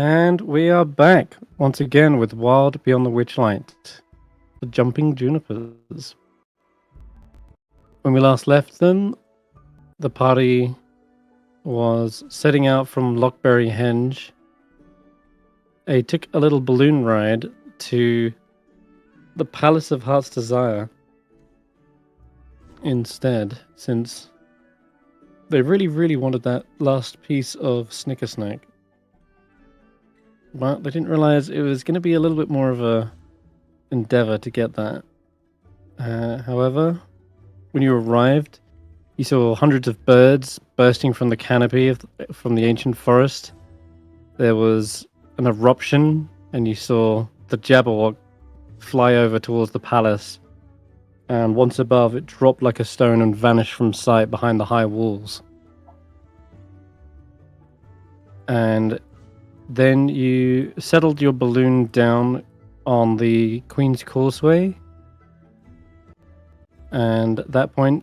And we are back once again with Wild Beyond the Witchlight, the Jumping Junipers. When we last left them, the party was setting out from Lockberry Henge. They took a little balloon ride to the Palace of Heart's Desire instead, since they really wanted that last piece of Snicker Snack. But they didn't realize it was going to be a little bit more of a endeavor to get that. However, when you arrived, you saw hundreds of birds bursting from the canopy from the ancient forest. There was an eruption, and you saw the Jabberwock fly over towards the palace. And once above, it dropped like a stone and vanished from sight behind the high walls. And then you settled your balloon down on the Queen's Causeway. And at that point,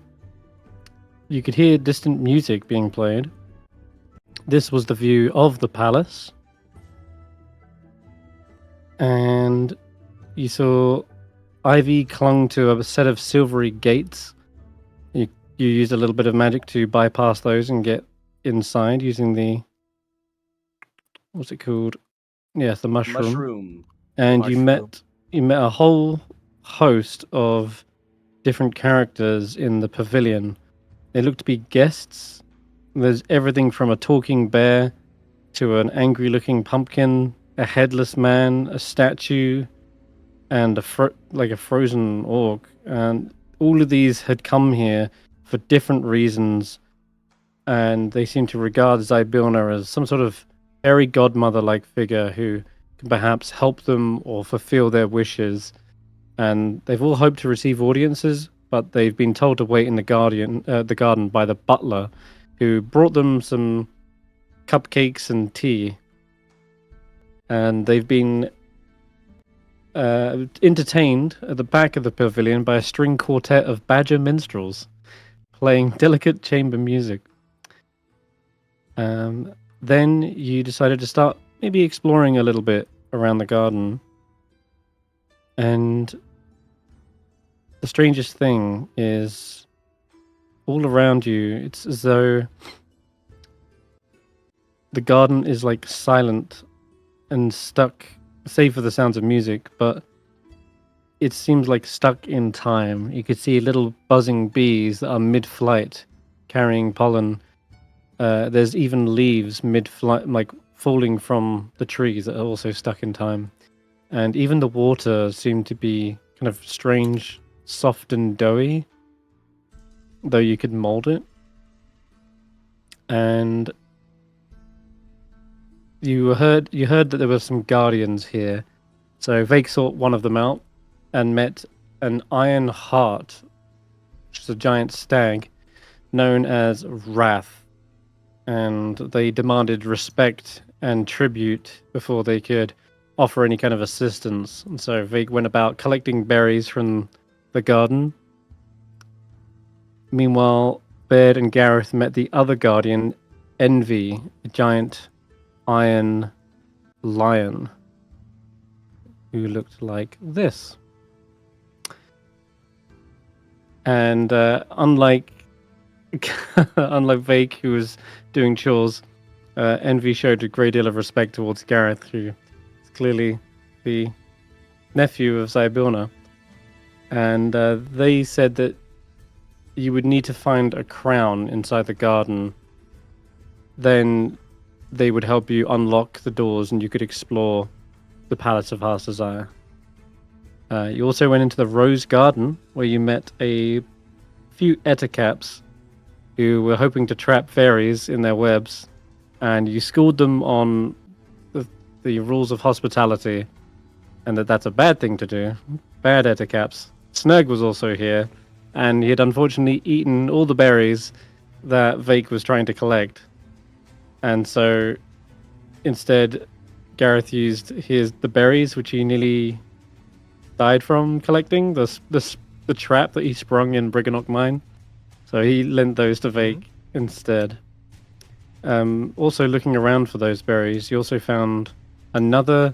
you could hear distant music being played. This was the view of the palace. And you saw Ivy clung to a set of silvery gates. You used a little bit of magic to bypass those and get inside using the... what's it called? Yes, the mushroom. And you met a whole host of different characters in the pavilion. They look to be guests. There's everything from a talking bear to an angry-looking pumpkin, a headless man, a statue, and a frozen orc. And all of these had come here for different reasons, and they seem to regard Zaelong as some sort of fairy godmother-like figure who can perhaps help them or fulfill their wishes. And they've all hoped to receive audiences, but they've been told to wait in the garden by the butler, who brought them some cupcakes and tea. And they've been entertained at the back of the pavilion by a string quartet of badger minstrels, playing delicate chamber music. Then you decided to start maybe exploring a little bit around the garden. And the strangest thing is, all around you, it's as though the garden is like silent and stuck, save for the sounds of music, but it seems like stuck in time. You could see little buzzing bees that are mid-flight carrying pollen. There's even leaves mid-flight, like falling from the trees that are also stuck in time. And even the water seemed to be kind of strange, soft and doughy, though you could mold it. And you heard that there were some guardians here. So Vaike sought one of them out and met an iron hart, which is a giant stag, known as Wrath. And they demanded respect and tribute before they could offer any kind of assistance. And so Vaike went about collecting berries from the garden. Meanwhile, Baird and Garreth met the other guardian, Envy, a giant iron lion who looked like this. And unlike Vaike, who was doing chores, Envy showed a great deal of respect towards Garreth, who is clearly the nephew of Zaelong. And they said that you would need to find a crown inside the garden. Then they would help you unlock the doors and you could explore the Palace of Heart's Desire. You also went into the Rose Garden, where you met a few Ettercaps who were hoping to trap fairies in their webs, and you schooled them on the rules of hospitality, and that's a bad thing to do. Bad Ettercaps. Snurg was also here, and he had unfortunately eaten all the berries that Vaike was trying to collect. And so instead, Garreth used the berries, which he nearly died from collecting, the trap that he sprung in Briganock Mine. So he lent those to Vaike instead. Also looking around for those berries, you also found another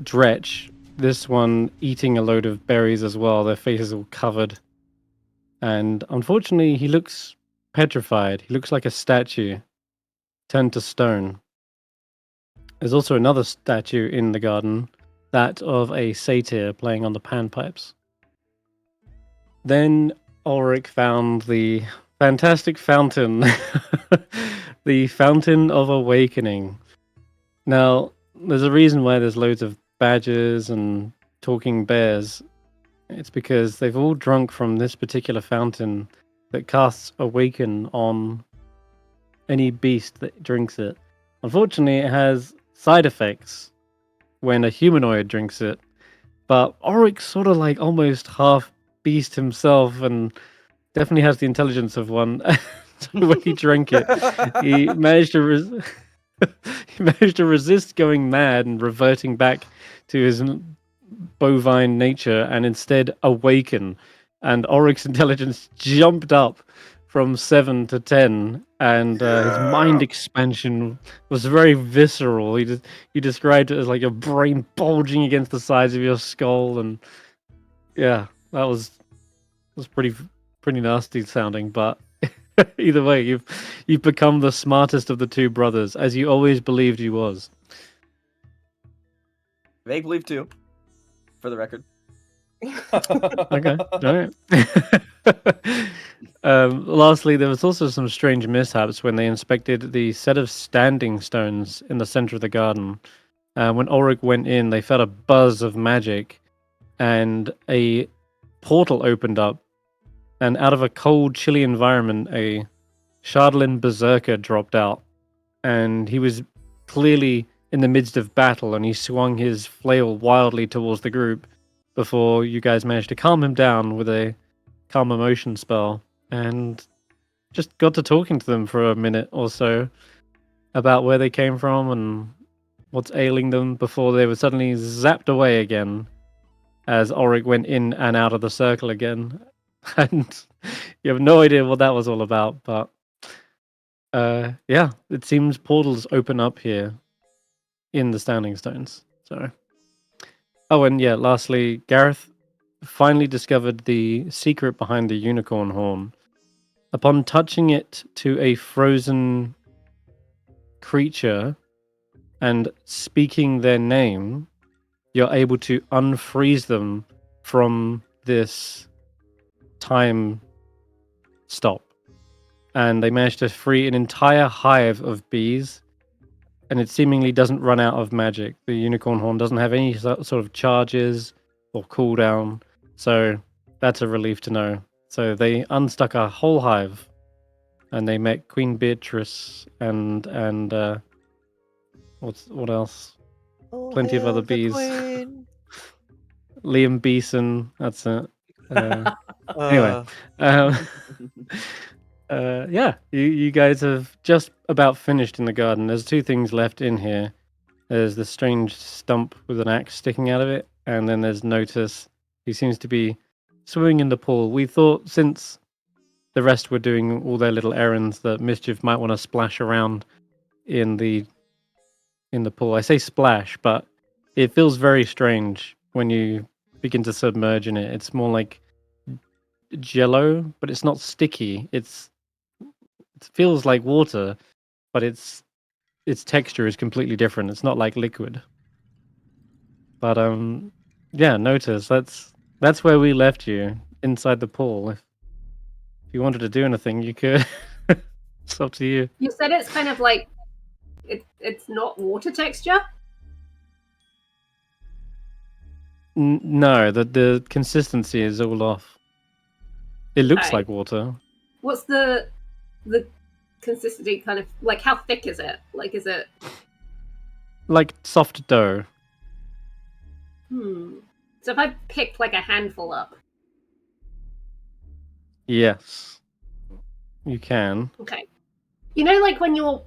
dretch. This one eating a load of berries as well. Their faces all covered. And unfortunately, he looks petrified. He looks like a statue turned to stone. There's also another statue in the garden, that of a satyr playing on the panpipes. Then Ulric found the fantastic fountain, the Fountain of Awakening. Now, there's a reason why there's loads of badgers and talking bears. It's because they've all drunk from this particular fountain that casts Awaken on any beast that drinks it. Unfortunately, it has side effects when a humanoid drinks it, but Ulric's sort of like almost half beast himself and definitely has the intelligence of one. So when he drank it, he managed to he managed to resist going mad and reverting back to his bovine nature and instead awaken. And Ulric's intelligence jumped up from 7 to 10, and his mind expansion was very visceral. He described it as like your brain bulging against the sides of your skull, and yeah, that was pretty nasty sounding. But either way, you've become the smartest of the two brothers, as you always believed you was. Vaike believed too, for the record. Okay, all right. Lastly, there was also some strange mishaps when they inspected the set of standing stones in the center of the garden. When Ulric went in, they felt a buzz of magic, and a portal opened up, and out of a cold, chilly environment, a Shardlin berserker dropped out, and he was clearly in the midst of battle, and he swung his flail wildly towards the group before you guys managed to calm him down with a calm emotion spell, and just got to talking to them for a minute or so about where they came from and what's ailing them before they were suddenly zapped away again as Ulric went in and out of the circle again. And you have no idea what that was all about, but yeah, it seems portals open up here in the Standing Stones. So, oh, and yeah, lastly, Garreth finally discovered the secret behind the unicorn horn. Upon touching it to a frozen creature and speaking their name, you're able to unfreeze them from this time stop. And they managed to free an entire hive of bees, and it seemingly doesn't run out of magic. The unicorn horn doesn't have any sort of charges or cooldown, so that's a relief to know. So they unstuck a whole hive, and they met Queen Beatrice and what else? Plenty of other bees. Liam Beeson, that's it. Anyway, yeah, you guys have just about finished in the garden. There's two things left in here. There's the strange stump with an axe sticking out of it, and then there's Notus, who seems to be swimming in the pool. We thought, since the rest were doing all their little errands, that Mischief might want to splash around in the pool. I say splash, but it feels very strange when you begin to submerge in it. It's more like jello, but it's not sticky. It feels like water, but its texture is completely different. It's not like liquid. But yeah, Notice, that's where we left you, inside the pool. If you wanted to do anything, you could. It's up to you. You said it's kind of like it's not water texture. No, the consistency is all off. It looks Okay. like water. What's the consistency kind of like? How thick is it? Like, is it Like soft dough. So if I picked like a handful up. Yes. You can. Okay. You know, like when you're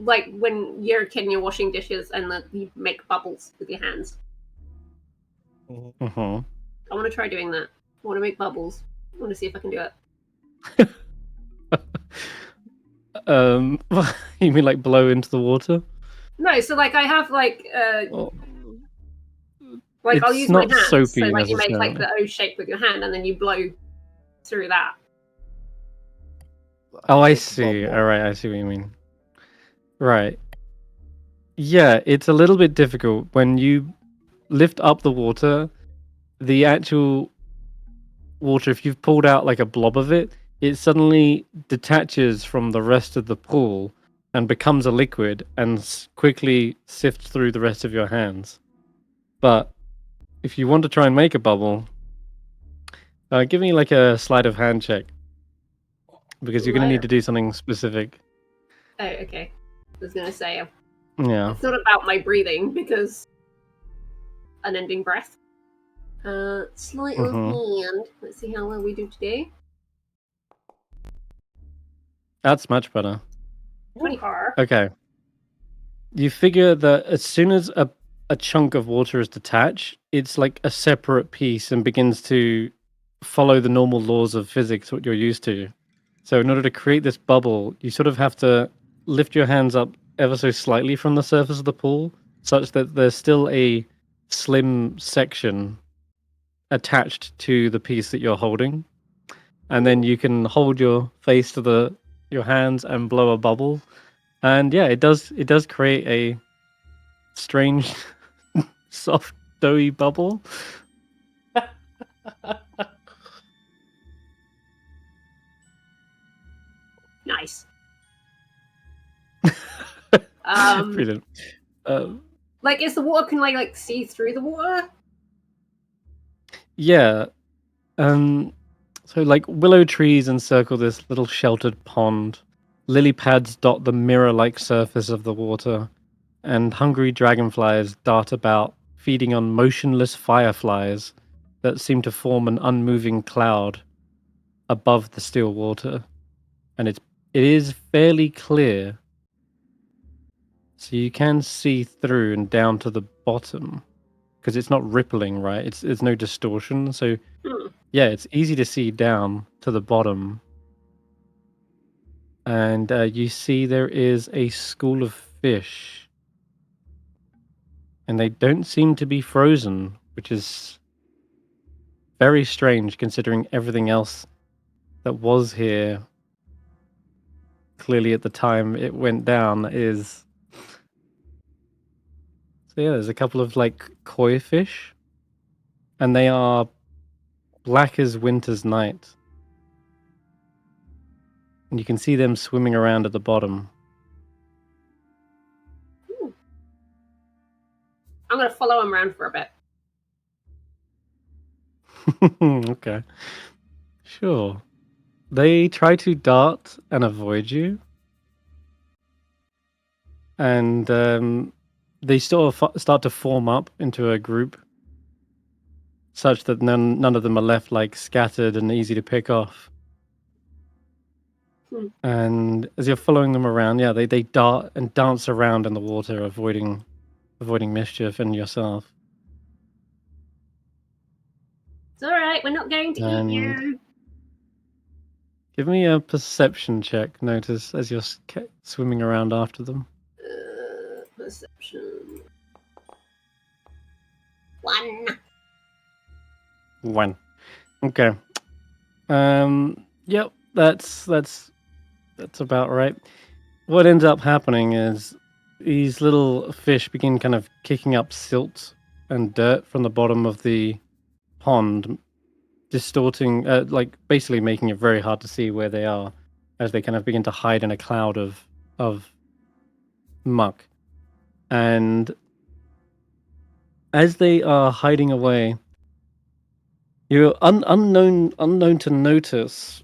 a kid and you're washing dishes and you make bubbles with your hands. Mm-hmm. I want to try doing that. I want to make bubbles. I want to see if I can do it. You mean like blow into the water? No, so like I have like Well, like I'll it's use my not hands. soapy So like you make like necessarily. the O shape with your hand, and then you blow through that. Oh, I Make a see. bubble. All right, I see what you mean. Right. Yeah, it's a little bit difficult when you lift up the water. The actual water, if you've pulled out like a blob of it, it suddenly detaches from the rest of the pool and becomes a liquid and quickly sifts through the rest of your hands. But if you want to try and make a bubble, give me like a sleight of hand check because you're going to need to do something specific. Oh, okay. I was gonna say Yeah. it's not about my breathing because unending breath. Sleight of hand. Let's see how well we do today. That's much better. 24. Okay. You figure that as soon as a chunk of water is detached, it's like a separate piece and begins to follow the normal laws of physics, what you're used to. So in order to create this bubble, you sort of have to lift your hands up ever so slightly from the surface of the pool, such that there's still a slim section attached to the piece that you're holding. And then you can hold your face to your hands and blow a bubble. And yeah, it does create a strange soft doughy bubble. Nice. Brilliant. Like, is the water can like see through the water? Yeah. So like willow trees encircle this little sheltered pond. Lily pads dot the mirror-like surface of the water, and hungry dragonflies dart about, feeding on motionless fireflies that seem to form an unmoving cloud above the still water. And it is fairly clear, so you can see through and down to the bottom because it's not rippling, right? There's no distortion, so yeah, it's easy to see down to the bottom. And you see there is a school of fish, and they don't seem to be frozen, which is very strange considering everything else that was here clearly at the time it went down is. So yeah, there's a couple of like koi fish, and they are black as winter's night. And you can see them swimming around at the bottom. I'm gonna follow him around for a bit. Okay. Sure. They try to dart and avoid you. And they sort of start to form up into a group such that none of them are left like scattered and easy to pick off. And as you're following them around, yeah, they dart and dance around in the water, avoiding mischief and yourself. It's alright, we're not going to eat you. Give me a perception check, Notus, as you're swimming around after them. Perception. 1. Okay. Yep, that's about right. What ends up happening is these little fish begin kind of kicking up silt and dirt from the bottom of the pond, distorting, like basically making it very hard to see where they are as they kind of begin to hide in a cloud of muck. And as they are hiding away, you're unknown to Notus.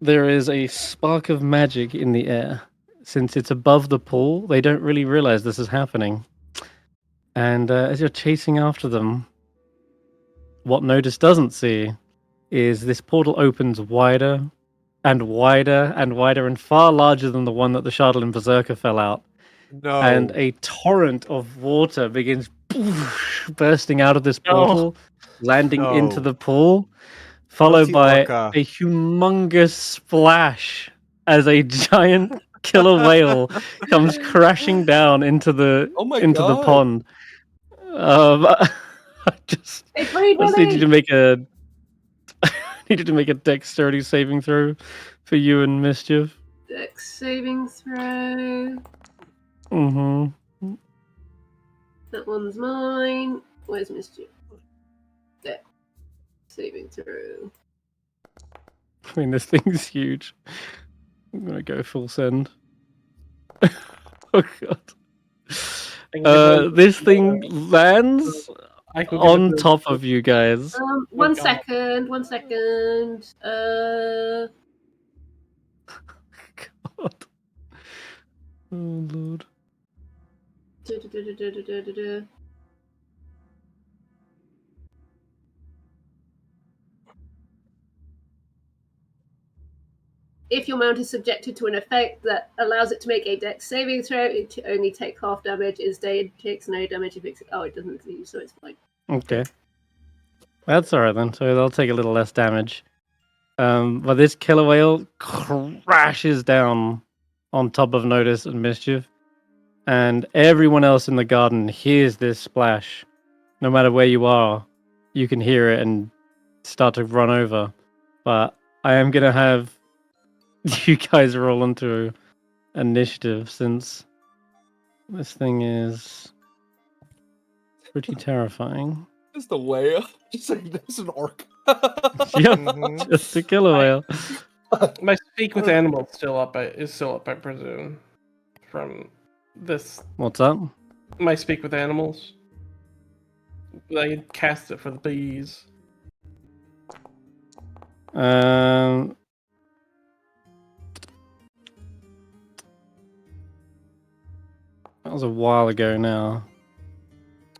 There is a spark of magic in the air. Since it's above the pool, they don't really realize this is happening. And as you're chasing after them, what Notus doesn't see is this portal opens wider and wider and wider and far larger than the one that the Shardlin Berserker fell out. No. And a torrent of water begins bursting out of this portal, landing into the pool, followed by Orca. a humongous splash as a giant killer whale comes crashing down into the Oh my into the God. pond. I just Hey, Breed I just need you to Willie! make a needed to make a dexterity saving throw for you and Mischief. Dex saving throw. Mm-hmm. That one's mine. Where's Mischief? Dex saving throw. I mean, this thing's huge. I'm gonna go full send. Oh god. This thing lands I could on top of you guys. One God. second. 1 second. God. Oh lord. Du-du-du-du-du-du-du-du. If your mount is subjected to an effect that allows it to make a dex saving throw, it only takes half damage. Instead, it takes no damage if it... Oh, it doesn't leave, so it's fine. Okay. That's alright then. So they'll take a little less damage. But this killer whale crashes down on top of Notus and Mischief. And everyone else in the garden hears this splash. No matter where you are, you can hear it and start to run over. But I am going to have you guys roll into initiative since this thing is pretty terrifying. Just a whale. Just like there's an orc. Yep, just a killer whale. My speak with animals is still up, I presume. From this, What's up? my speak with animals. I cast it for the bees. That was a while ago now.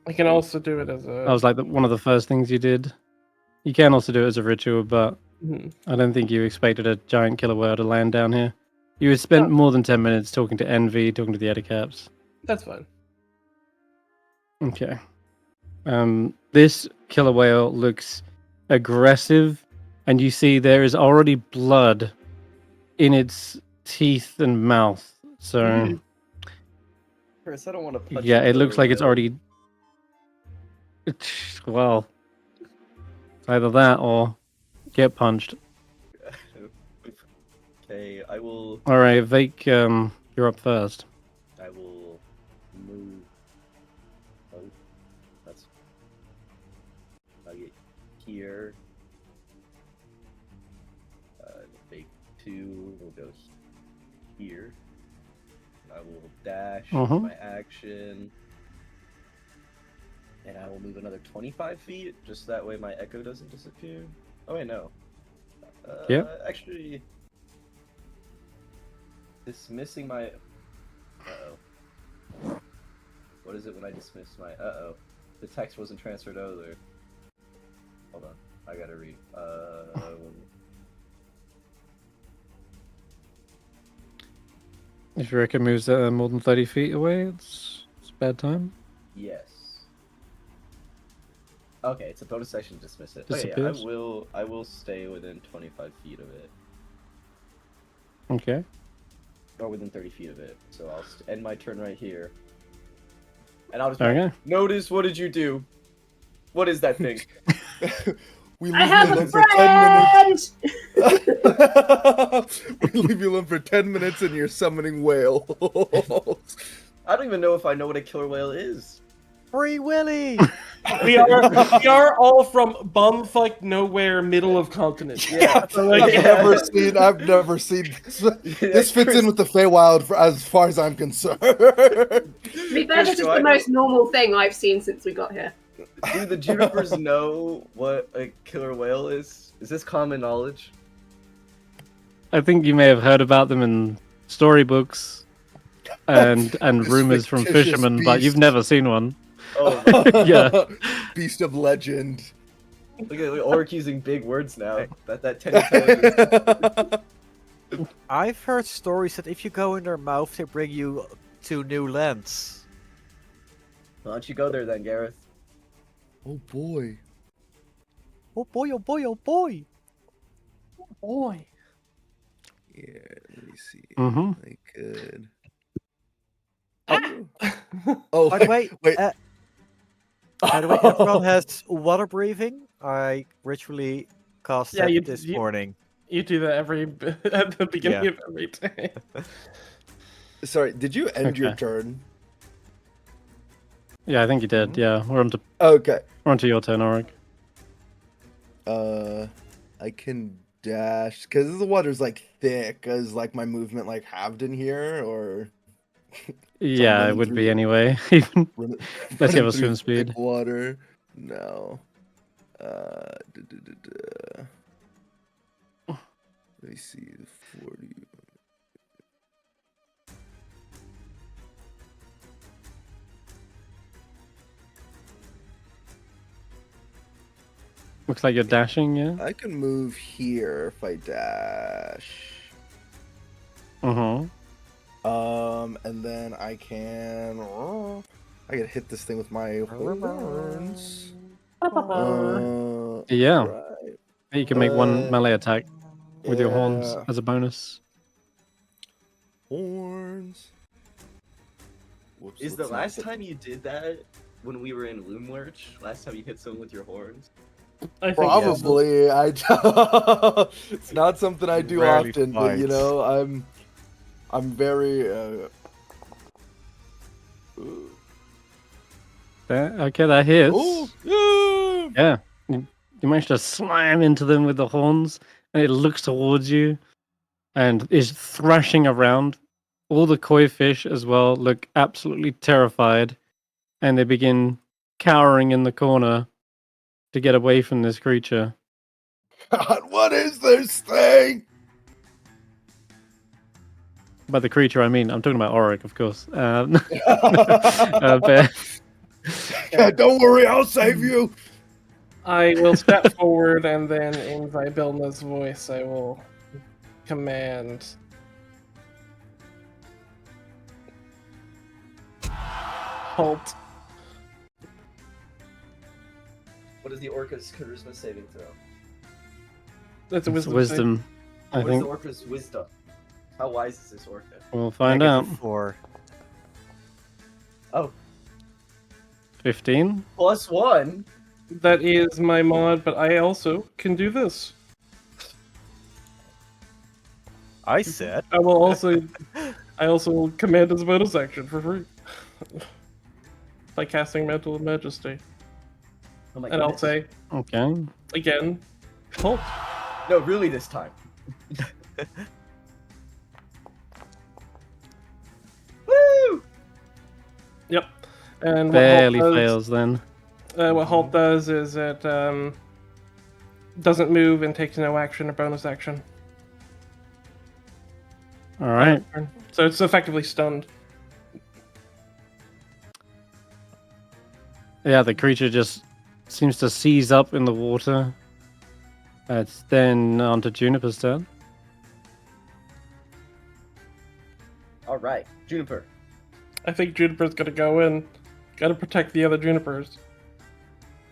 I can also do it as a. That was like one of the first things you did. You can also do it as a ritual, but Mhm. I don't think you expected a giant killer whale to land down here. You had spent more than 10 minutes talking to Envy, talking to the Edicaps. That's fine. Okay. This killer whale looks aggressive, and you see there is already blood in its teeth and mouth. So, Chris, I don't want to punch yeah, you it looks for a like it's whale. already. Well, either that or get punched. Okay, I will. All right, Vaike, you're up first. I will move. Oh, that's. I'll get here. Big 2 will go here. I will dash Mhm. my action. And I will move another 25 feet, just that way my echo doesn't disappear. Oh wait, no. Yep. Actually, dismissing my. Uh-oh. What is it when I dismiss my? Uh-oh. The text wasn't transferred over. Hold on, I gotta read. If you reckon moves more than 30 feet away, it's a bad time. Yes. Okay, it's a bonus action to dismiss it. Okay, yeah, Disappears. I will stay within 25 feet of it. Okay. Or within 30 feet of it. So I'll end my turn right here. And I'll just be like, Okay. Notice, what did you do? What is that thing? We I leave have you a alone for 10 minutes. friend! We leave you alone for 10 minutes and you're summoning whales. I don't even know if I know what a killer whale is. Free Willy! We are all from bumfuck nowhere, middle of continent. Yeah. So, like, I've never seen this. This fits in with the Feywild as far as I'm concerned. To be fair, this is Do the I know- most normal thing I've seen since we got here. Do the Junipers know what a killer whale is? Is this common knowledge? I think you may have heard about them in storybooks and This rumors from fictitious fishermen, but you've beast. never seen one. Oh, my Yeah. Beast of legend. look at Ulric using big words now. That 10 intelligence. I've heard stories that if you go in their mouth, they bring you to new lands. Why don't you go there then, Garreth? Oh boy. Oh boy, oh boy, oh boy! boy. Yeah, let me see. Mm-hmm. I could. Ah! Oh, By the way, wait. by the way, everyone has water breathing. I ritually cast Yeah, that this morning. You do that at the beginning Yeah. of every day. Sorry, did you end your Okay. turn? Yeah, I think you did. Yeah, we're Okay. onto your turn, Ulric. I can dash because the water's like thick. Is like my movement like halved in here, or Yeah, it running would through be the- anyway. Even run- unless you running have a through swim speed. thick water? No. Duh, duh, duh, duh. Let me see. 40. Looks like you're dashing, yeah. I can move here if I dash. Mm-hmm. And then I can. I can hit this thing with my horns. Yeah. Right. You can make one melee attack with your horns Yeah. as a bonus. Horns. Whoops, Is the let's not last put- time you did that when we were in Loomlurch? Last time you hit someone with your horns? I think yes. Probably. It's not something I do Rarely often, but you fights. know, I'm very. Okay, that hits. Oh, Yeah. You managed to slam into them with the horns, and it looks towards you and is thrashing around. All the koi fish as well look absolutely terrified, and they begin cowering in the corner to get away from this creature. God, what is this thing? By the creature, I mean, I'm talking about Ulric, of course. But Yeah, don't worry, I'll save you. I will step forward and then in Vibelna's voice I will command. Halt. What is the orca's charisma saving throw? That's a it's wisdom. wisdom, I What is think. the orca's wisdom? How wise is this orca? We'll find out. -4. Oh, 15? +1? Save. That is my mod, but I also can do this. I said. I also command as a bonus action for free. By casting Mantle of Majesty. Oh my And I'll goodness. say, Okay. again, halt. No, really this time. Woo! Yep. And what Barely halt does, fails then. what halt does is it doesn't move and takes no action or bonus action. Alright. So it's effectively stunned. Yeah, the creature just seems to seize up in the water. It's then onto Juniper's turn. Alright, Juniper. I think Juniper's gonna go in. Gotta protect the other Junipers.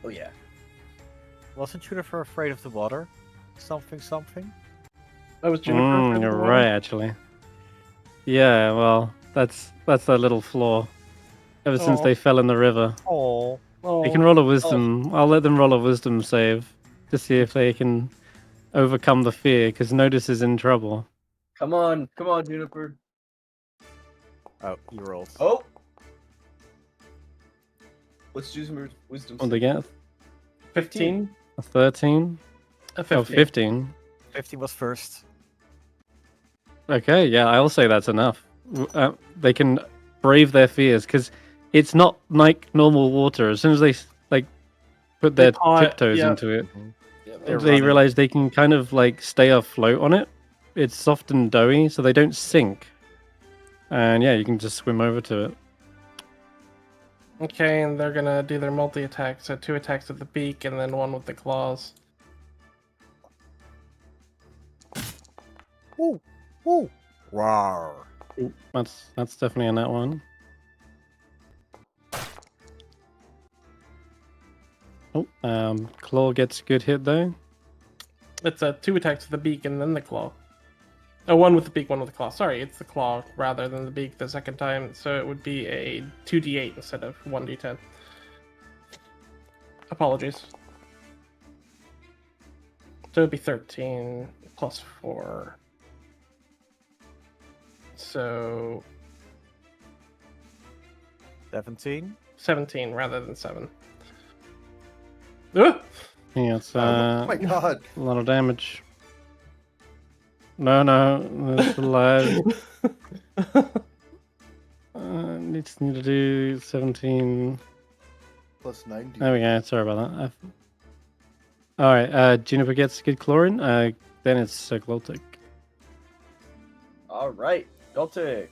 Oh yeah. Wasn't Juniper afraid of the water? Something. I was Juniper. for You're the right, actually. Yeah, well, that's their little flaw. Ever since Aw. they fell in the river. Oh. Oh, They can roll a wisdom. I'll let them roll a wisdom save to see if they can overcome the fear, because Notus is in trouble. Come on, Juniper. Oh, you rolled. Oh! What's Juniper's wisdom? What do they get? 15? A 13? A Oh, 15. 15. 15 was first. Okay, yeah, I'll say that's enough. They can brave their fears, because it's not like normal water. As soon as they put their tiptoes yeah. into it, They're they running. realize they can kind of stay afloat on it. It's soft and doughy, so they don't sink. And yeah, you can just swim over to it. Okay, and they're gonna do their multi-attack, so 2 attacks with the beak and then 1 with the claws. Ooh. Rawr. Ooh, that's definitely a nat one. Oh, claw gets a good hit though. It's 2 attacks with the beak and then the claw. Oh, one with the beak, one with the claw. Sorry, it's the claw rather than the beak the second time, so it would be a 2d8 instead of 1d10. Apologies. So it would be 13 plus 4. So 17. 17 rather than 7. Ugh! Yeah, it's Oh my god. a lot of damage. No, that's alive. Just need to do 17. Plus 90. There we go. Sorry about that. All right. Juniper gets good chlorine. Then it's Gloltic. All right, Goltic.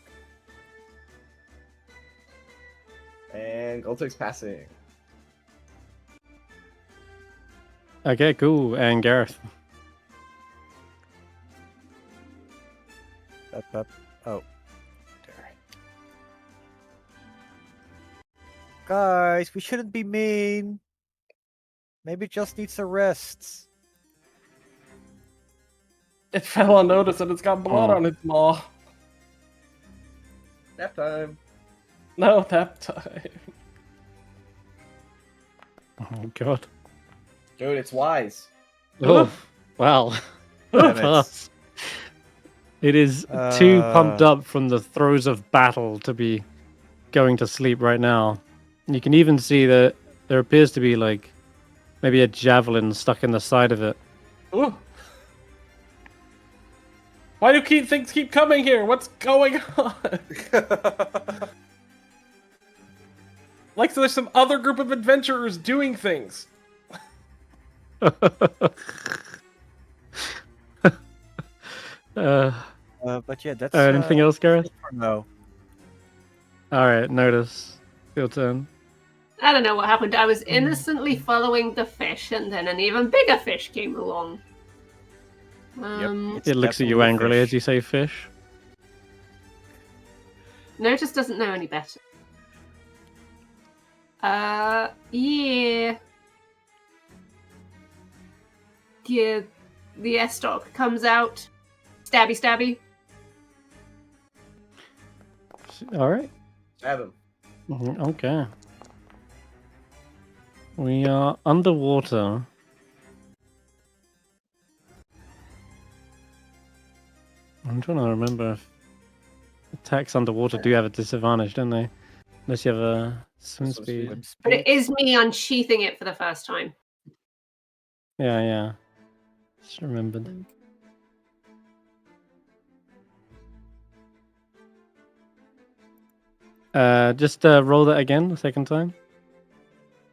And Goltic's passing. Okay, cool. And Garreth. Oh. There. Guys, we shouldn't be mean. Maybe it just needs a rest. It fell on Notus and it's got blood Oh. on its maw. Nap time. No, that time. Oh god. Dude, it's wise. Oh wow. Damn it. Pass. It is too pumped Uh. up from the throes of battle to be going to sleep right now. You can even see that there appears to be like maybe a javelin stuck in the side of it. Ooh. Why do things keep coming here? What's going on? Like so there's some other group of adventurers doing things. But yeah, that's Anything else, Garreth? No. All right, Notus. Your turn. I don't know what happened. I was innocently following the fish, and then an even bigger fish came along. It's It looks at you definitely angrily fish. as you say fish. Notus doesn't know any better. Yeah. Yeah, the S-Stock comes out. Stabby, stabby. All right. Stab him. Okay. We are underwater. I'm trying to remember if attacks underwater do have a disadvantage, don't they? Unless you have a swim Swim speed. speed. But it is me unsheathing it for the first time. Yeah. Just remembered. Just roll that again the second time.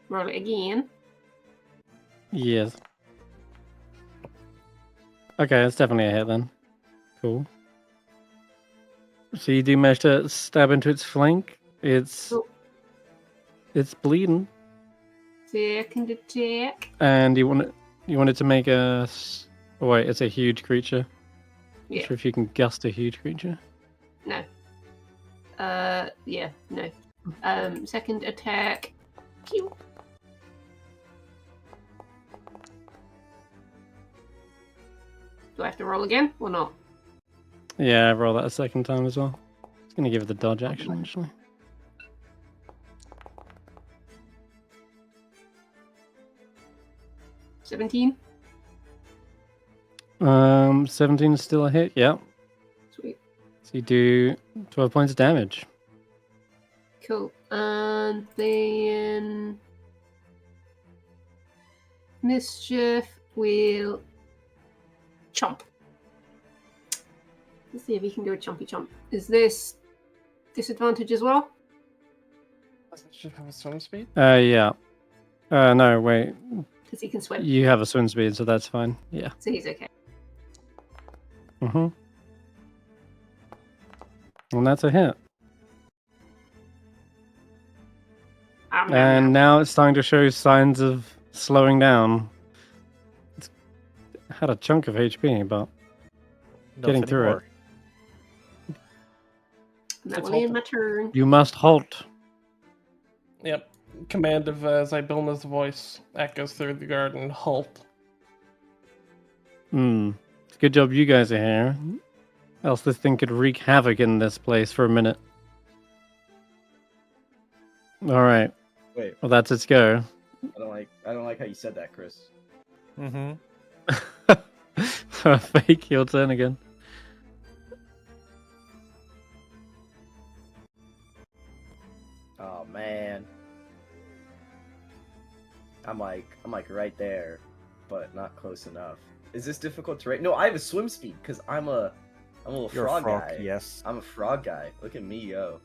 Roll it again. Yes. Okay, that's definitely a hit then. Cool. So you do manage to stab into its flank. Cool. It's bleeding, Second attack. and you wanted to make a. Oh wait, it's a huge creature. Yeah. Not sure if you can gust a huge creature. No. Yeah, no. Second attack. Pew. Do I have to roll again or not? Yeah, roll that a second time as well. It's gonna give it the dodge action actually. $17. 17 is still a hit. Yeah. Sweet. So you do 12 points of damage. Cool. And then Mischief will chomp. Let's see if he can do a chompy chomp. Is this disadvantage as well? Doesn't it have a swim speed? Yeah. No, wait. Because he can swim, You have a swim speed, so that's fine. Yeah. so he's okay. Mm-hmm. And that's a hit. And now it's starting to show signs of slowing down. It's had a chunk of HP, but Not getting through anymore. That It's will end halted. my turn. you must halt. Yep. Command of Zybilna's voice echoes through the garden. Halt. It's good job you guys are here. else this thing could wreak havoc in this place for a minute. All right. Wait, Well, that's its go. I don't like how you said that, Chris. Mm-hmm. Fake your turn again. Oh man. I'm like right there, but not close enough. Is this difficult to rate? No, I have a swim speed because I'm a little You're frog a frog, guy. yes. I'm a frog guy. Look at me, yo.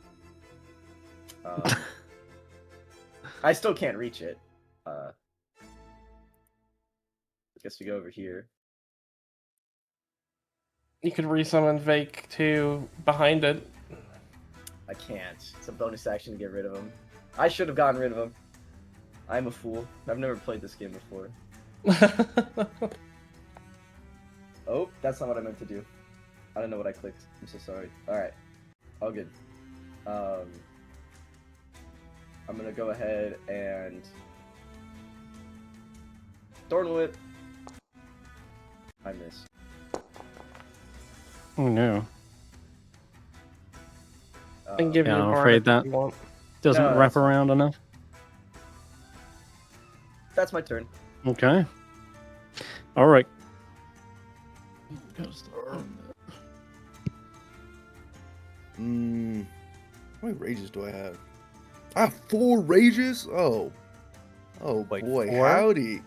I still can't reach it. I guess we go over here. You could resummon Vaike too behind it. I can't. It's a bonus action to get rid of him. I should have gotten rid of him. I'm a fool. I've never played this game before. Oh, that's not what I meant to do. I don't know what I clicked. I'm so sorry. Alright. All good. I'm gonna go ahead and... Thorn Whip. I miss. Oh no. And give Yeah, you I'm a afraid bardic if that- you want. Doesn't No, wrap that's- around enough. That's my turn. Okay. All right. How many rages do I have? I have 4 rages? Oh. Oh Wait, boy, 4? howdy.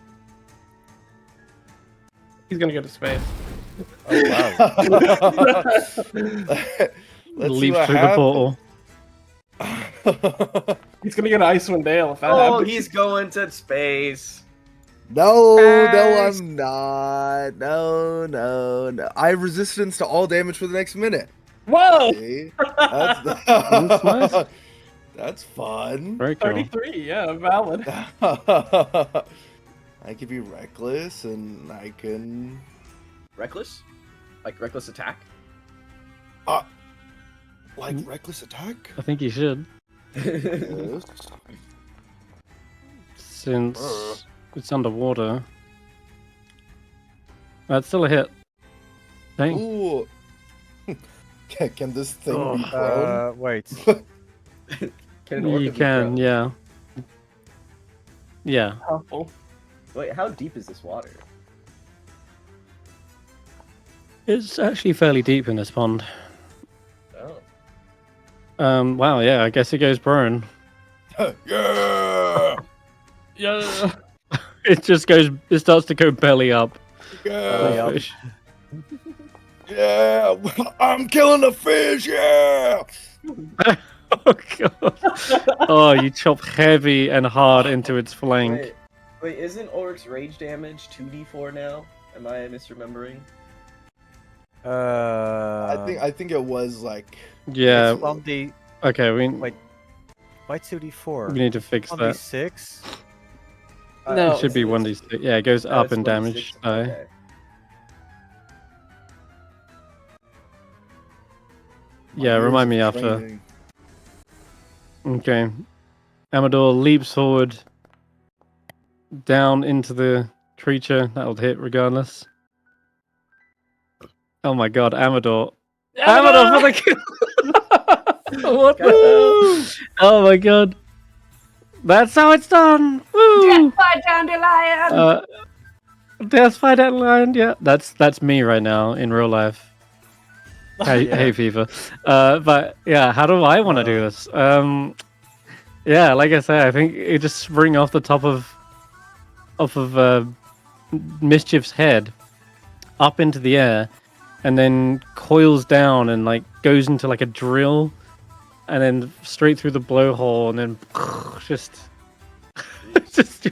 He's gonna go to space. Oh wow. Let's see Leap what through the portal. happens. He's gonna get Icewind Dale if that Oh, happens. he's going to space. No, Nice. I'm not. No. I have resistance to all damage for the next minute. Whoa! See? That's nice. That's fun. Very cool. 33, yeah, valid. I can be reckless and I can. Reckless? Like reckless attack? Like reckless attack? I think you should, Yes. since it's underwater. That's still a hit. Dang. Ooh. Can this thing Oh. be thrown? Wait. Can an orca You be can, thrown? yeah. Yeah. Helpful. Wait, how deep is this water? It's actually fairly deep in this pond. Oh. Wow, yeah, I guess it goes prone. Yeah! Yeah. It starts to go belly up. Yeah! Fish. Yeah! I'm killing the fish! Yeah! Oh god. Oh, you chop heavy and hard into its flank. Wait, isn't Ulric's rage damage 2d4 now? Am I misremembering? I think it was like Yeah. It's on the Okay, Wait. why 2d4? we need to fix On that. d6? No. It should be 1d6. Yeah, it goes Oh, up it's in 1d6? damage. Okay. Yeah, years remind me of after. training. Okay. Amador leaps forward down into the creature. That'll hit regardless. Oh my god, Amador. Amador for the kill! What the hell? Oh my god. That's how it's done! Woo! Death by Dandelion! Death by Dandelion, yeah. That's me right now in real life. Hey, Yeah. hey FIFA. But yeah, how do I want to do this? Yeah, like I say, I think it just spring off the top of Mischief's head up into the air, and then coils down and like goes into like a drill, and then straight through the blowhole, and then just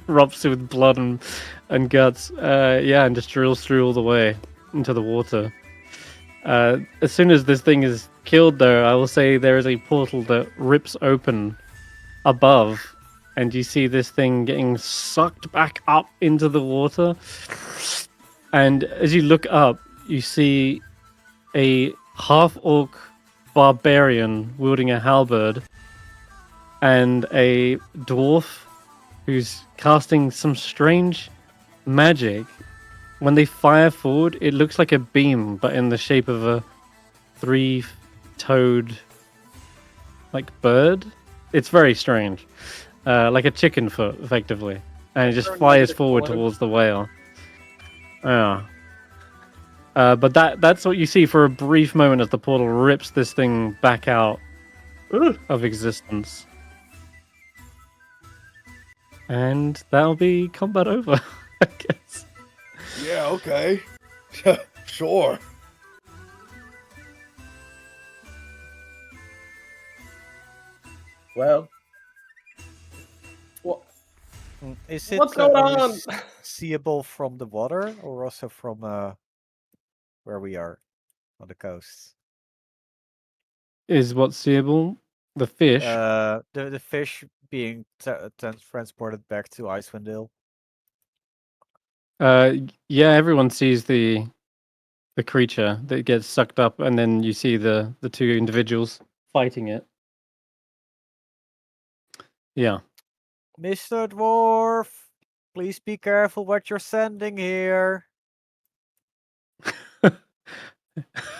erupts with blood and guts. Yeah, and just drills through all the way into the water. As soon as this thing is killed, though, I will say there is a portal that rips open above, and you see this thing getting sucked back up into the water. And as you look up, you see a half-orc barbarian wielding a halberd and a dwarf who's casting some strange magic. When they fire forward, it looks like a beam, but in the shape of a three-toed, like bird. It's very strange, like a chicken foot, effectively, and it just Very flies negative forward colored. towards the whale. Yeah. But that's what you see for a brief moment as the portal rips this thing back out of existence. And that'll be combat over, I guess. Yeah, okay. Sure. Well, What? Is it What's going only on? seeable from the water or also from where we are on the coast? Is what's seeable the fish? The fish being transported back to Icewind Dale. Yeah, everyone sees the creature that gets sucked up, and then you see the two individuals fighting it. Yeah. Mr. Dwarf, please be careful what you're sending here.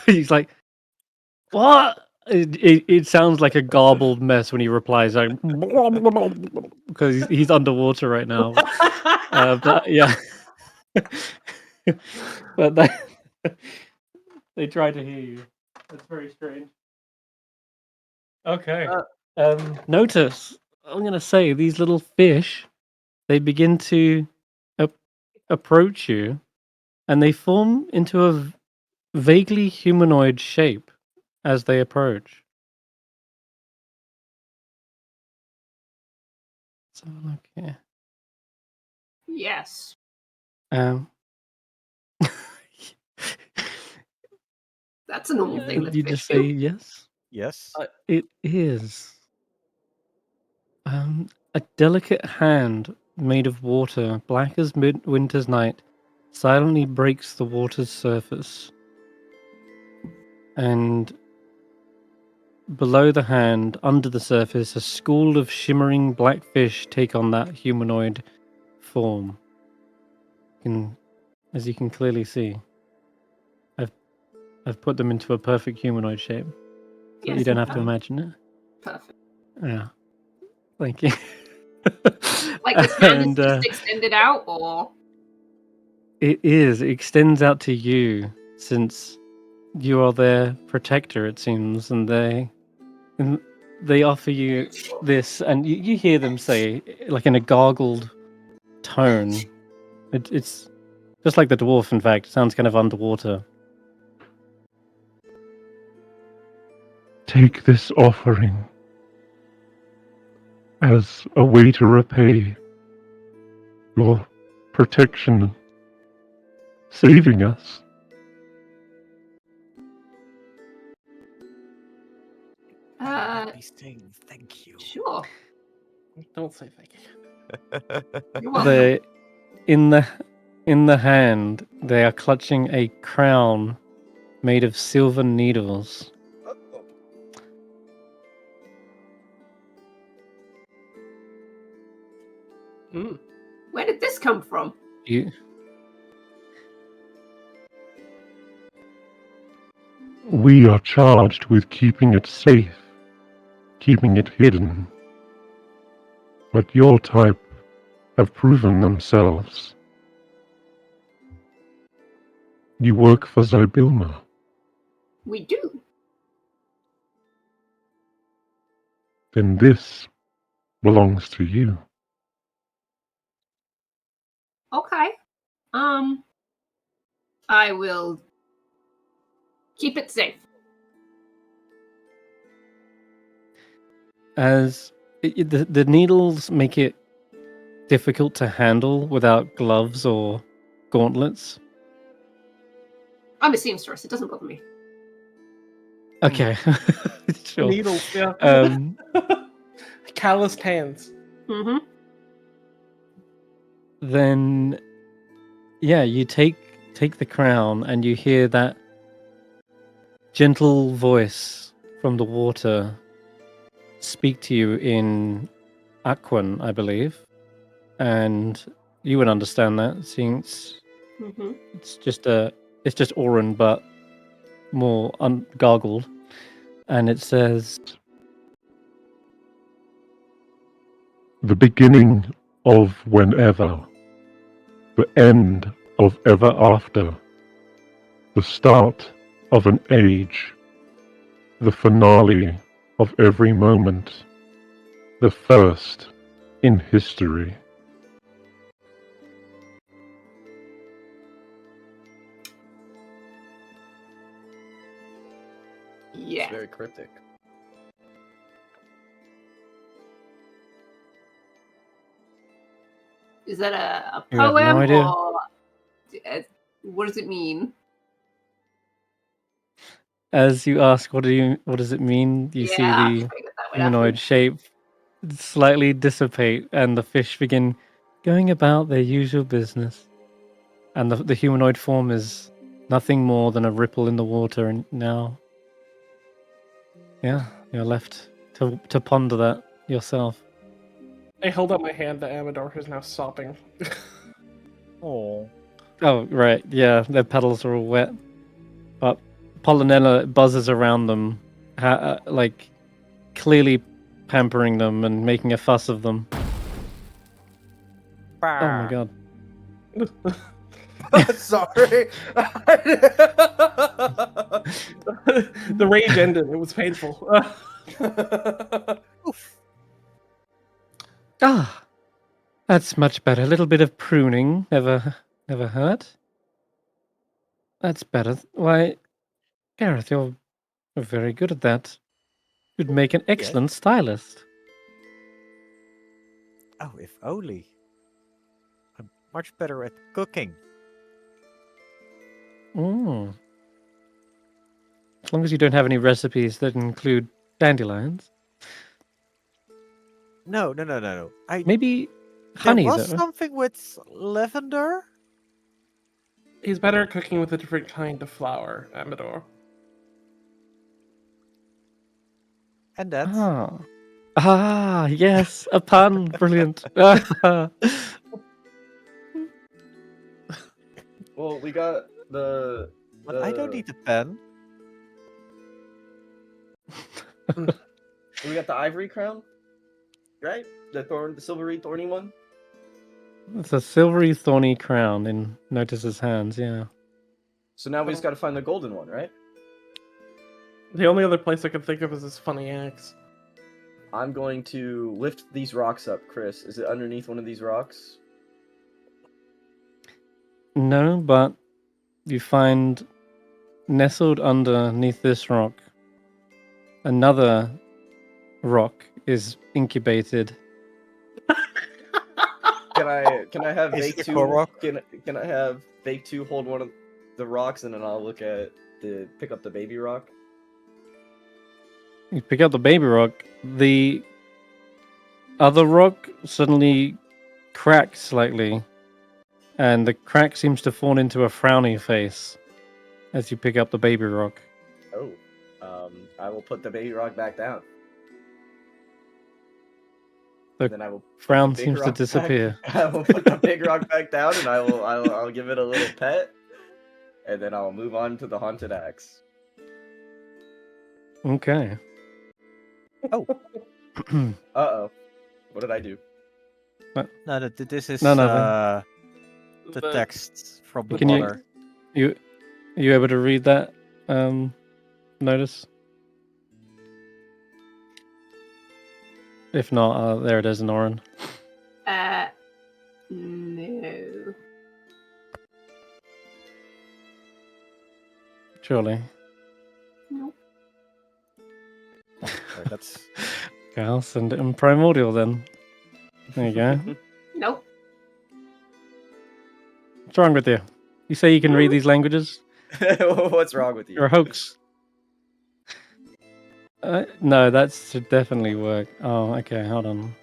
He's like, what? It sounds like a garbled mess when he replies, like, because he's underwater right now. But yeah, but they try to hear you. That's very strange. Okay. Notice, I'm gonna say these little fish, they begin to approach you, and they form into a vaguely humanoid shape as they approach. So look here. Yes. That's a normal thing Did that you fish just say do. yes? Yes. It is. A delicate hand made of water, black as winter's night, silently breaks the water's surface. And below the hand, under the surface, a school of shimmering black fish take on that humanoid form. As you can clearly see, I've put them into a perfect humanoid shape, so Yes, you don't you have to have. imagine it. Perfect. Yeah, thank you. Like this hand is And just extended out, or it extends out to you, since you are their protector, it seems, and they offer you this, and you hear them say, like in a gargled tone, it's just like the dwarf. In fact, it sounds kind of underwater. Take this offering as a way to repay your protection, saving us. Be saying thank you. sure. Don't say thank you. You're welcome. They in the hand they are clutching a crown made of silver needles. Mm. Where did this come from? We are charged with keeping it safe, keeping it hidden. But your type have proven themselves. You work for Zybilma. We do. Then this belongs to you. Okay. I will keep it safe. As the needles make it difficult to handle without gloves or gauntlets. I'm a seamstress. It doesn't bother me. Okay, sure. Needles, yeah. Calloused hands. Mm-hmm. Then, yeah, you take the crown and you hear that gentle voice from the water speak to you in Aquan, I believe, and you would understand that, seeing Mm-hmm. it's just Orin, but more gargled, and it says, The beginning of whenever, the end of ever after, the start of an age, the finale of every moment, the first in history. Yeah. It's very cryptic. Is that a You have no poem idea? or what does it mean? as you ask, what does it mean? You see Yeah, I the figured that would humanoid happen. shape slightly dissipate, and the fish begin going about their usual business. And the humanoid form is nothing more than a ripple in the water, and now, yeah, you're left to ponder that yourself. I held up my hand to Amador, who's now sopping. Oh. Oh, right, yeah, their petals are all wet. But Pollinella buzzes around them, like clearly pampering them and making a fuss of them. Oh my god. Sorry. The rage ended. It was painful. Ah, that's much better. A little bit of pruning never hurt. That's better. Why, Garreth, you're very good at that. You'd make an excellent stylist. Oh, if only. I'm much better at cooking. Mm. As long as you don't have any recipes that include dandelions. No. Maybe There honey, was though. something with lavender. He's better at cooking with a different kind of flour, Amador. And that. Ah, yes, a pun. Brilliant. Well, we got the. But I don't need a pen. We got the ivory crown, right? The silvery, thorny one. It's a silvery, thorny crown in Notus's hands, yeah. So now we just got to find the golden one, right? The only other place I could think of is this funny axe. I'm going to lift these rocks up, Chris. Is it underneath one of these rocks? No, but you find nestled underneath this rock, another rock is incubated. Can I have Is Vaike it a 2? Korok? Can I have Vaike 2 hold one of the rocks and then I'll pick up the baby rock? You pick up the baby rock, the other rock suddenly cracks slightly, and the crack seems to fall into a frowny face as you pick up the baby rock. Oh, I will put the baby rock back down. The And then I will frown put the big seems to rock disappear. Back. I will put the big rock back down, and I'll give it a little pet, and then I'll move on to the haunted axe. Okay. Oh. Uh-oh. What did I do? No, this is No, nothing. the text from the Can you- mother. You able to read that, Notus? If not, there it is, Norin. No. Surely. Nope. That's Okay, I'll send it in primordial then. There you go. Nope. What's wrong with you? You say you can read these languages? What's wrong with You're a you? hoax. No, that should definitely work. Oh, okay, hold on.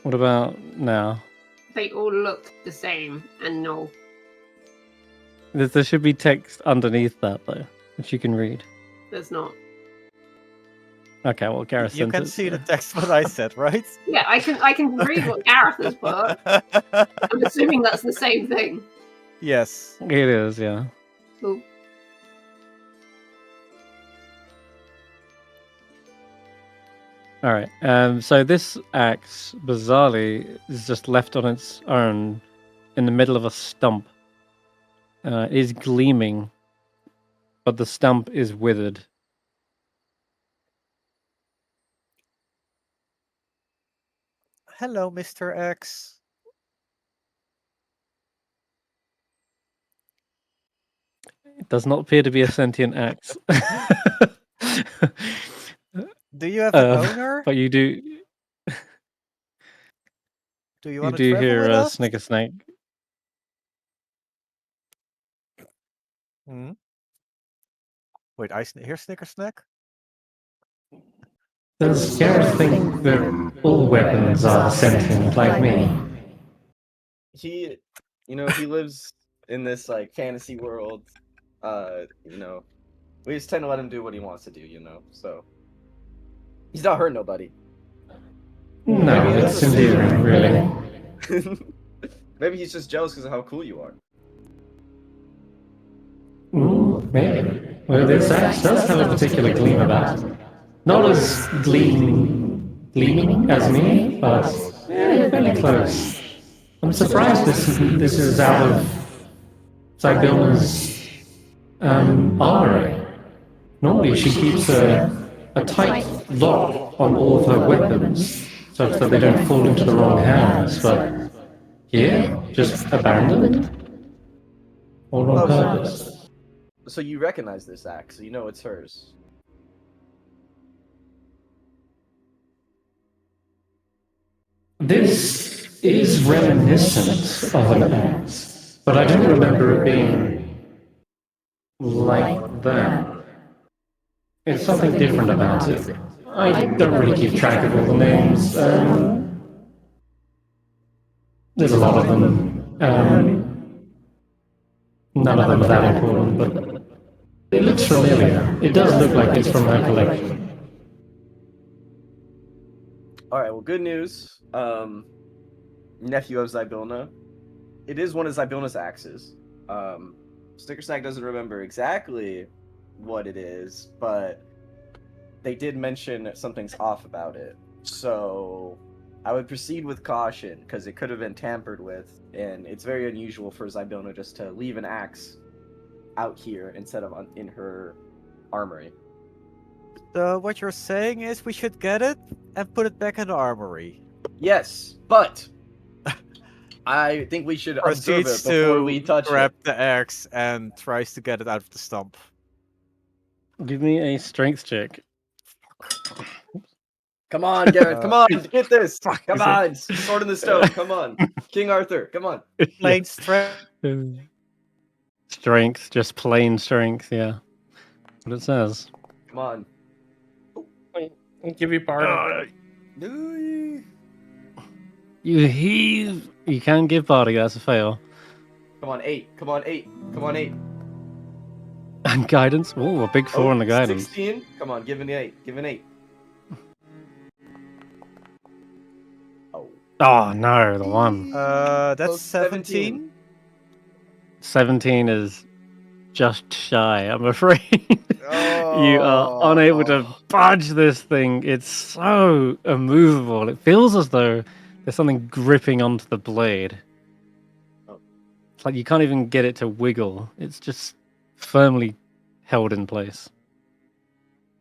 What about now? They all look the same, and no. There should be text underneath that, though, which you can read. There's not. Okay, well, Garreth you sent can it, see so- the text what I said, right? Yeah, I can read what Garreth has put. I'm assuming that's the same thing. Yes. It is, yeah. Move. All right. So this axe, bizarrely, is just left on its own in the middle of a stump. It is gleaming, but the stump is withered. Hello, Mr. X. It does not appear to be a sentient axe. Do you have an Um, owner? But you do Do you you want to do travel hear with us? Snicker Snake. Hmm? Wait, hear Snicker Snack? Does Garreth think that all weapons are sentient like me? He, he lives in this like fantasy world. We just tend to let him do what he wants to do. So he's not hurt nobody. No, Maybe it's that's a endearing, really. Maybe he's just jealous because of how cool you are. Maybe. Well, this axe does have a particular gleam about it. Not as gleaming as me, but very close. I'm surprised this is out of Zaelong's armory. Normally she keeps a tight lock on all of her weapons, such that they don't fall into the wrong hands, but here, just abandoned? Or on purpose? So you recognize this axe, so you know it's hers. This is reminiscent of an axe, but I don't remember it being like that. It's something different about it. I don't really keep track of all the names. There's a lot of them. None of them are that important, but it looks familiar. It does look like it's from my collection. Alright, well, good news. Nephew of Zybilna. It is one of Zybilna's axes. Sticker Snack doesn't remember exactly what it is, but they did mention something's off about it. So I would proceed with caution, because it could have been tampered with, and it's very unusual for Zybilna just to leave an axe out here instead of in her armory. So what you're saying is we should get it and put it back in the armory. Yes, but I think we should observe it Proceeds before to we touch grab it. the axe and tries to get it out of the stump. Give me a strength check. Come on, Garrett, come on, get this! fuck Come is it? on, sword in the stone, come on. King Arthur, come on. Plain strength. Strength, just plain strength, yeah. That's what it says. Come on. I'll give you bardic. You heave. You can give bardic, that's a fail. Come on, 8. Come on, 8. Come on, 8. And guidance? Ooh, a big 4 on the guidance. 16. Come on, give an 8. Give an 8. Oh. Oh no, the 1. That's Close, 17. 17 is just shy, I'm afraid. You are unable to budge this thing. It's so immovable. It feels as though there's something gripping onto the blade. Oh. It's like you can't even get it to wiggle. It's just firmly held in place.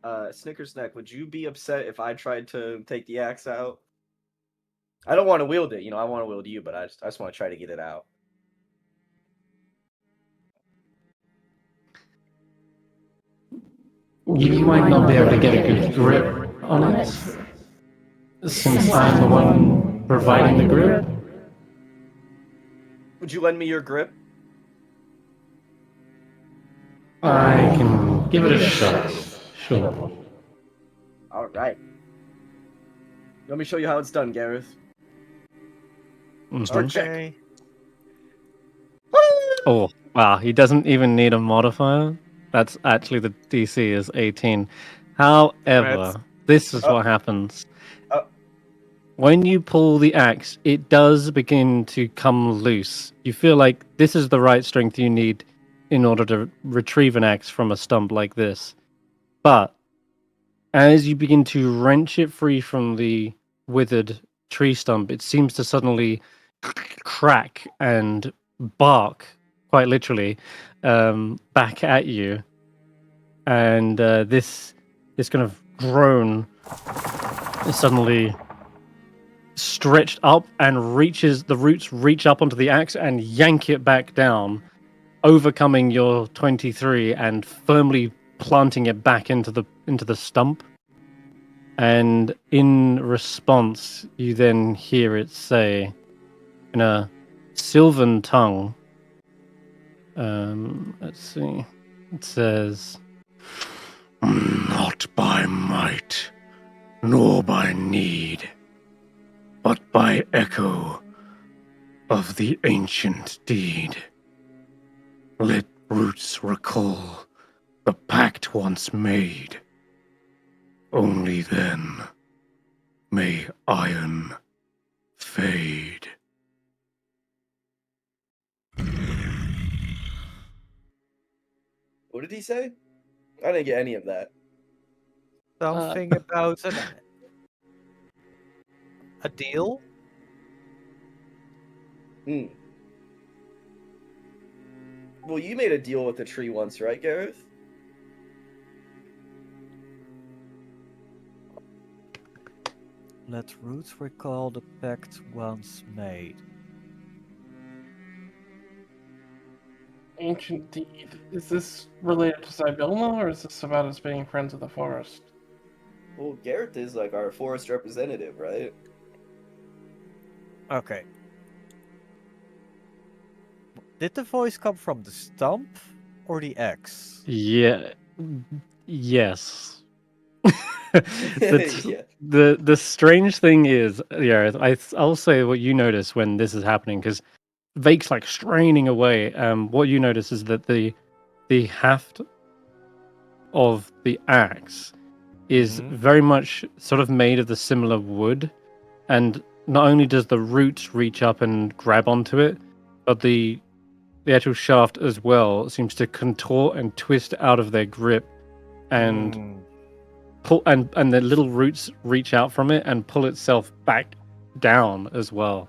Snickersnack, would you be upset if I tried to take the axe out? I don't want to wield it, I want to wield you, but I just want to try to get it out. You might not be able to get a good grip on it, since I'm the one providing the grip. Would you lend me your grip? I can give it a shot. Sure. Alright. Let me show you how it's done, Garreth. Mhm. check. Okay. Oh, wow. He doesn't even need a modifier. That's actually the DC is 18. However, this is what happens. When you pull the axe, it does begin to come loose. You feel like this is the right strength you need in order to retrieve an axe from a stump like this. But as you begin to wrench it free from the withered tree stump, it seems to suddenly crack and bark, quite literally, back at you. And this kind of groan is suddenly stretched up and the roots reach up onto the axe and yank it back down, overcoming your 23 and firmly planting it back into the stump. And in response, you then hear it say, in a sylvan tongue, let's see, it says, "Not by might, nor by need, but by echo of the ancient deed. Let roots recall the pact once made. Only then may iron fade." What did he say? I didn't get any of that. Something about a deal? Hmm. Well, you made a deal with the tree once, right, Garreth? Let roots recall the pact once made. Ancient deed. Is this related to Zabilna, or is this about us being friends of the forest? Well, Garreth is like our forest representative, right? Okay. Did the voice come from the stump or the X? Yeah. Yes. Yeah. The strange thing is, I'll say what you notice when this is happening, because Vake's like straining away. What you notice is that the haft of the axe is very much sort of made of the similar wood, and not only does the root reach up and grab onto it, but the actual shaft as well seems to contort and twist out of their grip and pull, and the little roots reach out from it and pull itself back down as well.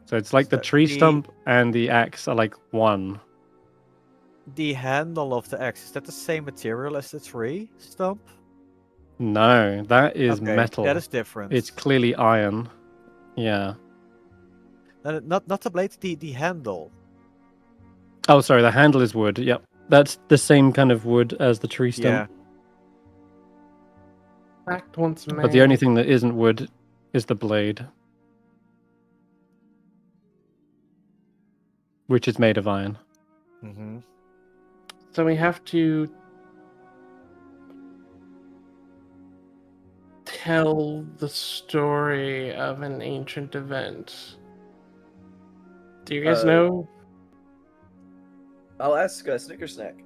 So it's like the tree stump and the axe are like one. The handle of the X, is that the same material as the tree stump? No, that is Okay, metal. that is different. It's clearly iron. Yeah. Not the blade, the handle. Oh, sorry, the handle is wood. Yep. That's the same kind of wood as the tree stump. Pact once made. But the only thing that isn't wood is the blade, which is made of iron. Mm-hmm. So we have to tell the story of an ancient event. Do you guys know? I'll ask Snickersnack.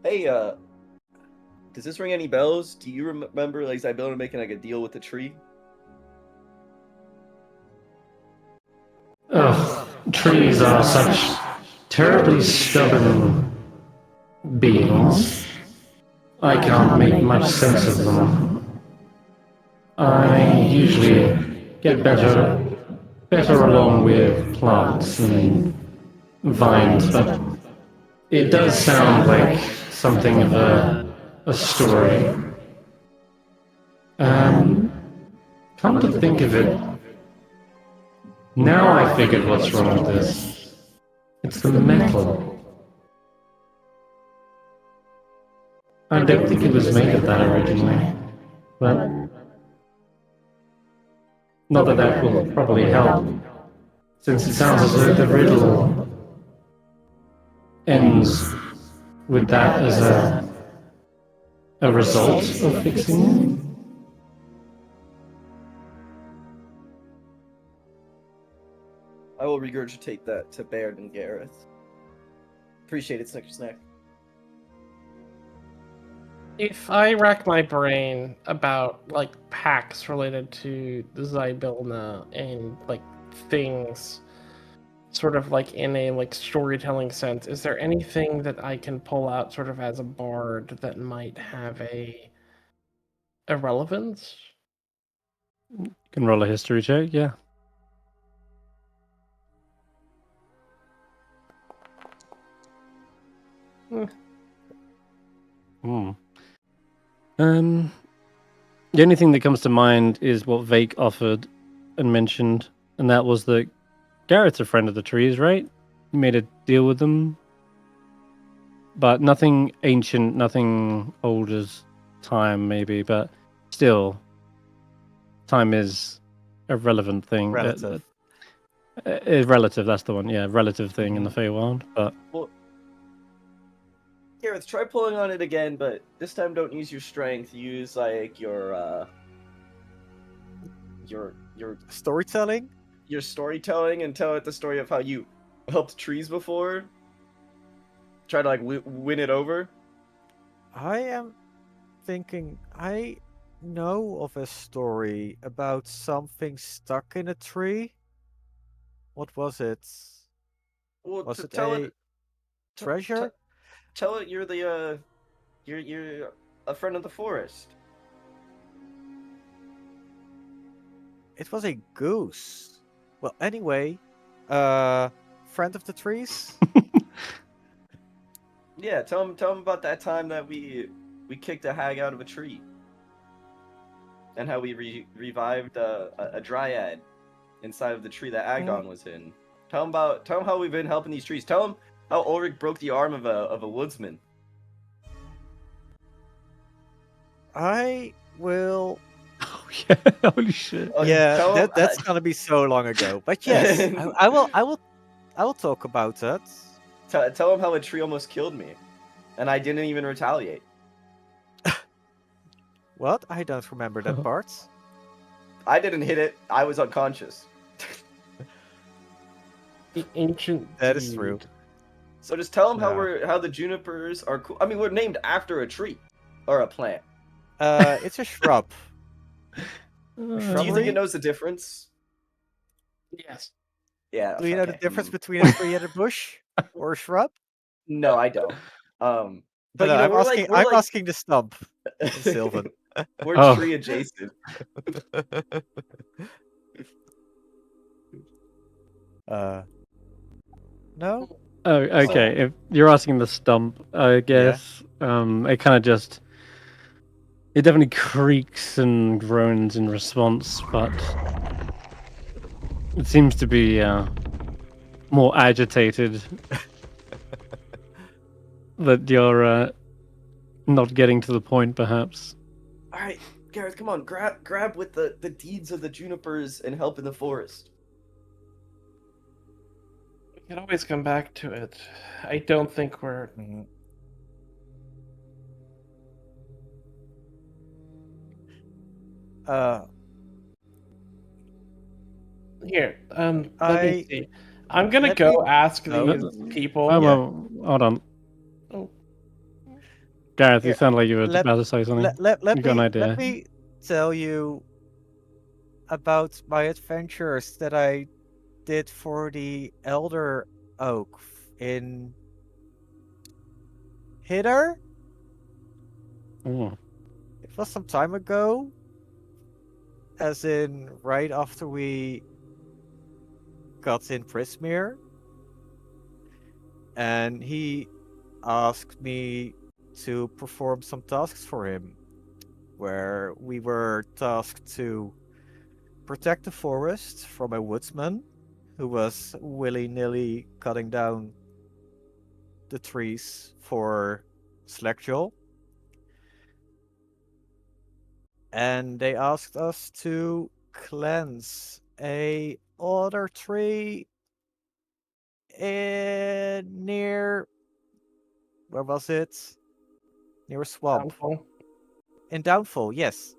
Hey, does this ring any bells? Do you remember like Zabilna making like a deal with the tree? Ugh, trees are such terribly stubborn beings. I can't make much sense of them. I usually get better along with plants and vines, but it does sound like something of a story. Come to think of it, now I figured what's wrong with this. It's the metal. I don't think it was made of that originally, but not that that will probably help, since it sounds as though the riddle ends with that as a result of fixing it. I will regurgitate that to Baird and Garreth. Appreciate it, Snickersnack. If I rack my brain about like pacts related to Zabilna and like things sort of like in a like storytelling sense, is there anything that I can pull out sort of as a bard that might have a relevance? You can roll a history check, yeah. Hmm. The only thing that comes to mind is what Vaike offered and mentioned, and that was that Garrett's a friend of the trees, right? You made a deal with them, but nothing ancient, nothing old as time, maybe, but still, time is a relevant thing. Relative. Relative, that's the one. Yeah, relative thing in the Feywild, but Well, Garreth, try pulling on it again, but this time don't use your strength. Use like your Storytelling? your storytelling and tell it the story of how you helped trees before. Try to like win it over. I am thinking I know of a story about something stuck in a tree. What was it? Well, Was it tell a it treasure? tell it you're the you're a friend of the forest. It was a goose. Well, anyway, friend of the trees? Yeah, tell him about that time that we kicked a hag out of a tree, and how we revived a dryad inside of the tree that Agdon was in. Tell him how we've been helping these trees. Tell him how Ulric broke the arm of a woodsman. I will. oh yeah, holy shit! Yeah, Tell him, that's gonna be so long ago. But yes, I will talk about it. tell him how a tree almost killed me, and I didn't even retaliate. What? I don't remember that part. I didn't hit it. I was unconscious. The ancient. That is true. So just tell him Yeah. how the junipers are cool. I mean, we're named after a tree or a plant. It's a shrub. Do you Shrubbery? think it knows the difference? Yes. Yeah. Do you know the okay. difference between a tree and a bush or a shrub? No, I don't. But No, you know, I'm asking the stump, Sylvan. we're Oh. tree adjacent. No? Oh, okay. If you're asking the stump, I guess it kind of just it definitely creaks and groans in response, but it seems to be more agitated that you're not getting to the point, perhaps. All right, Garreth, come on, grab with the deeds of the junipers and help in the forest. We can always come back to it. I don't think we're. Here, let me see. I'm gonna let go me- ask No. these people. Oh, Yeah. well, hold on. Oh. Gareth, you Here, sound like you were let- about to say something. let You got an idea? let me tell you about my adventures that I did for the Elder Oak in Hither. Oh. It was some time ago, as in right after we got in Prismere, and he asked me to perform some tasks for him, where we were tasked to protect the forest from a woodsman who was willy-nilly cutting down the trees for Slackjaw. And they asked us to cleanse a other tree near, where was it? Near a swamp. Downfall. In Downfall, yes.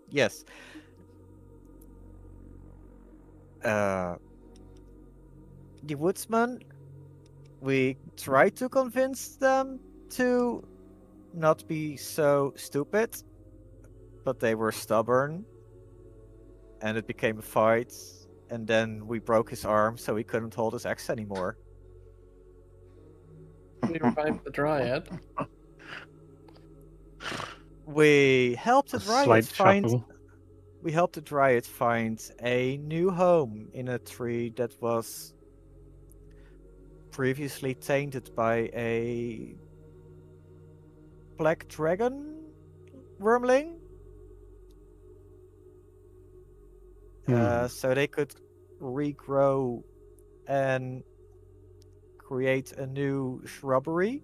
The woodsman, we tried to convince them to not be so stupid, but they were stubborn, and it became a fight, and then we broke his arm so he couldn't hold his axe anymore. we revived the dryad. We helped the A dryad slight find. chuckle. We helped the dryad find a new home in a tree that was previously tainted by a black dragon wormling. So they could regrow and create a new shrubbery.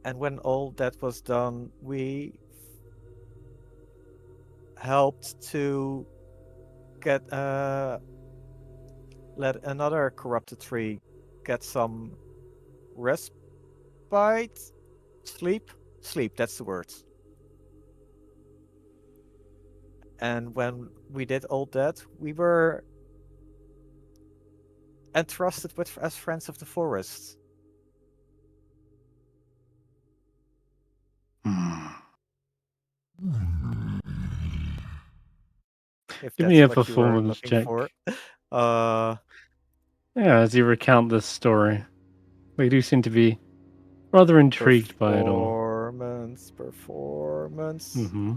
And when all that was done, we helped to get let another corrupted tree get some respite, sleep, that's the word. And when we did all that, we were entrusted with as friends of the forest. If Give that's me a what you were performance looking check. for. Yeah, as you recount this story, we do seem to be rather intrigued by it all. Performance. Mm-hmm.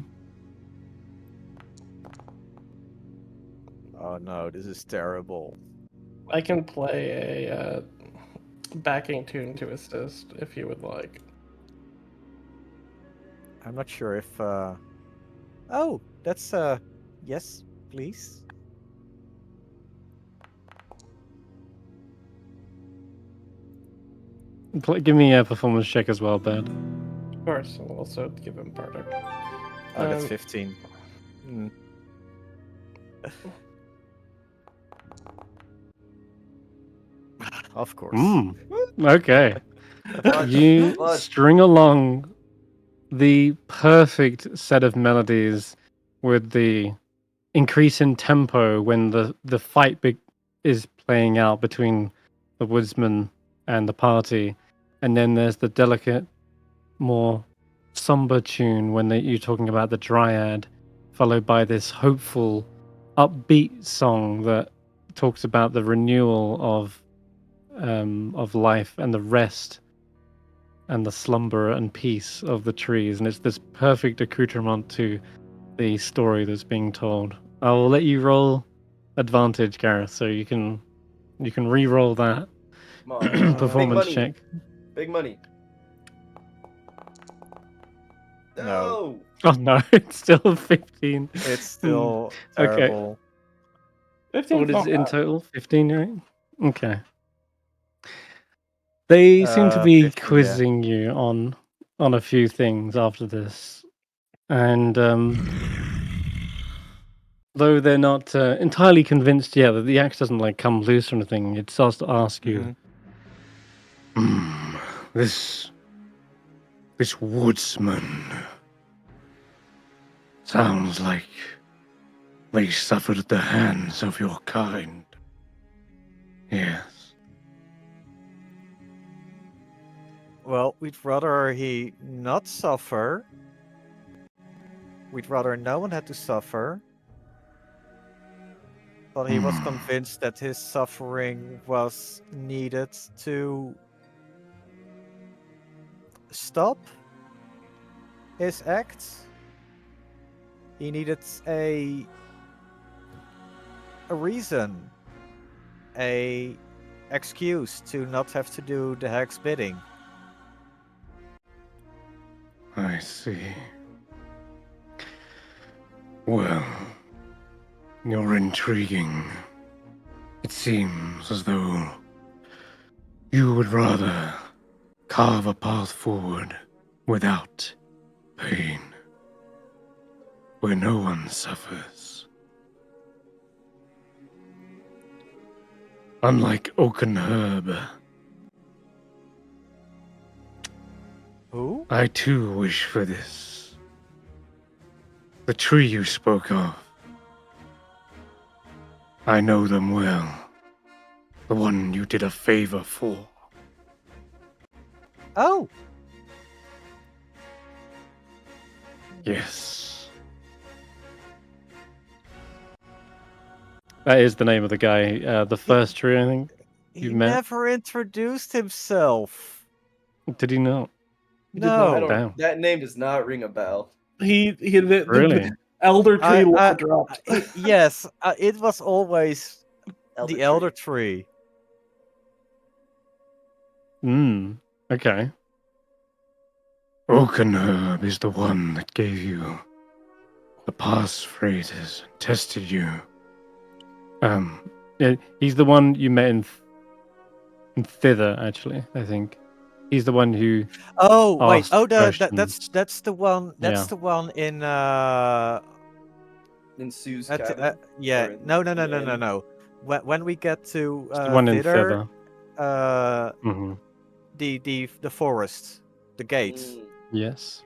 Oh no, this is terrible. I can play a backing tune to assist if you would like. I'm not sure if oh, that's yes, please. Give me a performance check as well, Bad. Of course, I'll also give him bardic. Oh, that's Um, 15. Hmm. Of course. Okay. You Fudge. string along the perfect set of melodies with the increase in tempo when the fight is playing out between the woodsman and the party, and then there's the delicate, more somber tune when you're talking about the dryad, followed by this hopeful, upbeat song that talks about the renewal of life and the rest and the slumber and peace of the trees, and it's this perfect accoutrement to the story that's being told. I will let you roll advantage, Garreth, so you can re-roll that Come on. Big performance money. check. Big money. No. Oh no, it's still 15. It's still Okay. terrible. 15 What is it in total? 15, right? Okay. They seem to be 15, yeah. quizzing you on a few things after this, and though they're not entirely convinced yet that the axe doesn't like come loose or anything, it starts to ask you, this woodsman sounds like they suffered at the hands of your kind. Yes. Well, we'd rather he not suffer. We'd rather no one had to suffer. But he was convinced that his suffering was needed to stop his acts. He needed a reason, a excuse to not have to do the hag's bidding. I see. Well, you're intriguing. It seems as though you would rather carve a path forward without pain, where no one suffers. Unlike Oaken Herb, Who? I too wish for this. The tree you spoke of. I know them well. The one you did a favor for. Oh! Yes. That is the name of the guy. The first tree, I think. you He met? never introduced himself. Did he not? He did not. No. Damn. That name does not ring a bell. The Really? elder tree I- lore I- dropped. Yes, it was always Elder the Elder Tree. Tree. Okay. Oakenherb is the one that gave you the passphrases and tested you. Yeah, he's the one you met in Thither, actually, I think. He's the one who Oh wait, asked that's questions. the one. That's Yeah. the one in In Sue's at, cabin. yeah. Or in No. the inn? When we get to It's the one in Thither, Thither. the forest, the gates. Mm. Yes.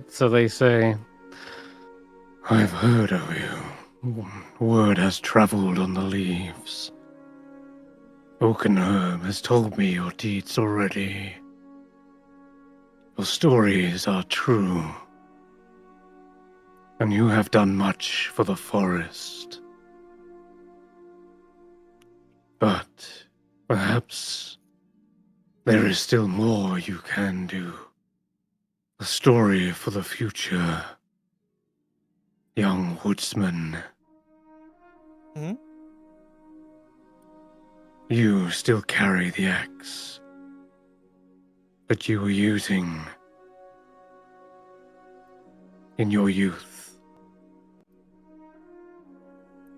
So they say, I've heard of you. Word has traveled on the leaves. Oakenherb has told me your deeds already. Your stories are true. And you have done much for the forest. But perhaps there is still more you can do. A story for the future, young woodsman. Hmm? You still carry the axe, that you were using in your youth.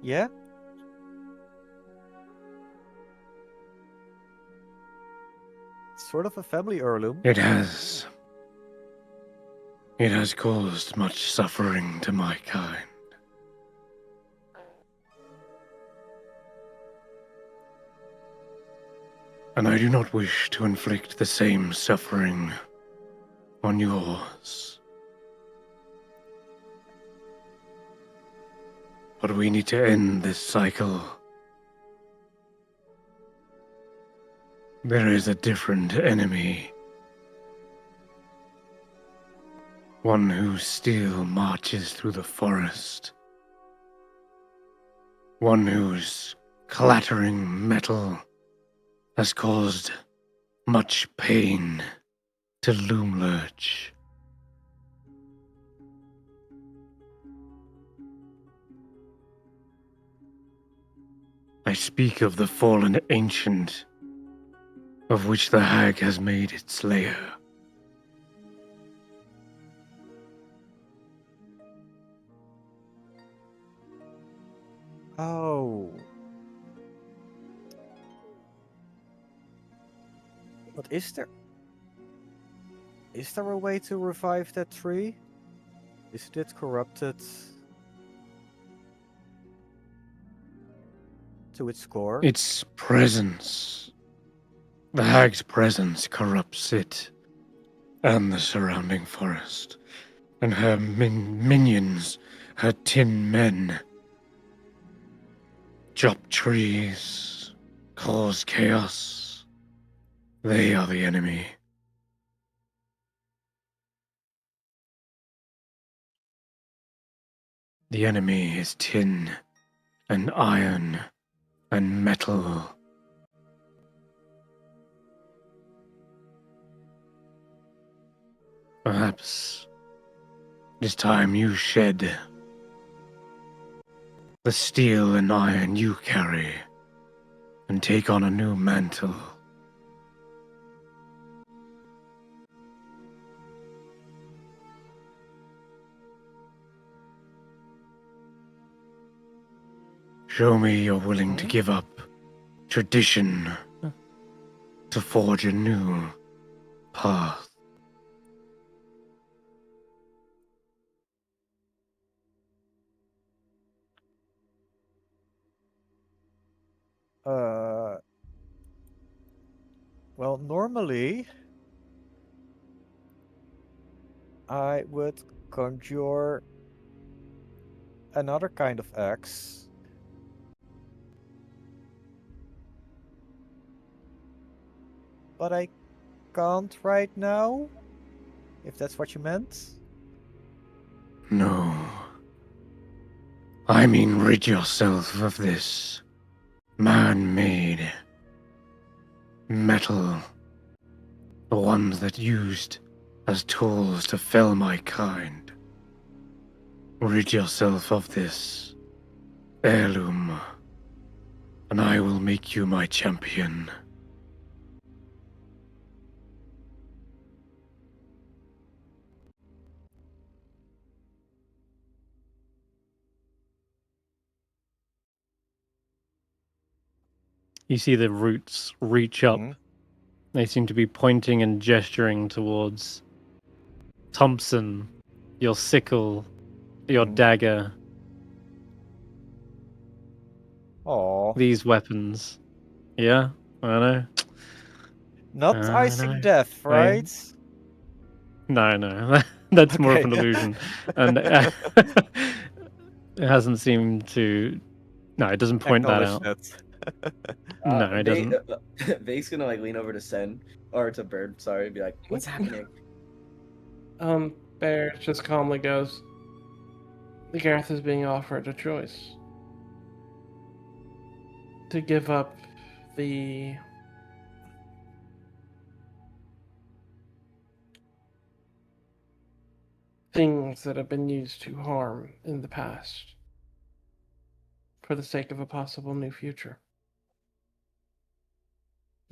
Yeah. Sort of a family heirloom. It has caused much suffering to my kind. And I do not wish to inflict the same suffering on yours. But we need to end this cycle. There is a different enemy. One who still marches through the forest. One whose clattering metal has caused much pain to Loomlurch. I speak of the fallen ancient, of which the hag has made its lair. Oh. But is there a way to revive that tree? Isn't it corrupted to its core? Its presence, the hag's presence corrupts it and the surrounding forest. And her minions, her tin men, chop trees, cause chaos. They are the enemy. The enemy is tin and iron and metal. Perhaps it is time you shed the steel and iron you carry and take on a new mantle. Show me you're willing to give up tradition to forge a new path. Well, normally I would conjure another kind of axe. But I can't right now, if that's what you meant. No. I mean rid yourself of this Man-made metal, the ones that used as tools to fell my kind. Rid yourself of this heirloom, and I will make you my champion. You see the roots reach up. Mhm. They seem to be pointing and gesturing towards Thompson, your sickle, your Mhm. dagger, Aw. these weapons. Yeah, I know. Not I icing know. death, I- right? No. That's more of Okay. an illusion. And it hasn't seemed to... No, it doesn't point that Acknowledge out. that. No, it doesn't. Vake's gonna like lean over to Sen or to Bird, sorry, and be like, "What's happening?" Bear just calmly goes, the Garreth is being offered a choice. To give up the things that have been used to harm in the past for the sake of a possible new future.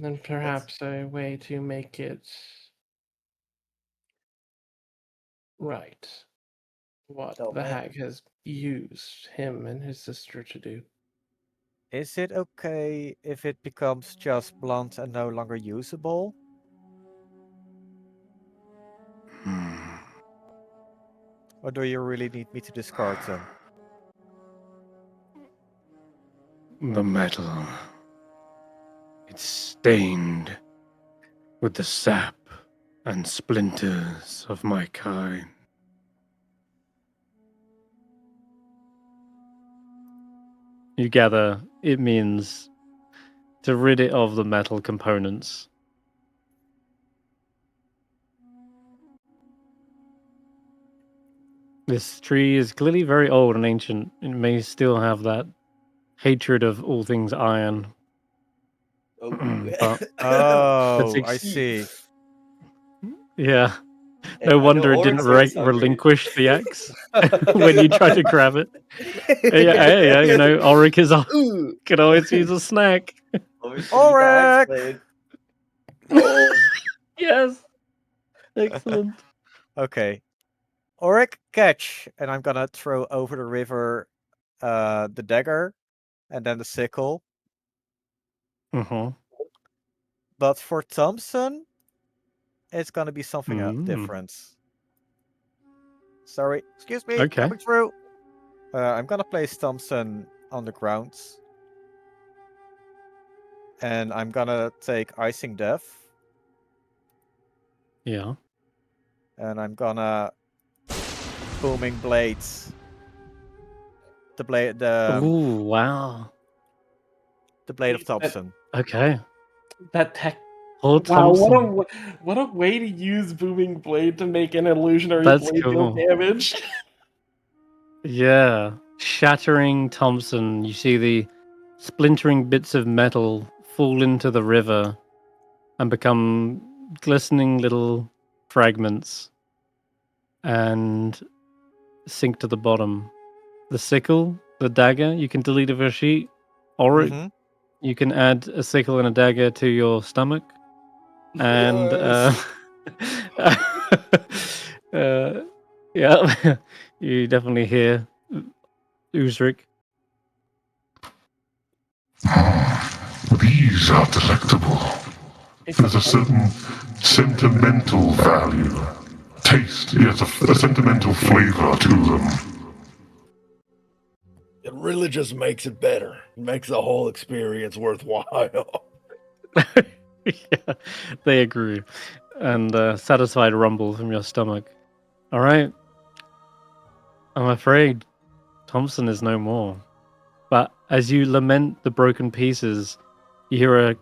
And perhaps a way to make it right. What Oh, the man. hag has used him and his sister to do. Is it okay if it becomes just blunt and no longer usable? Or do you really need me to discard them? The metal. It's stained with the sap and splinters of my kind. You gather it means to rid it of the metal components. This tree is clearly very old and ancient. It may still have that hatred of all things iron. Oh, But Oh, I ex- see. yeah, Hey, no I know wonder it didn't Ulric's face hungry. relinquish the axe when you tried to grab it. Yeah, you know, Ulric is Ooh. can always use a snack. Ulric's gonna eat the axe Ulric! blade. Yes, excellent. Okay. Ulric, catch! And I'm gonna throw over the river the dagger and then the sickle. Mm-hmm. But for Thompson, it's gonna be something different. Sorry, excuse me, Okay. coming through. I'm gonna place Thompson on the ground. And I'm gonna take Icing Death. Yeah. And I'm gonna Booming Blades. The blade Ooh, wow. the blade of Thompson. Okay. That tech. Oh, Wow, Thompson. what a way to use Booming Blade to make an illusionary That's blade deal cool. damage. Yeah. Shattering Thompson. You see the splintering bits of metal fall into the river and become glistening little fragments and sink to the bottom. The sickle, the dagger, you can delete of your sheet. Ulric, Mhm. you can add a sickle and a dagger to your stomach. And yeah, you definitely hear Ulric. These are delectable. There's a certain sentimental value. Taste, yes, a sentimental flavor to them. It really just makes it better. It makes the whole experience worthwhile. Yeah, they agree. And satisfied rumble from your stomach. All right. I'm afraid Thompson is no more. But as you lament the broken pieces, you hear a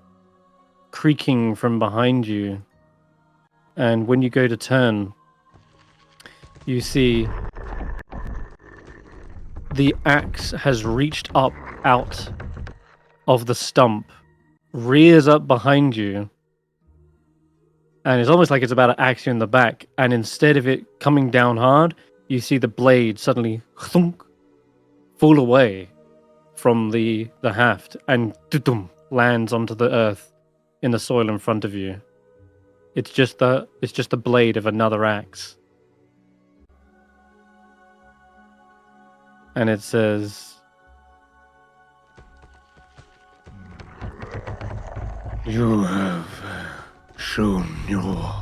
creaking from behind you. And when you go to turn, you see the axe has reached up out of the stump rears up behind you, and it's almost like it's about to axe you in the back. And instead of it coming down hard, you see the blade suddenly thunk, fall away from the haft and lands onto the earth in the soil in front of you. It's just the blade of another axe. And it says, "You have shown your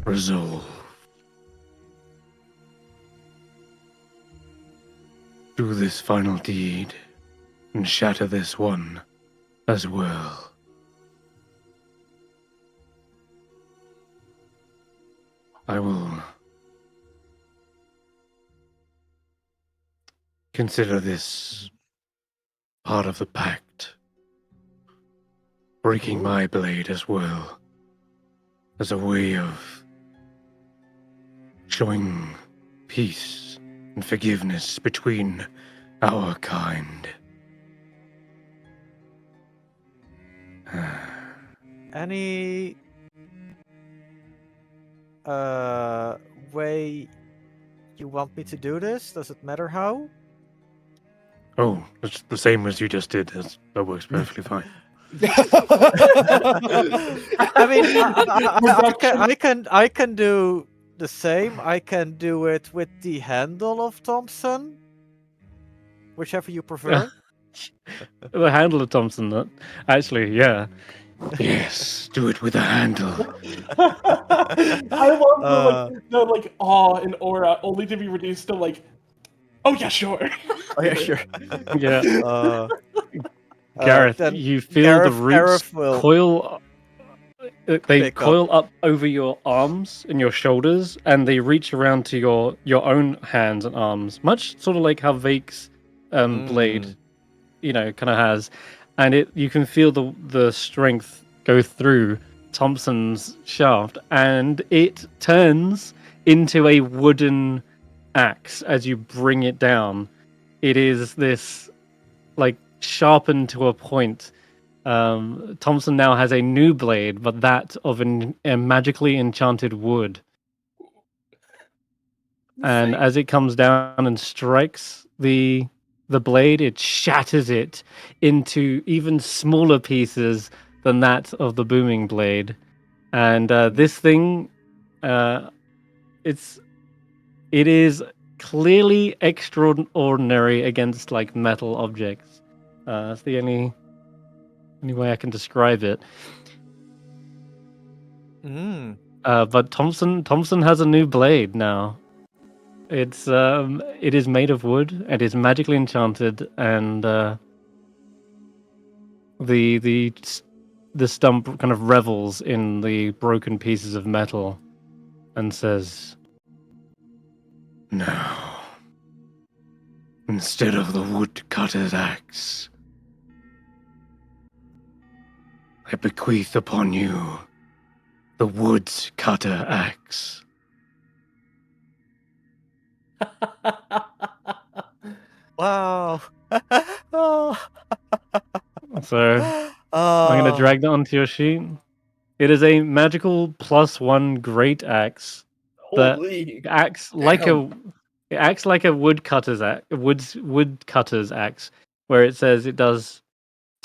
resolve. Do this final deed and shatter this one as well." I will consider this part of the pact. Breaking my blade as well as a way of showing peace and forgiveness between our kind. Any way you want me to do this? Does it matter how? Oh, it's the same as you just did. That works perfectly fine. I mean, I can do the same. I can do it with the handle of Thompson, whichever you prefer. The handle of Thompson, actually, yeah. Yes, do it with a handle. I love the awe and aura, only to be reduced to oh yeah, sure. Oh yeah, sure. Yeah. Garreth, you feel the roots coil. They coil up over your arms and your shoulders, and they reach around to your own hands and arms, much sort of like how Vaike's blade, kind of has. And you can feel the strength go through Thompson's shaft, and it turns into a wooden axe as you bring it down. It is this sharpened to a point. Thompson now has a new blade, but that of a magically enchanted wood. And as it comes down and strikes the blade, it shatters it into even smaller pieces than that of the booming blade. And this thing, it is clearly extraordinary against metal objects. That's the only way I can describe it. But Thompson has a new blade now. It is made of wood. It is magically enchanted, and the stump kind of revels in the broken pieces of metal, and says, "Now, instead of the woodcutter's axe, I bequeath upon you the woodcutter axe." Wow. So I'm going to drag that onto your sheet. It is a magical +1 great axe that acts like a woodcutter's axe, where it says it does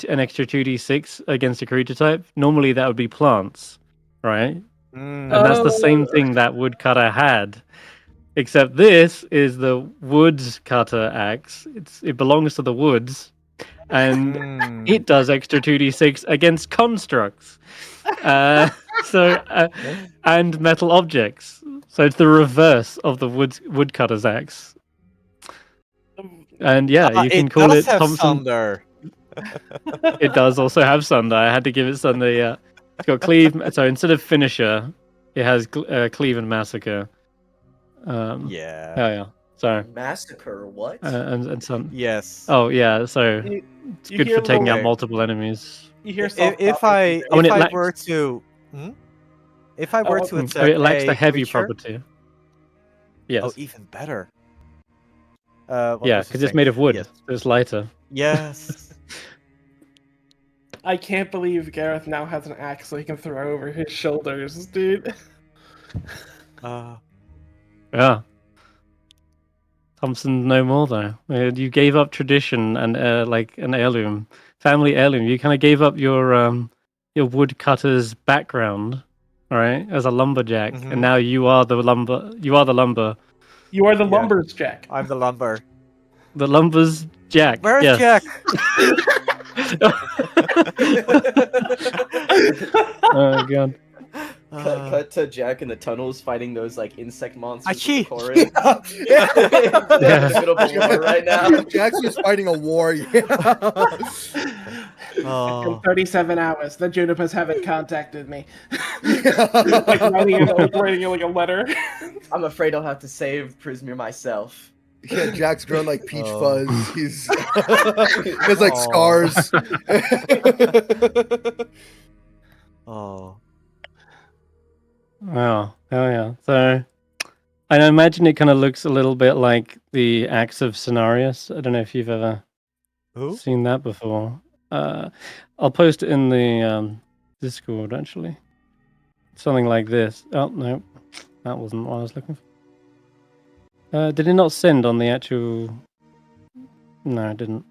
an extra 2d6 against a creature type. Normally that would be plants, right? And that's the same thing that woodcutter had. Except this is the woodcutter axe. It belongs to the woods, and it does extra 2d6 against constructs. And metal objects. So it's the reverse of the woodcutter's axe. And yeah, you can call it Thompson. Thunder. It does also have Sunder. I had to give it Sunder. Yeah, it's got cleave. So instead of finisher, it has cleave and massacre. Yeah. Oh yeah. So Massacre, what? and some. Yes. Oh yeah. So it's good for taking out multiple enemies. You hear if I were to attack, it lacks the heavy creature? property. Yes. Oh, even better. Yeah, because it's made of wood. Yes. It's lighter. Yes. I can't believe Garreth now has an axe so he can throw over his shoulders, dude. Yeah. Thompson no more though. You gave up tradition and like an heirloom, family heirloom. You kind of gave up your woodcutter's background, all right, as a lumberjack, and now you are the lumber. You are the lumber. You are the Yeah. lumbers, Jack. I'm the lumber. The lumber's Jack. Where's yes. Jack? Oh god. Cut to Jack in the tunnels fighting those like insect monsters. Achoo! With the chorus. Yeah. They're in the middle of a war right now. Jack's just fighting a war. Yeah. Oh. In 37 hours, the Junipers haven't contacted me. Yeah. Like writing like a letter. I'm afraid I'll have to save Prismir myself. Yeah, Jack's grown like peach Oh. fuzz. He has like Aw. scars. Oh. Wow. Oh yeah. So I imagine it kind of looks a little bit like the axe of Cenarius. I don't know if you've ever Who? seen that before. I'll post it in the Discord actually. Something like this. Oh no, that wasn't what I was looking for. Did it not send on the actual? No, it didn't.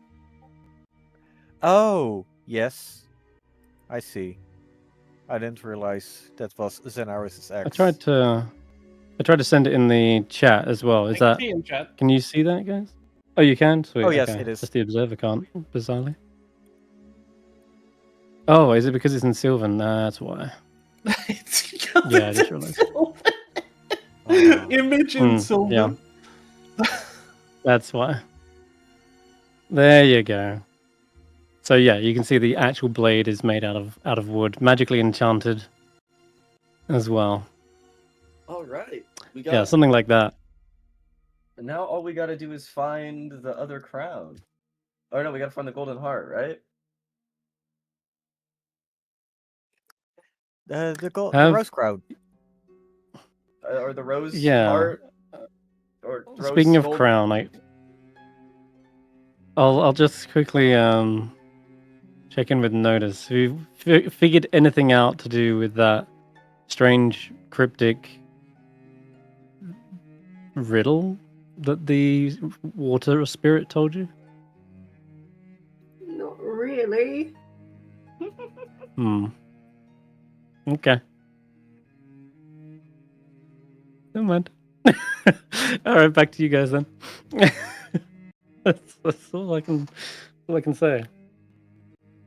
Oh, yes. I see. I didn't realize that was Zenaris' I ex. tried to send it in the chat as well. Is that? in chat. Can you see that, guys? Oh, you can. Sweet. Oh, yes, okay. it is. Just the observer can't. Bizarrely. Oh, is it because it's in Sylvan? That's why. Yeah, I just realized. Image in Sylvan. Yeah. That's why. There you go. So yeah, you can see the actual blade is made out of wood, magically enchanted as well. All right. We got. Yeah, something like that. Now all we got to do is find the other crown. Oh no, we got to find the golden heart, right? The Have- rose crown. Or the rose Yeah. heart. Or rose Speaking of gold- crown, I'll just quickly check in with Notus. Have you figured anything out to do with that strange cryptic riddle that the water spirit told you? Not really. Hmm. Okay. Never mind. All right, back to you guys then. that's all I can say.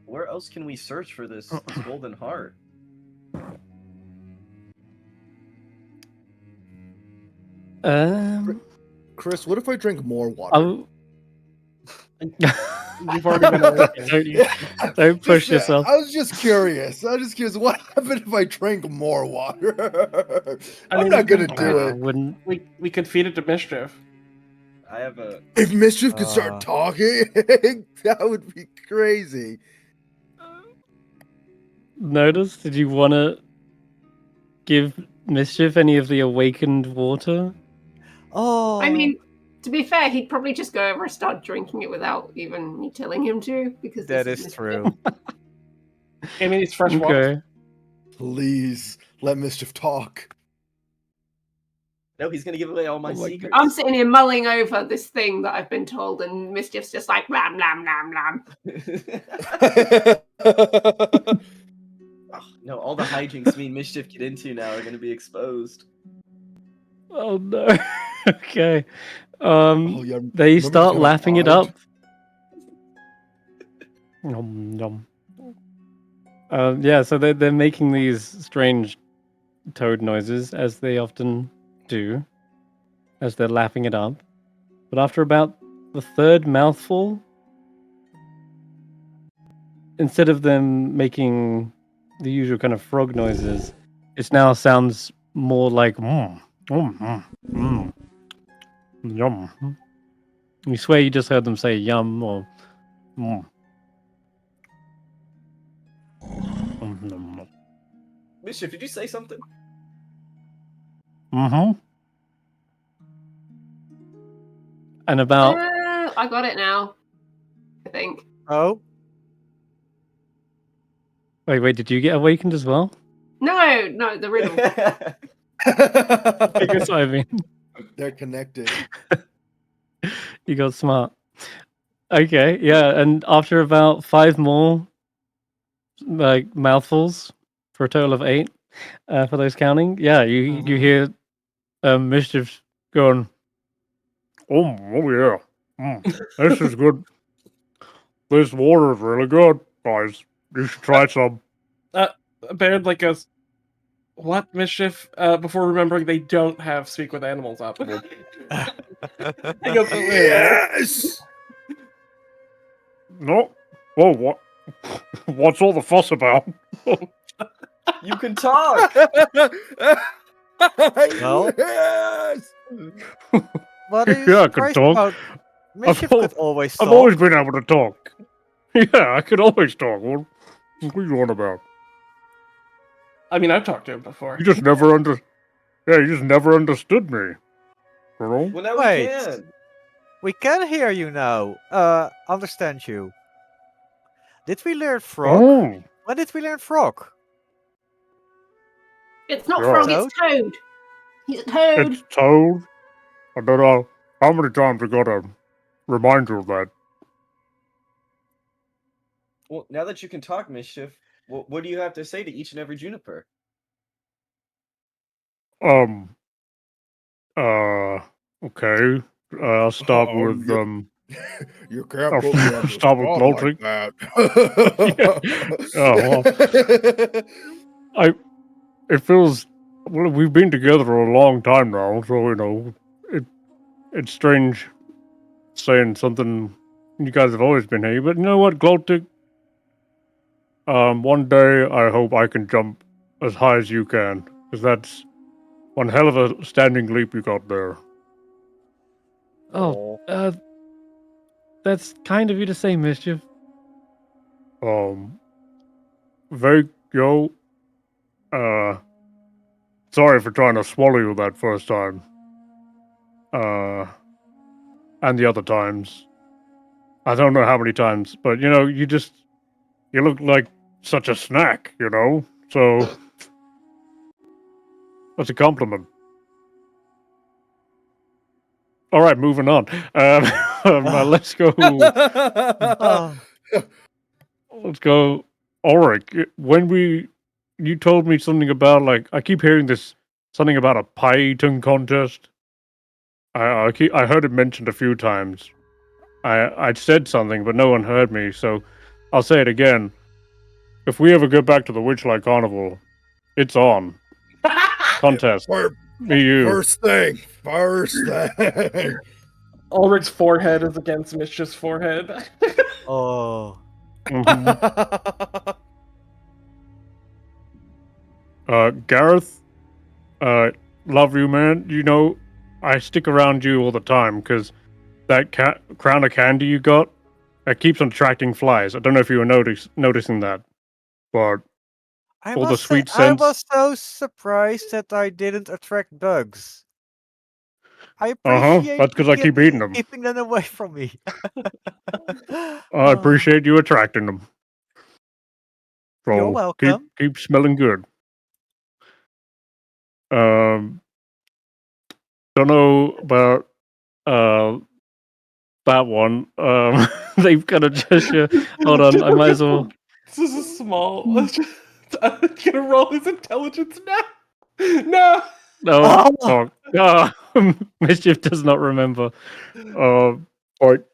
Where else can we search for this golden heart? Chris, what if I drink more water? I'll... You've already been awakened. Don't push yourself. I was just curious. What happened if I drank more water? I'm mean, not gonna do I it. wouldn't. We could feed it to Mischief. I have a. If Mischief could start talking, that would be crazy. Notice? Did you want to give Mischief any of the awakened water? Oh. I mean, to be fair, he'd probably just go over and start drinking it without even me telling him to, because that this is true. I mean, it's fresh water. Okay. Please let Mischief talk. No, he's gonna give away all my Oh my secrets. I'm sitting here mulling over this thing that I've been told, and Mischief's just like, lam, lam, lam, lam. Oh, no, all the hijinks me and Mischief get into now are gonna be exposed. Oh no. Okay. Oh, yeah, They remember start the laughing it hide? up. Nom, nom. Yeah, so they're making these strange toad noises, as they often do, as they're lapping it up. But after about the third mouthful, instead of them making the usual kind of frog noises, it now sounds more like yum. You swear you just heard them say yum or Mischief, did you say something? And about I got it now, I think. Oh. Wait, did you get awakened as well? No, the riddle. I guess I mean, They're connected. you got smart. Okay, yeah, and after about 5 more like mouthfuls for a total of 8 for those counting, yeah, you hear Mischief going, oh yeah, this is good. This water is really good, guys. You should try some. Baird like goes, what Mischief? Before remembering they don't have speak with animals up. He goes, Yes. No, whoa, what? What's all the fuss about? You can talk. Well, Yes. what are you Yeah, I can surprised talk. about? Mischief al- could always talk. I've always been able to talk. Yeah, I could always talk. What are you on about? I mean, I've talked to him before. You just never you just never understood me. You know? Well, now Wait. we can. We can hear you now. Understand you. Did we learn frog? Oh, When did we learn frog? It's not Yeah. frog, Toad? it's toad. He's a toad. it's Toad. I don't know how many times I gotta remind you of that. Well, now that you can talk, Mischief, what do you have to say to each and every Juniper? Okay. I'll start Oh, with You can't I'll put me on the start with spot Ulric. like Yeah. Oh, well, it feels we've been together a long time now, so you know it's strange saying something. You guys have always been here, but you know what, Gloltic? One day I hope I can jump as high as you can, because that's one hell of a standing leap you got there. Oh, that's kind of you to say, Mischief. Vaike, yo, sorry for trying to swallow you that first time. And the other times. I don't know how many times, but you know, you look like such a snack, you know? So, that's a compliment. All right, moving on. Let's go. Let's go. Ulric, you told me something about like I keep hearing this something about a pie eating contest. I heard it mentioned a few times. I said something, but no one heard me, so I'll say it again. If we ever get back to the Witchlight Carnival, it's on. Contest. Me, you. First thing. Ulric's forehead is against Mischief's forehead. Oh. Garreth, love you, man. You know, I stick around you all the time because that crown of candy you got, that keeps on attracting flies. I don't know if you were noticing that, but I all the must say, sweet I scents. was so surprised that I didn't attract bugs. I appreciate That's because I keep eating them. keeping them away from me. I appreciate you attracting them. So You're welcome. Keep smelling good. Don't know about that one. They've got a gesture. Hold on, I might as well. This is small. I'm gonna roll his intelligence now. No. No, Mischief does not remember. But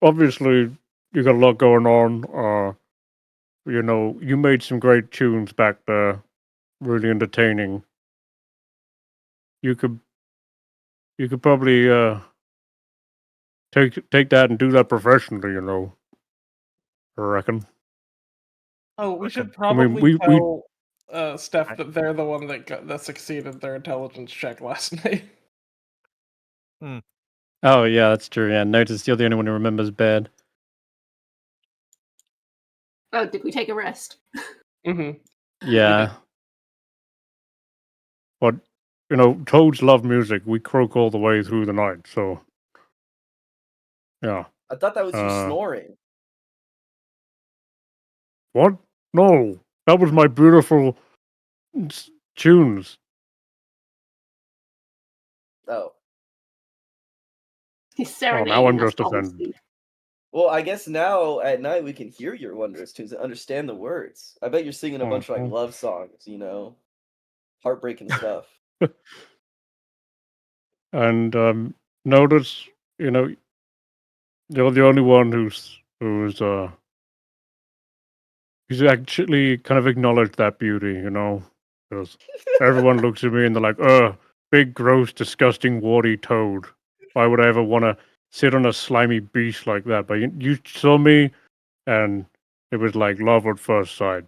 obviously you got a lot going on. You know, you made some great tunes back there, really entertaining. You could probably take that and do that professionally. You know, I reckon. Oh, we should I probably mean, tell Steph that they're the one that succeeded their intelligence check last night. Oh yeah, that's true. Yeah, Notus, you're the only one who remembers bed. Oh, did we take a rest? Mm-hmm. Yeah. But you know, toads love music. We croak all the way through the night. So yeah. I thought that was you snoring. What? No, that was my beautiful tunes. Oh. He's Oh, serenading now I'm us just while we offended. sleep. Well, I guess now at night we can hear your wondrous tunes and understand the words. I bet you're singing a bunch of like Mhm. love songs, you know, heartbreaking stuff. And notice, you know, you're the only one who's actually kind of acknowledged that beauty, you know, because everyone looks at me and they're like, big, gross, disgusting, warty toad. Why would I ever want to sit on a slimy beast like that? But you saw me, and it was like love at first sight.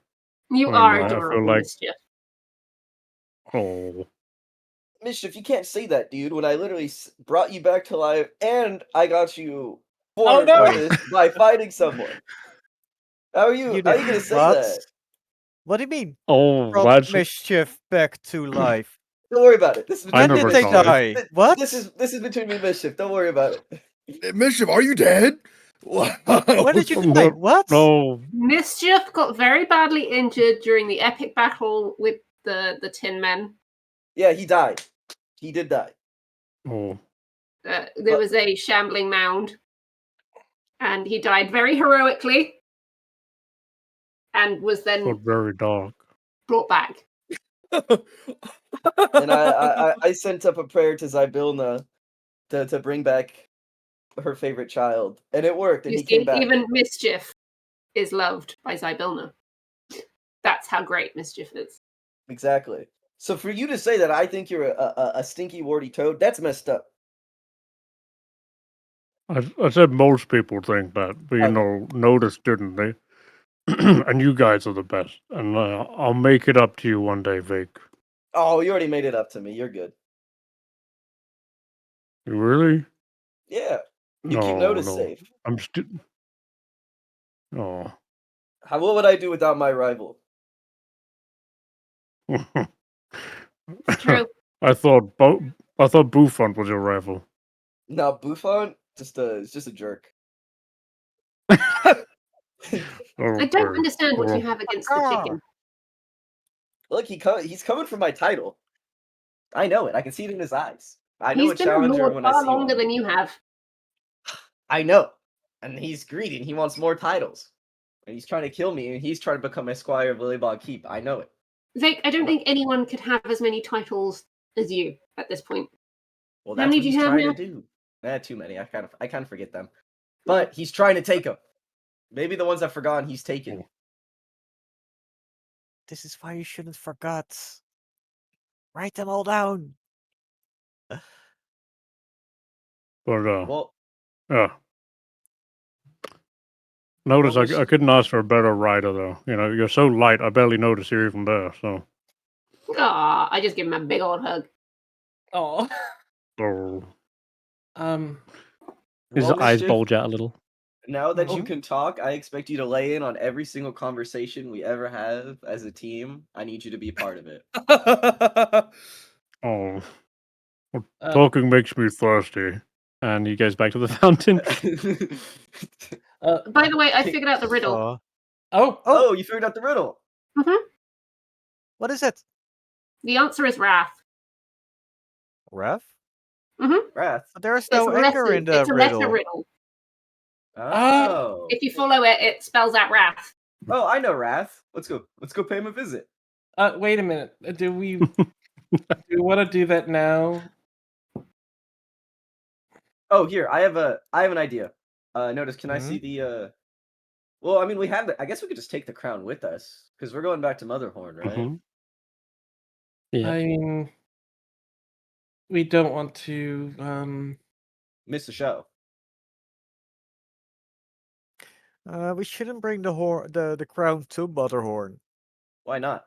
You And are I feel adorable, like, Mischief. oh, Mischief, you can't say that, dude. When I literally brought you back to life and I got you Oh, 400 no! credits by fighting someone. How are you gonna say What? that? What do you mean? oh, Brought that's Mischief back to life. Don't worry about it. This is I between When me did and never they died. die? What? This is between me and Mischief. Don't worry about it. Mischief, are you dead? Wow. When did you die? No, What? no, Mischief got very badly injured during the epic battle with the Tin Men. Yeah, he died. He did die. oh, There But- was a shambling mound, and he died very heroically, and was then got very dark. brought back. And I sent up a prayer to Zybilna to bring back her favorite child, and it worked. And You he came see, back. even Mischief is loved by Zybilna. That's how great Mischief is. Exactly. So for you to say that I think you're a stinky warty toad, that's messed up. I said most people think that, but you Okay. know, Notus didn't they? And you guys are the best, and I'll make it up to you one day, Vaike. Oh, you already made it up to me. You're good. You really? Yeah. You No, keep Notice no. safe. I'm still. Oh. What would I do without my rival? It's true. I thought Buffon was your rival. No, Buffon is just a jerk. I don't Okay. understand what you Well, have against the chicken. Look, he's coming for my title. I know it. I can see it in his eyes. I know He's a been a challenger lord when I far see longer one. than you have. I know. And he's greedy and he wants more titles. And he's trying to kill me and he's trying to become my squire of Lilybog Keep. I know it. Vic, I don't think anyone could have as many titles as you at this point. Well, How that's many what do he's you have trying now? to do. Too many. I kind of forget them. But he's trying to take them. Maybe the ones I've forgotten he's taken. This is why you shouldn't forget. Write them all down. but Well, yeah. Notice Well, we I couldn't ask for a better rider though. You know, you're so light. I barely notice you're even there. So. Aw, I just give him a big old hug. Oh. Oh. His well, eyes Mischief, bulge out a little. now that you Mhm. can talk, I expect you to lay in on every single conversation we ever have as a team. I need you to be part of it. Oh. Well, Uh, talking makes me thirsty. And he goes back to the fountain. By the way, I figured out the riddle. oh, Oh, you figured out the riddle. What is it? The answer is wrath. Wrath? Wrath. But there is It's no a anger letter, in the it's a riddle. letter riddle. Oh. If you follow it, it spells out wrath. Oh, I know Wrath. Let's go pay him a visit. wait a minute. Do we want to do that now? Oh, here, I have an idea. Notice, can I see the well, I mean, we have I guess we could just take the crown with us because we're going back to Motherhorn, right? Mhm. Yeah. I mean, we don't want to. Miss the show. We shouldn't bring the crown to Motherhorn. Why not?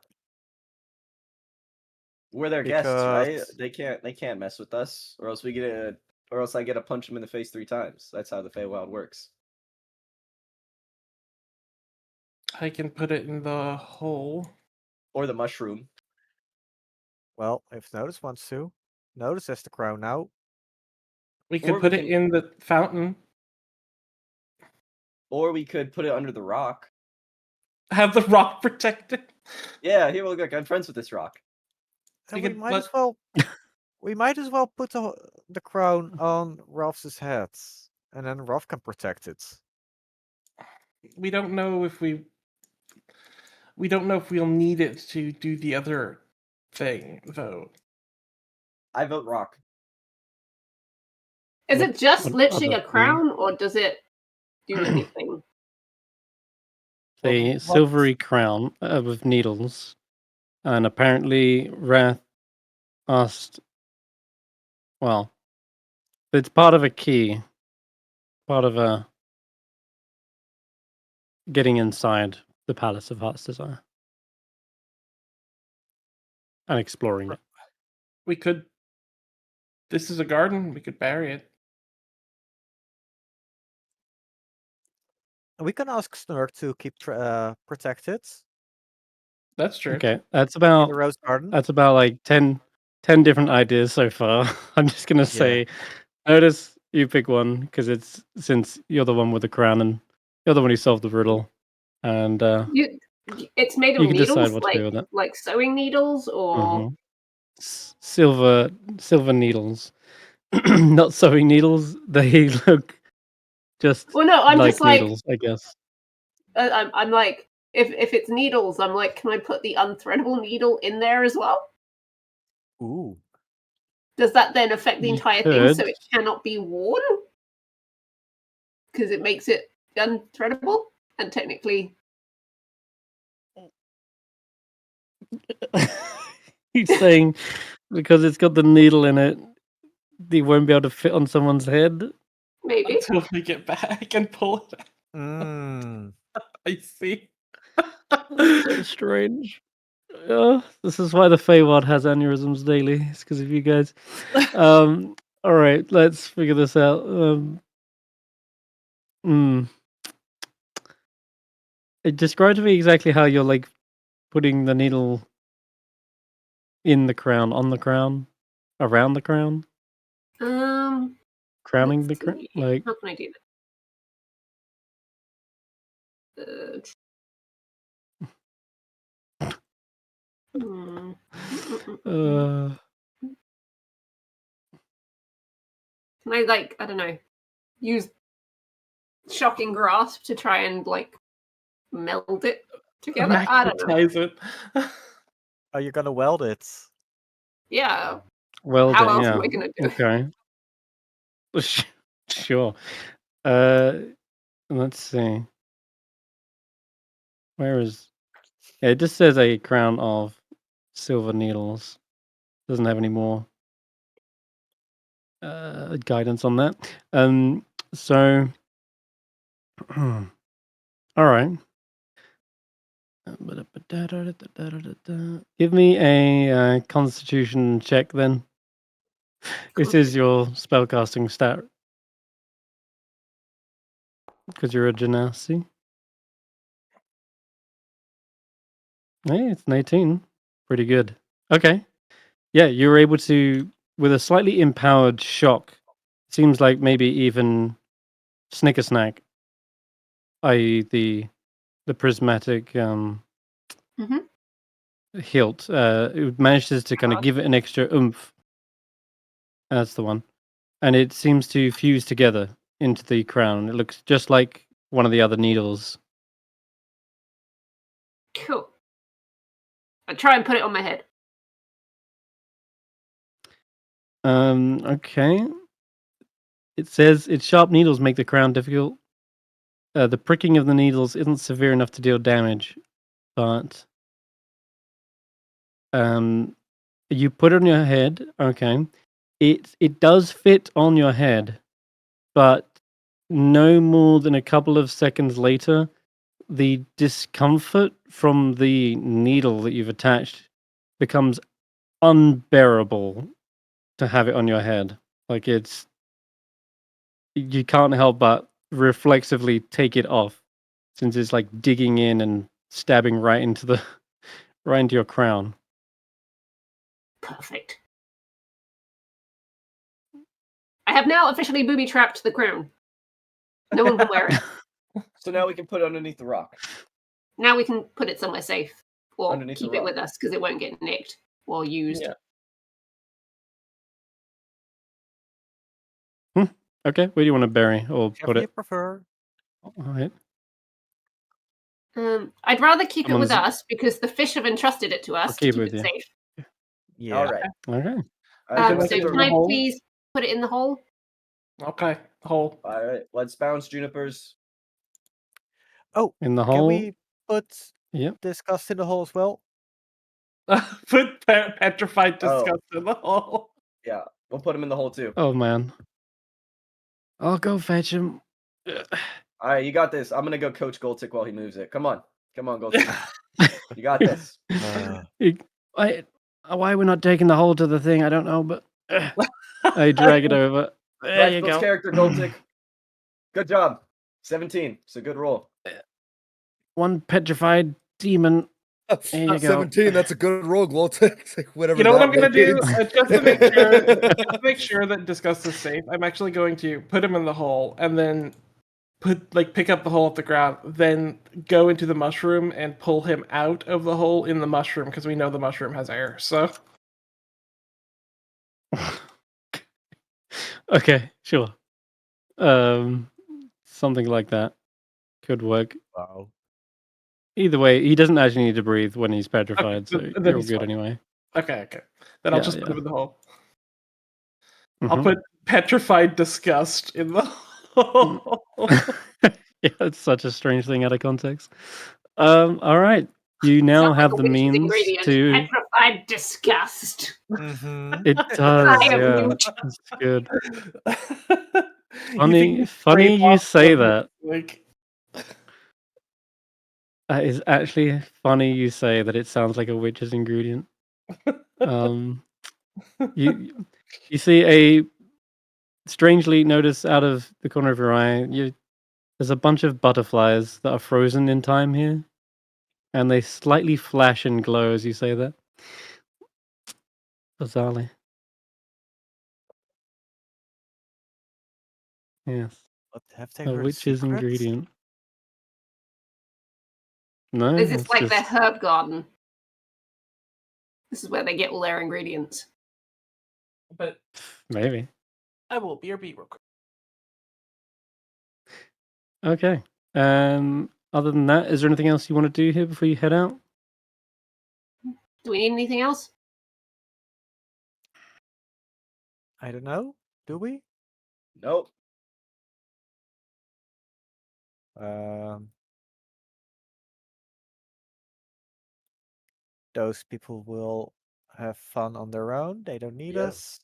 We're their guests, right? Because They can't mess with us, or else I get to punch them in the face 3 times. That's how the Feywild works. I can put it in the hole. Or the mushroom. well, if Notus wants to, Notus has the crown now. We Or could we put it can- in the fountain. Or we could put it under the rock. have the rock protected. Yeah, here, look, I'm friends with this rock. So And you we could might let- as well. We might as well put the crown on Rolf's head, and then Rolf can protect it. we don't know if we don't know if we'll need it to do the other thing, though. I vote rock. Is What- it just what literally other a crown, or does it do anything? A What- silvery crown with needles, and apparently Wrath asked. Well, it's part of a key, part of a getting inside the Palace of Heart's Desire and exploring it. We could. This is a garden. We could bury it. We can ask Snurk to keep protect it That's true. Okay, that's in about the rose garden. like 10 different ideas so far. I'm just gonna say, Notus, you pick one because it's since you're the one with the crown and you're the one who solved the riddle, and It's made of you can decide needles, what to do with it. like sewing needles, or Mhm. Silver needles, not sewing needles. They look just well, no, I'm like just like needles, I guess. I'm like if it's needles, I'm like, can I put the unthreadable needle in there as well? Ooh. Does that then affect the You entire thing so could. it cannot be worn? Because it makes it unthreadable and technically. He's saying because it's got the needle in it, they won't be able to fit on someone's head. Maybe. Until we get back and pull it out. Mm. I see. That's so strange. This is why the Feywild has aneurysms daily. It's because of you guys. All right, let's figure this out. Describe to me exactly how you're like putting the needle in the crown, on the crown, around the crown, crowning the let's crown. see. Like, How can I do that? Hmm. uh, Can I, like, I don't know, use shocking grasp to try and like meld it together? I don't know. Magnetize it. Are you gonna weld it? Yeah. weld How it. else Yeah. am I gonna do it? Okay. Sure. Let's see. Where is? Yeah, it just says a crown of silver needles. Doesn't have any more guidance on that. So, all right. Give me a Constitution check then. This is your spellcasting stat because you're a genasi. Hey, it's an 18. Pretty good. Okay. Yeah, you're able to, with a slightly empowered shock, seems like maybe even Snickersnack, i.e. the prismatic hilt, it manages to kind of give it an extra oomph. That's the one. And it seems to fuse together into the crown. It looks just like one of the other needles. Cool. I try and put it on my head. Okay. It says its sharp needles make the crown difficult. The pricking of the needles isn't severe enough to deal damage, but you put it on your head. Okay, it does fit on your head, but no more than a couple of seconds later, the discomfort from the needle that you've attached becomes unbearable to have it on your head. Like you can't help but reflexively take it off since it's like digging in and stabbing right into your crown. Perfect. I have now officially booby trapped the crown. No one can wear it. So now we can put it underneath the rock. Now we can put it somewhere safe or Underneath the keep it rock. with us because it won't get nicked or used. Yeah. Okay, where do you want to bury or put Whichever you it? prefer. All right. I'd rather keep it with Someone's- us because the fish have entrusted it to us to keep keep it it with you. safe. Yeah. All right. Okay. Can I So put it in can the I hole? please put it in the hole? Okay. Hole. All right. Let's bounce Junipers. Oh, In the can hole. we put Yep. disgust in the hole as well? Put petrified Oh. disgust in the hole. Yeah, we'll put him in the hole too. Oh man. I'll go fetch him. All right, you got this. I'm gonna go coach Goltic while he moves it. Come on, Goltic. You got this. Why we're not taking the hole to the thing? I don't know, but I drag it over. There Right, you Phil's go. character, Goltic. Good job. 17. It's a good roll. One petrified demon. There you go. 17, that's a good roll, Glowtick. Whatever You know what I'm that gonna do? means. Just to make sure that disgust is safe, I'm actually going to put him in the hole and then pick up the hole at the ground, then go into the mushroom and pull him out of the hole in the mushroom because we know the mushroom has air. So Okay, sure. Something like that could work. Wow. Either way, he doesn't actually need to breathe when he's petrified, so then you're all he's good fine. anyway. okay. Then I'll Yeah, just put yeah. him in the hole. I'll Mhm. put petrified disgust in the hole. Yeah, it's such a strange thing out of context. All right. You now Sounds like have a the witch's means ingredient. to. Petrified disgust. Mm-hmm. It does, I have yeah. newt. It's good. You think Funny you say brainwashed that. Like That is actually funny you say that it sounds like a witch's ingredient. Um, you see a strangely notice out of the corner of your eye. There's a bunch of butterflies that are frozen in time here, and they slightly flash and glow as you say that. Bizarrely, yes, But have they a heard witch's secrets? ingredient. No, Is this it's like their just herb garden? This is where they get all their ingredients. but maybe. I will BRB real quick. Okay. Other than that, is there anything else you want to do here before you head out? Do we need anything else? I don't know. Do we? Nope. Those people will have fun on their own. They don't need Yep. us.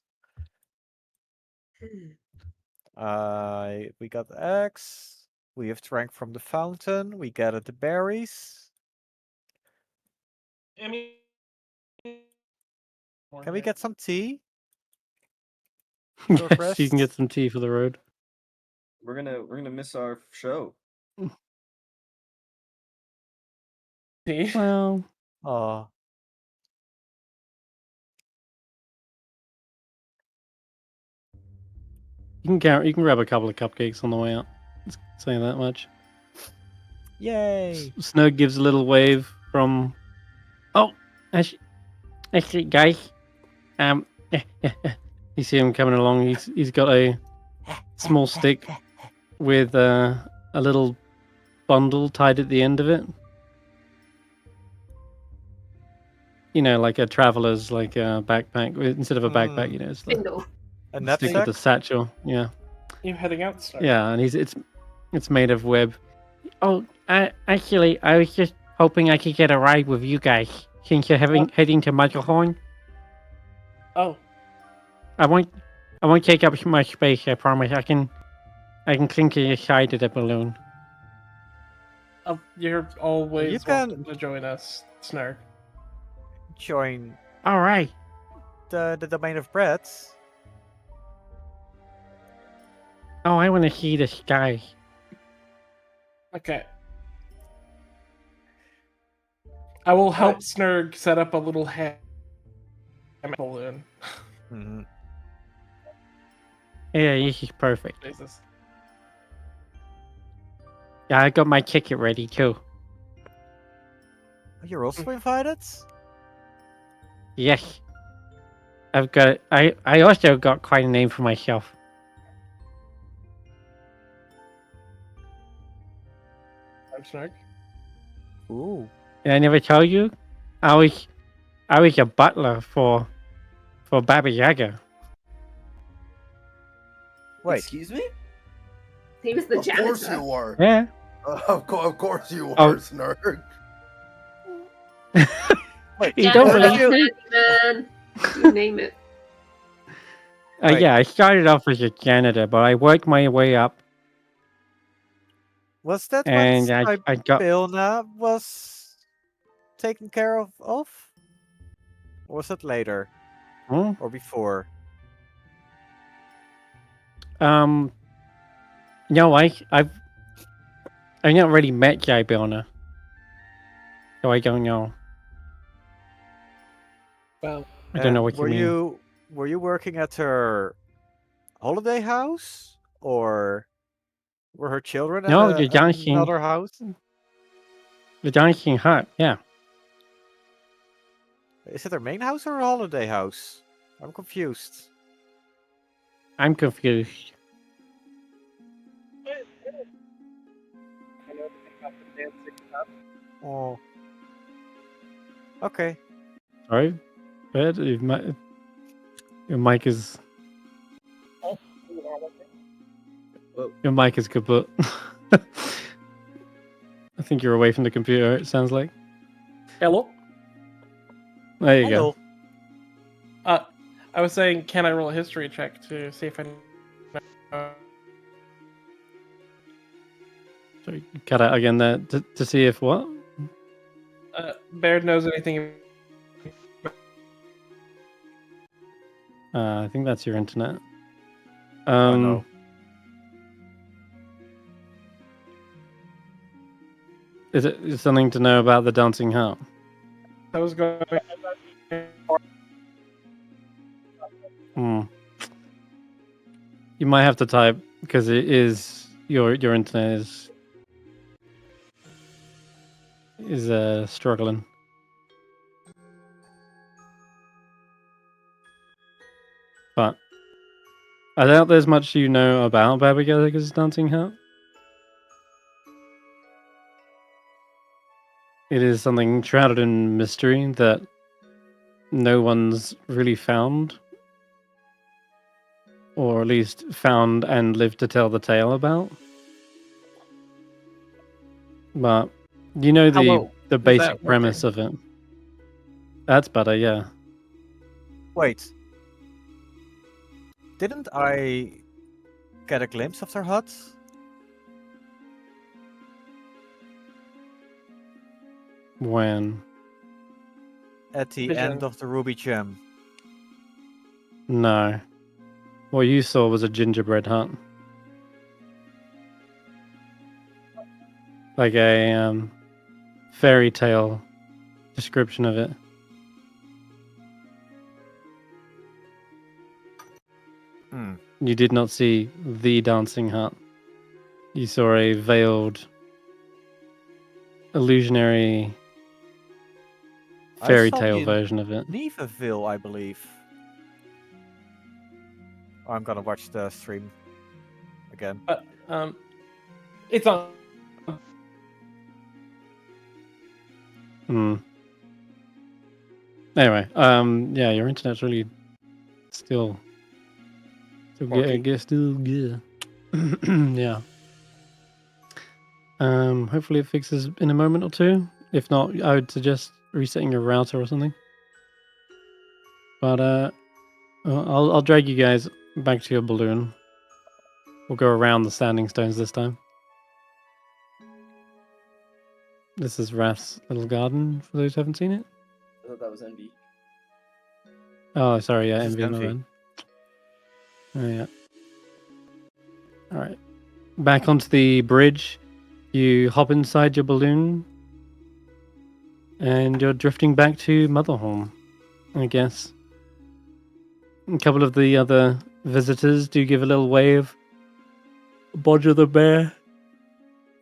We got the eggs. We have drank from the fountain. We gathered the berries. I mean, Can we get some tea? Yes, Short you can get rest? some tea for the road. We're gonna miss our show. tea? Well, Oh, you can grab a couple of cupcakes on the way out. Let's say that much. yay! Snow gives a little wave from. Oh, actually, guys. You see him coming along. He's got a small stick with a little bundle tied at the end of it. You know, like a traveler's like a backpack instead of a backpack. You know, it's the Spindle. A stick with knapsack? the satchel. Yeah, You heading out? Star? yeah, and it's made of web. Oh, actually, I was just hoping I could get a ride with you guys since you're heading to Matterhorn. Oh, I won't take up much space. I promise. I can cling to the side of the balloon. you're always You can- welcome to join us, Snark. Join All right. the domain of breads. Oh, I want to see the sky. Okay. I will help Alright. Snurg set up a little ham balloon. Mhm. Yeah, this is perfect. Jesus. Yeah, I got my ticket ready too. You're also invited? Yes. I also got quite a name for myself. I'm Snark. Ooh. Did I never tell you? I was a butler for Baba Yaga. Wait. Excuse me? He was the Of course janitor. you are. Yeah. Of course you Oh. are, Snurg. Wait, You don't Janitor, believe me? handyman, you name it. Right. Yeah, I started off as a janitor, but I worked my way up, Was that and what I got. Bilna was taken care of? Or was it later Hmm? or before? No, I've not really met Jibona, so I don't know. Well, I don't know And what you mean. were you working at her holiday house, or were her children at No, the another house? dancing hut. Yeah, Is it her main house or her holiday house? I'm confused. I'm confused. Oh. Okay. Sorry, but your mic is your mic is kaput. I think you're away from the computer. It sounds like. hello. There you Hello. I was saying, can I roll a history check to see if I know? Sorry, cut out again there to see if what? Baird knows anything. I think that's your internet. Oh no. Is it something to know about the dancing hut? I was going. Hmm. You might have to type because it is your internet is struggling. But I doubt there's much you know about Baba Yaga's dancing hut. It is something shrouded in mystery that no one's really found, or at least found and lived to tell the tale about. But you know Hello. the Is basic that premise working? of it. That's better, yeah. Wait. Didn't I get a glimpse of their hut? When? At the Vision. end of the Ruby Gem. No. What you saw was a gingerbread hut. Like a fairy tale description of it. Hmm. You did not see the dancing hut. You saw a veiled, illusionary fairy saw tale the version of it. Neveville, I believe. Oh, I'm gonna watch the stream again. It's on. Hmm. Anyway, yeah, your internet's really still Wonky. good. Yeah. Hopefully it fixes in a moment or two. If not, I would suggest resetting your router or something. But I'll drag you guys back to your balloon. We'll go around the standing stones this time. This is Rath's little garden, for those who haven't seen it. I thought that was Envy. Oh, sorry, yeah, This is Envy, my Envy. bad. Oh, yeah. Alright. Back onto the bridge. You hop inside your balloon. And you're drifting back to Motherhorn, I guess. A couple of the other visitors do give a little wave. Bodger the bear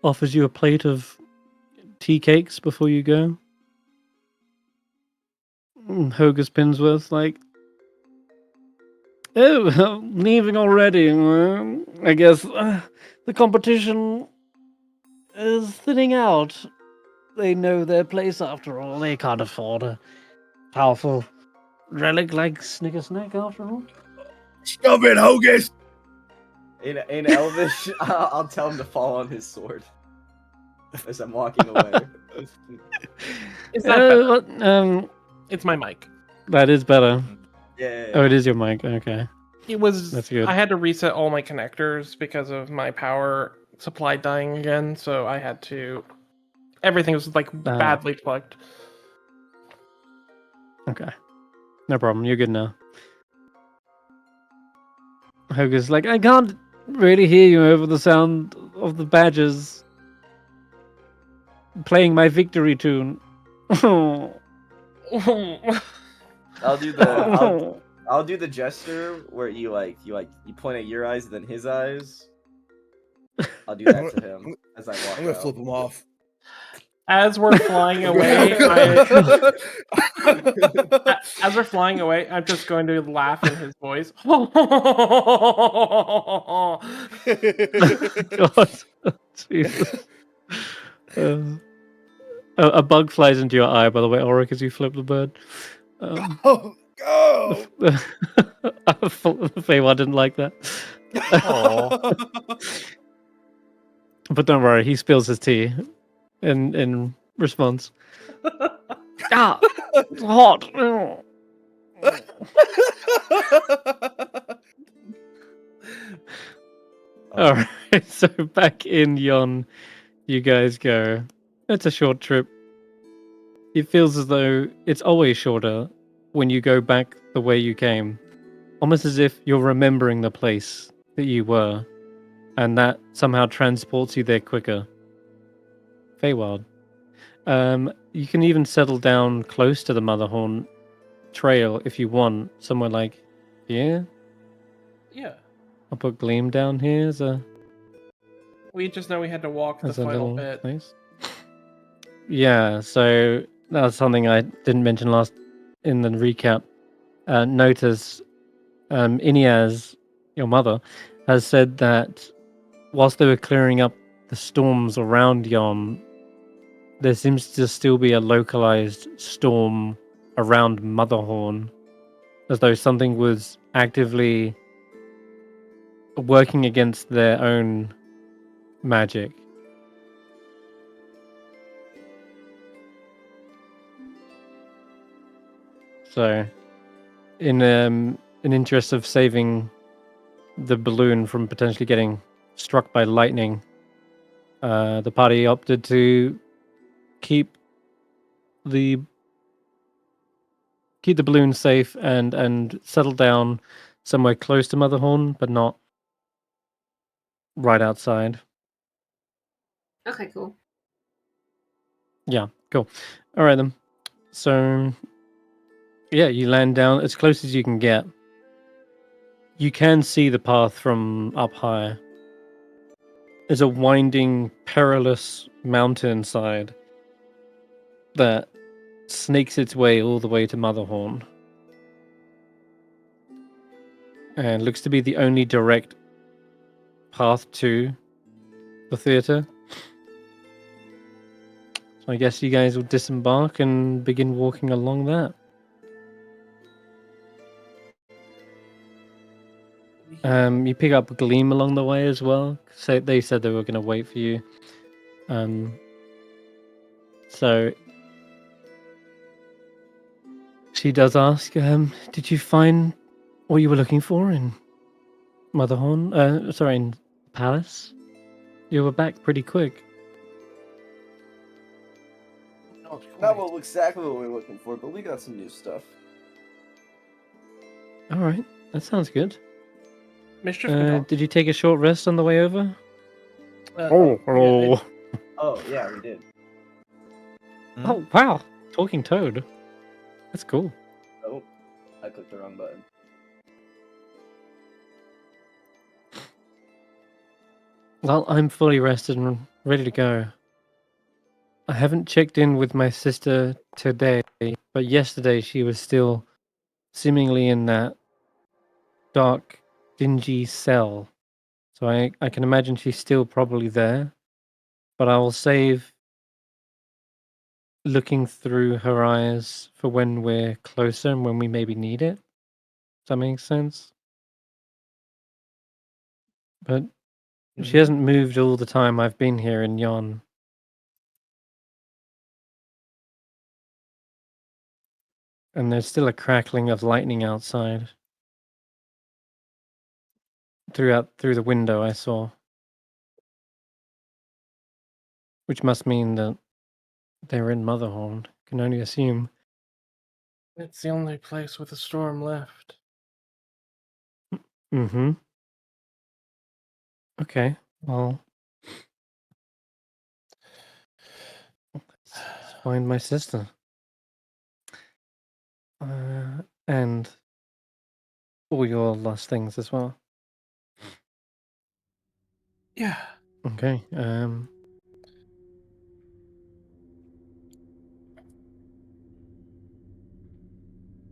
offers you a plate of tea cakes before you go. Hogus Pinsworth, like, oh, leaving already. I guess the competition is thinning out. They know their place after all. They can't afford a powerful relic like Snickersnack after all. Stop it, Hogus! In Elvish, I'll tell him to fall on his sword as I'm walking away. Is that better? What, It's my mic. that is better. Yeah. Oh, it is your mic. Okay. It was. That's good. I had to reset all my connectors because of my power supply dying again, so I had to. Everything was like badly plugged. Okay. No problem. You're good now. Hogus like, I can't really hear you over the sound of the badgers playing my victory tune. I'll do the I'll do the gesture where you point at your eyes and then his eyes. I'll do that to him as I walk I'm gonna out. flip him off. As we're flying away, as we're flying away, I'm just going to laugh in his voice. God. Jesus. A bug flies into your eye, by the way, Ulric, as you flip the bird. Oh, go! Feywa didn't like that. But don't worry, he spills his tea in response. Ah, it's hot. All right, so back in Yon, you guys go. It's a short trip. It feels as though it's always shorter when you go back the way you came, almost as if you're remembering the place that you were, and that somehow transports you there quicker. Feywild. You can even settle down close to the Motherhorn trail if you want, somewhere like here. Yeah. I'll put Gleam down here as a We just know we had to walk the as a final little bit. place. Yeah, so that was something I didn't mention last in the recap. Notus, Iniaz, your mother, has said that whilst they were clearing up the storms around Yon, there seems to still be a localized storm around Motherhorn, as though something was actively working against their own magic. So, in interest of saving the balloon from potentially getting struck by lightning, the party opted to keep the balloon safe and settle down somewhere close to Motherhorn, but not right outside. Okay, cool. Yeah, cool. All right then. So, yeah, you land down as close as you can get. You can see the path from up high. There's a winding, perilous mountainside that snakes its way all the way to Motherhorn. And looks to be the only direct path to the theatre. So I guess you guys will disembark and begin walking along that. You pick up a Gleam along the way as well. So they said they were going to wait for you. So she does ask, did you find what you were looking for in Motherhorn? In Palace? You were back pretty quick. Not exactly what we were looking for, but we got some new stuff. All right, that sounds good. Mischief can talk. Did you take a short rest on the way over? Oh, yeah, we did. Oh, wow. Talking toad. That's cool. Oh, I clicked the wrong button. Well, I'm fully rested and ready to go. I haven't checked in with my sister today. but yesterday she was still seemingly in that dark, dingy cell. So I can imagine she's still probably there. But I will save looking through her eyes for when we're closer and when we maybe need it. Does that make sense? But she hasn't moved all the time I've been here in Yon. And there's still a crackling of lightning outside. Through the window I saw. Which must mean that they're in Motherhorn. Can only assume. It's the only place with a storm left. Mm-hmm. Okay, well... Let's find my sister. And all your lost things as well. Yeah. Okay,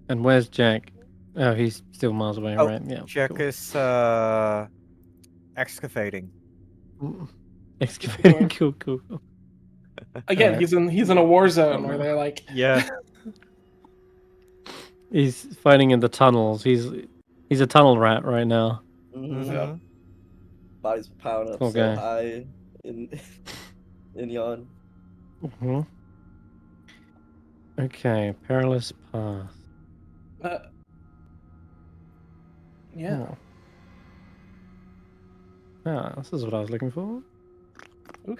and where's Jack? Oh, he's still miles away, Oh, right? Yeah. Jack cool. is excavating. Excavating. Cool. Again, Alright. he's in a war zone where they're like, Yeah. He's fighting in the tunnels. He's a tunnel rat right now. Mhm. Body's pounding up Poor so guy. high in Yon. Mm-hmm. Okay, perilous path. yeah. Oh. Ah, this is what I was looking for. Ooh.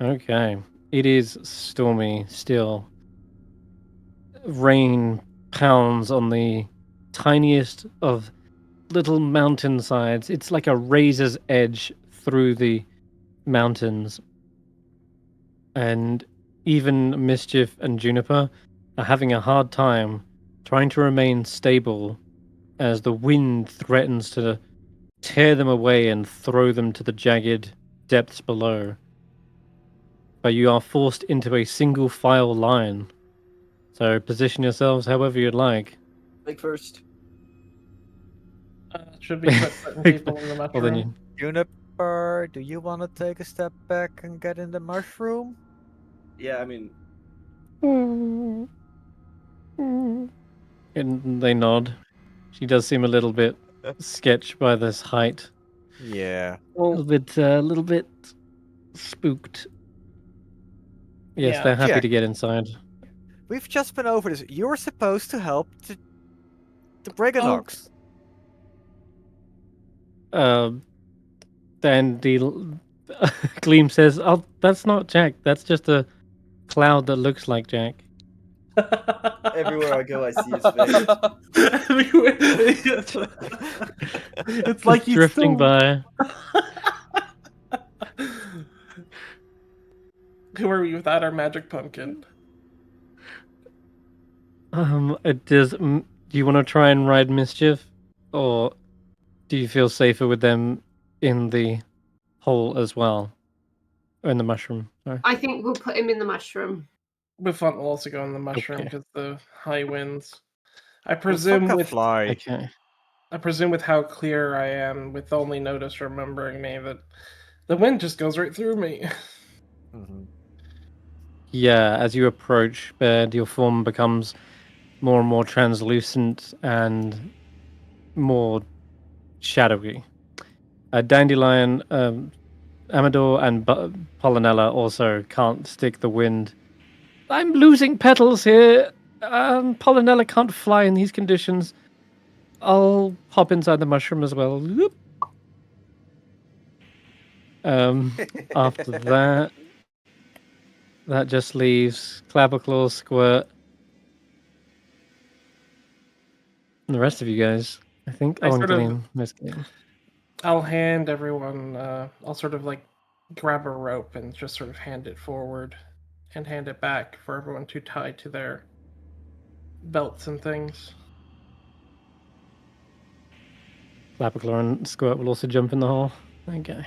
Okay, it is stormy still. Rain pounds on the tiniest of little mountainsides. It's like a razor's edge through the mountains. And even Mischief and Juniper are having a hard time trying to remain stable as the wind threatens to tear them away and throw them to the jagged depths below. But you are forced into a single file line. So position yourselves however you'd like. Like first. Should we put certain people in the Well, then mushroom? Juniper, do you want to take a step back and get in the mushroom? Yeah, I mean, And they nod. She does seem a little bit sketch by this height. Yeah. A Well, little bit spooked. Yes, yeah. they're happy Jack. to get inside. We've just been over this. You're supposed to help the Briganox. Then the Gleam says, "Oh, that's not Jack. That's just a cloud that looks like Jack." everywhere I go, I see his face. Everywhere. It's like he's drifting still... by. Who are we without our magic pumpkin? Do you want to try and ride Mischief, or do you feel safer with them in the hole as well, or in the mushroom? Sorry. I think we'll put him in the mushroom. Buffon will also go in the mushroom Okay. because the high winds. I It's presume like a with fly. Okay. I presume with how clear I am, with only Notus remembering me, that the wind just goes right through me. Mhm. Yeah, as you approach, Baird, your form becomes more and more translucent and more shadowy. Dandelion, Amador, and Pollinella also can't stick the wind. I'm losing petals here. Pollinella can't fly in these conditions. I'll hop inside the mushroom as well. Whoop. After that, that just leaves Clapperclaw, Squirt, and the rest of you guys. I think. I Oh, and sort of- Gleam. Miss Gleam. I'll hand everyone. I'll sort of like grab a rope and just sort of hand it forward, and hand it back for everyone to tie to their belts and things. Clapperclaw and Squirt will also jump in the hole. Okay.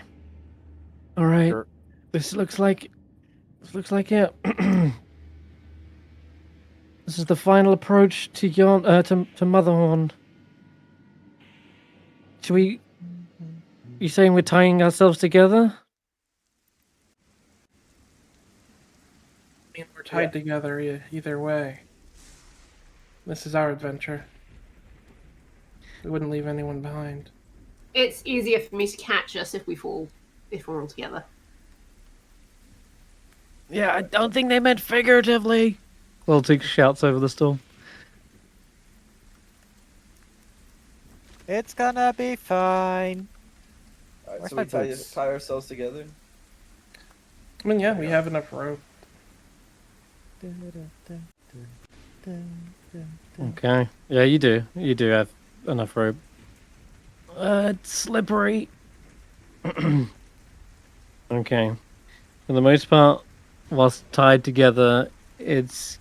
All right. Sure. This looks like it. This is the final approach to to Motherhorn. Should we? You saying we're tying ourselves together? I mean, we're tied together either way. This is our adventure. We wouldn't leave anyone behind. It's easier for me to catch us if we're all together. Yeah, I don't think they meant figuratively. Ulric shouts over the storm. It's gonna be fine. Alright, Where's so my we tie, boots? tie ourselves together. I mean, yeah, we have enough rope. Okay. Yeah, you do. You do have enough rope. It's slippery. Okay. For the most part, whilst tied together, it's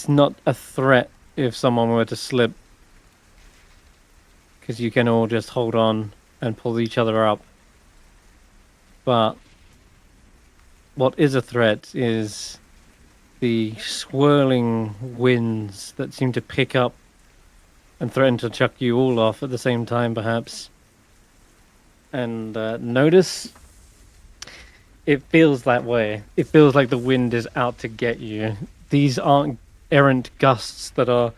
not a threat if someone were to slip, because you can all just hold on and pull each other up. But what is a threat is the swirling winds that seem to pick up and threaten to chuck you all off at the same time, perhaps. And Notus, it feels that way. It feels like the wind is out to get you. These aren't errant gusts that are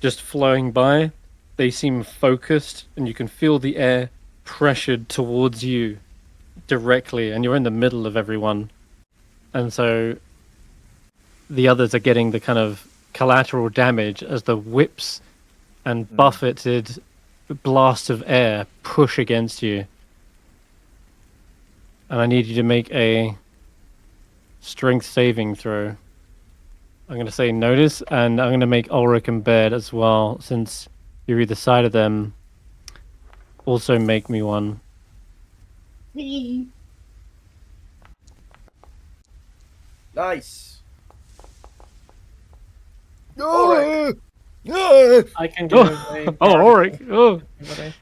just flowing by. They seem focused, and you can feel the air pressured towards you directly, and you're in the middle of everyone. And so the others are getting the kind of collateral damage as the whips and buffeted blasts of air push against you. And I need you to make a strength saving throw. I'm going to say Notus, and I'm going to make Ulric and Baird as well, since you're either side of them. Also make me one. Nice. Ulric! I can give a Ulric! Oh! everybody.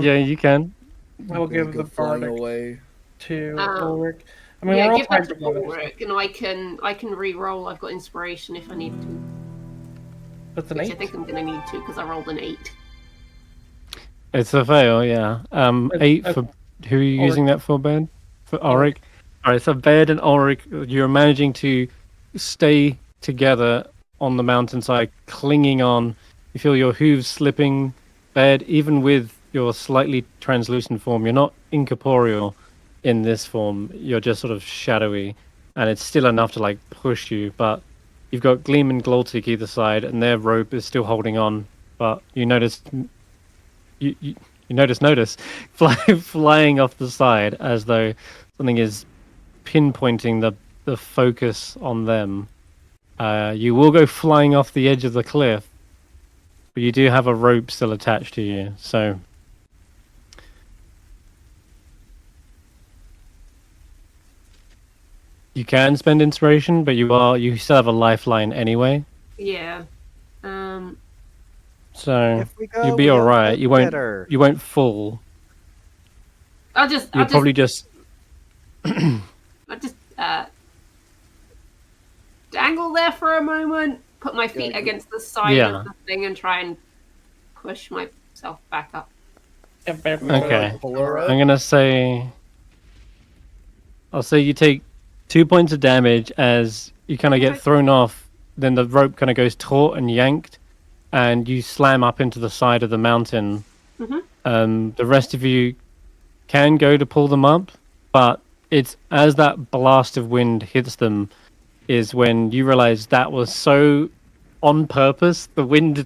Yeah, you can. I will give the flying bardic away. to Um, Ulric. I mean, we're Yeah, all give that tied to together. Ulric, and I can re-roll. I've got inspiration if I need to, That's an which I 8. think I'm going to need to because I rolled an 8. It's a fail, yeah. 8 Uh, for... Who are you Ulric. using that for, Baird? For Ulric? Alright, so Baird and Ulric, you're managing to stay together on the mountainside, clinging on. You feel your hooves slipping. Baird, even with your slightly translucent form, you're not incorporeal in this form. You're just sort of shadowy, and it's still enough to like push you. But you've got Gleam and Gloltic either side, and their rope is still holding on. But you notice, you notice flying off the side as though something is pinpointing the focus on them. You will go flying off the edge of the cliff, but you do have a rope still attached to you, so you can spend inspiration, but you still have a lifeline anyway, Yeah. so If we go, you'll be we all all right. go together. You won't fall. I'll just dangle there for a moment, put my feet against the side Yeah. of the thing, and try and push myself back up. Okay. Pull her up. I'm gonna say, I'll say you take 2 points of damage as you kind of get Okay. thrown off. Then the rope kind of goes taut and yanked, and you slam up into the side of the mountain. The rest of you can go to pull them up, but it's as that blast of wind hits them is when you realize that was so on purpose. The wind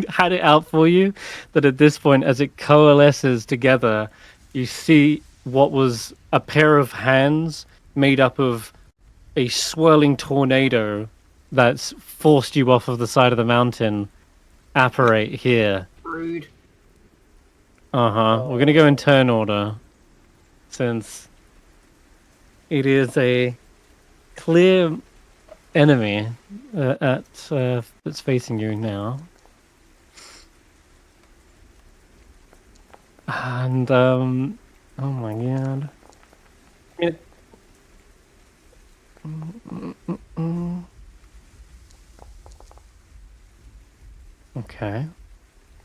had it out for you that at this point, as it coalesces together, you see what was a pair of hands made up of a swirling tornado that's forced you off of the side of the mountain apparate here. Rude. We're gonna go in turn order, since it is a clear enemy that's facing you now. And oh my god. Okay.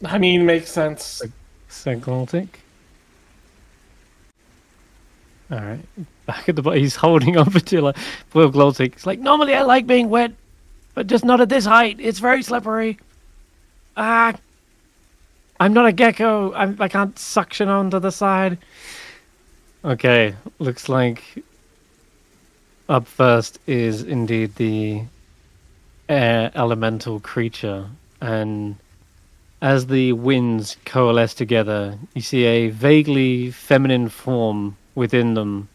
I mean, makes sense. Seglantic. Alright. Back at the bottom, he's holding on to like Will Glottic. It's like, normally I like being wet, but just not at this height. It's very slippery. I'm not a gecko. I can't suction onto the side. Okay, looks like up first is indeed the air elemental creature, and as the winds coalesce together, you see a vaguely feminine form within them,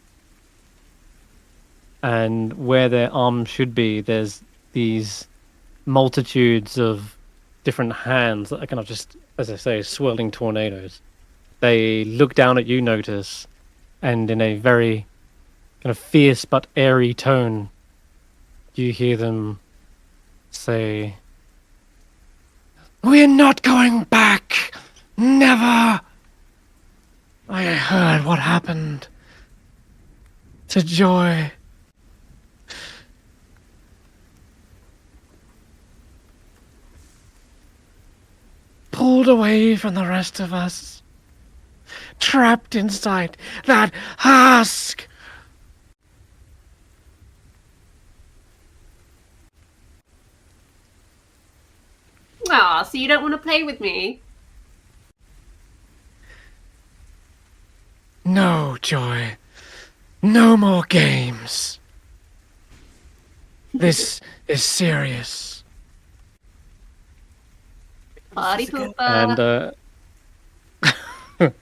and where their arms should be, there's these multitudes of different hands that are kind of just, as I say, swirling tornadoes. They look down at you, Notus, and in a very kind of fierce but airy tone, you hear them say, "We're not going back! Never! I heard what happened to Joy. Pulled away from the rest of us. Trapped inside that husk!" Ah, so you don't want to play with me? No, Joy. No more games. This is serious. Party pooper. And,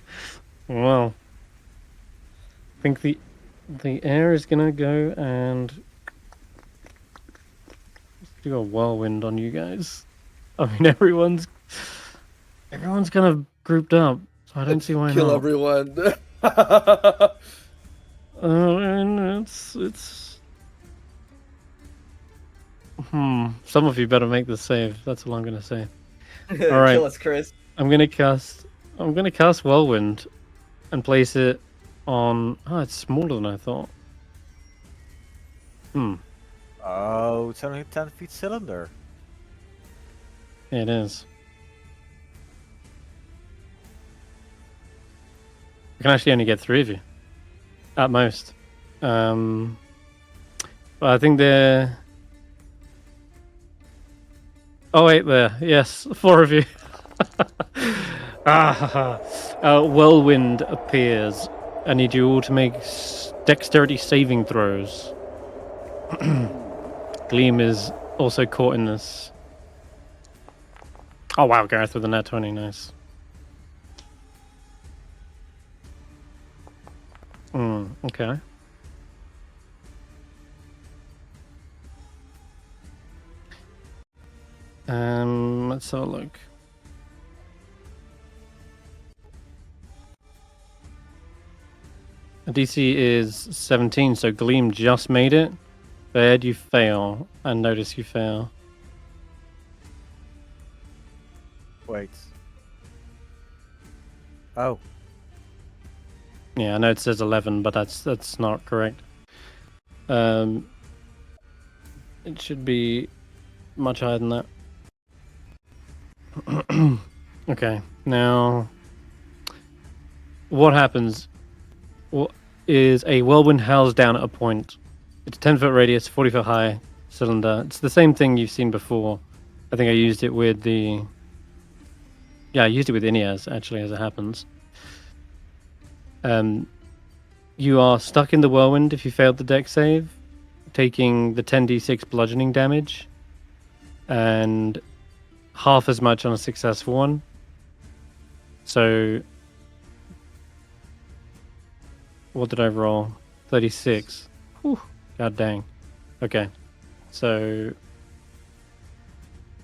well, I think the air is gonna go and do a whirlwind on you guys. I mean, everyone's kind of grouped up, so I don't see why Kill not. everyone. And it's. Some of you better make the save. That's all I'm gonna say. All right. Kill us, Chris. I'm gonna cast Whirlwind, and place it on. Oh, it's smaller than I thought. Oh, it's only a 10-feet cylinder. Yeah, it is. I can actually only get 3 of you, at most. But I think they're. Oh wait, there. Yes, 4 of you. Whirlwind appears. I need you all to make dexterity saving throws. Gleam is also caught in this. Oh wow, Garreth with a nat 20, nice. Okay. Let's have a look. The DC is 17, so Gleam just made it. Baird, you fail, and Notus, you fail. Wait. Oh. Yeah, I know it says 11, but that's not correct. It should be much higher than that. Okay, now what happens is a whirlwind howls down at a point. It's a 10-foot radius, 40-foot high cylinder. It's the same thing you've seen before. I think I used it with the... Yeah, I used it with Ineas, actually, as it happens. You are stuck in the whirlwind if you failed the dex save, taking the 10d6 bludgeoning damage, and half as much on a successful one. So, what did I roll? 36. Whew, god dang. Okay, so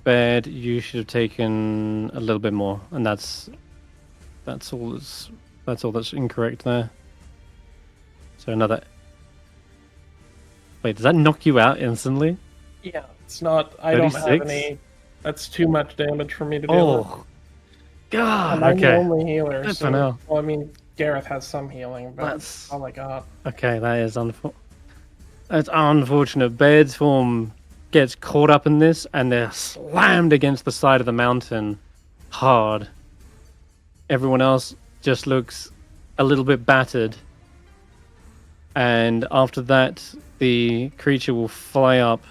Baird, you should have taken a little bit more, and that's all that's incorrect there. So another. Wait, does that knock you out instantly? Yeah, it's not. I don't have 36? any. That's too much damage for me to deal with. Oh, God. And I'm the Okay. only healer. Good So, for now. well, I mean, Garreth has some healing, but That's- all I got. Okay, that is that's unfortunate. Baird's form gets caught up in this, and they're slammed against the side of the mountain hard. Everyone else just looks a little bit battered. And after that, the creature will fly up.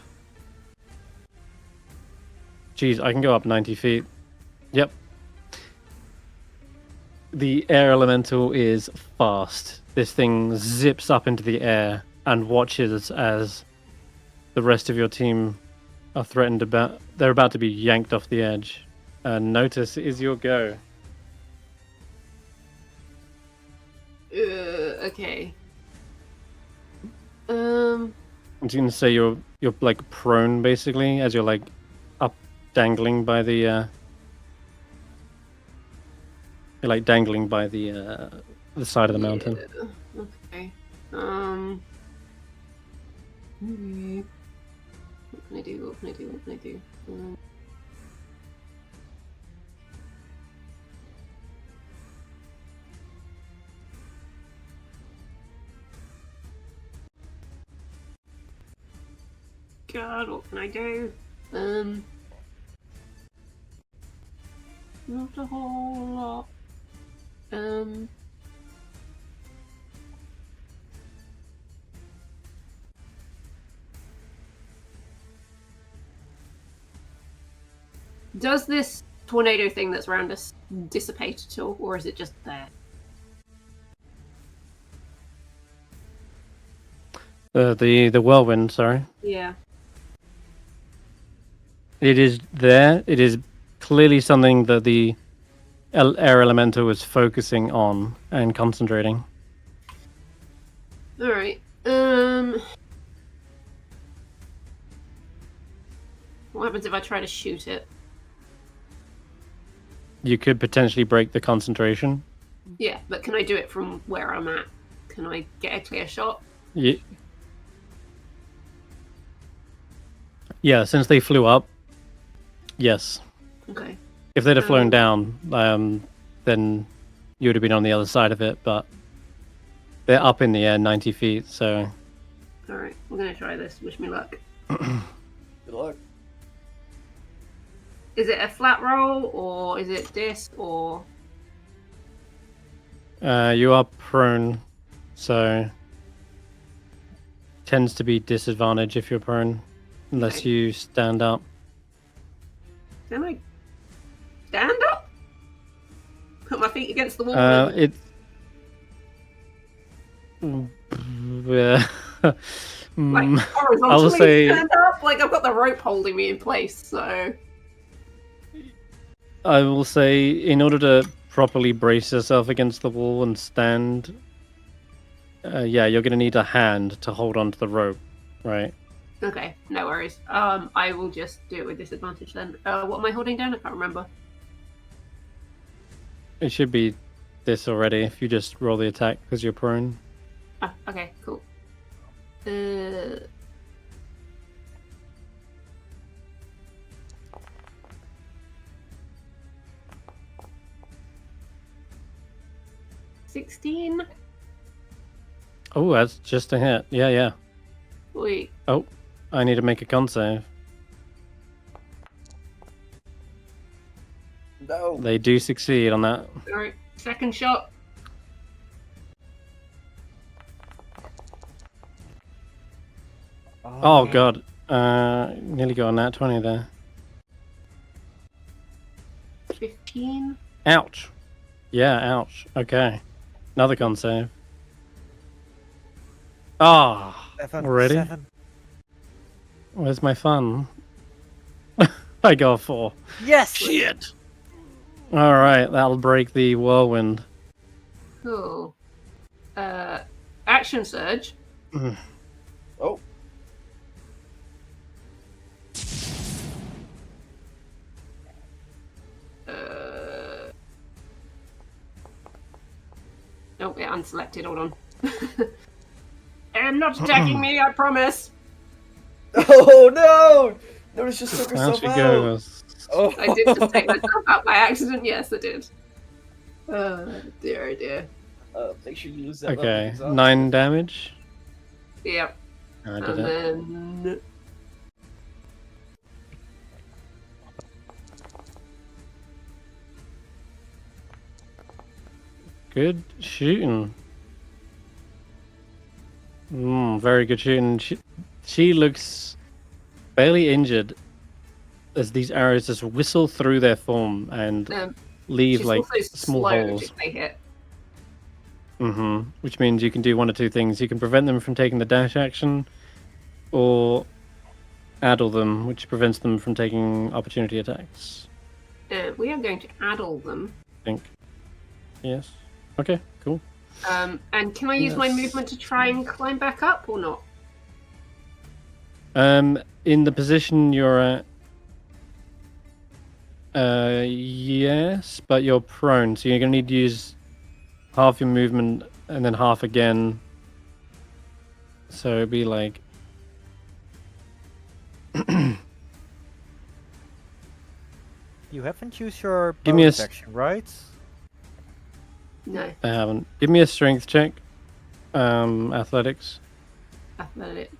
Jeez, I can go up 90 feet. Yep. The air elemental is fast. This thing zips up into the air and watches as the rest of your team are threatened about. They're about to be yanked off the edge. Notus, is your go. Okay. I'm just gonna say you're like prone basically, as you're like up dangling by the you're like dangling by the side of the mountain. Yeah. Okay. What can I do? What can I do? What can I do? God, what can I do? Not a whole lot. Does this tornado thing that's around us dissipate at all, or is it just there? The whirlwind, sorry. Yeah. It is there. It is clearly something that the air elemental is focusing on and concentrating. All right. What happens if I try to shoot it? You could potentially break the concentration. Yeah, but can I do it from where I'm at? Can I get a clear shot? Yeah, since they flew up, yes. Okay. If they'd have flown down, then you would have been on the other side of it, but they're up in the air 90 feet, so... Alright, I'm gonna try this. Wish me luck. Good luck. Is it a flat roll, or is it disc, or... You are prone, so... Tends to be disadvantage if you're prone, unless Okay. you stand up. Can I stand up? Put my feet against the wall? It... Yeah. Like, horizontally I will say... stand up? Like, I've got the rope holding me in place, so... I will say, in order to properly brace yourself against the wall and stand, yeah, you're going to need a hand to hold onto the rope, right? Okay, no worries. I will just do it with disadvantage then. What am I holding down? I can't remember. It should be this already if you just roll the attack because you're prone. Ah, okay, cool. 16? Oh, that's just a hit. Yeah. Wait. Oh, I need to make a con save. No. They do succeed on that. Alright, second shot. Oh, God. Nearly got on that 20 there. 15? Ouch. Yeah, ouch. Okay. Another con save. Ah, already? 7. Where's my fun? I got 4. Yes! Shit. Alright, that'll break the whirlwind. Cool. Action surge. Oh. Oh, yeah, unselected. Hold on. I'm not attacking me, I promise. Oh no! Notus just took Down herself she out. goes. Oh. I did just take myself out by accident. Yes, I did. Dear, oh dear. Make sure you lose that. Okay, level of 9 damage. Yep. I did And it. then Good shooting. Very good shooting. She looks barely injured as these arrows just whistle through their form and leave She's like also small slowed holes. if they hit. Which means you can do one or two things. You can prevent them from taking the dash action, or addle them, which prevents them from taking opportunity attacks. We are going to addle them. I think. Yes. Okay, cool. And can I use my movement to try and climb back up or not? In the position you're at, yes, but you're prone, so you're gonna need to use half your movement and then half again. So it'd be like You haven't used your Give me a bonus action, right? No. I haven't. Give me a strength check. Athletics. Athletic.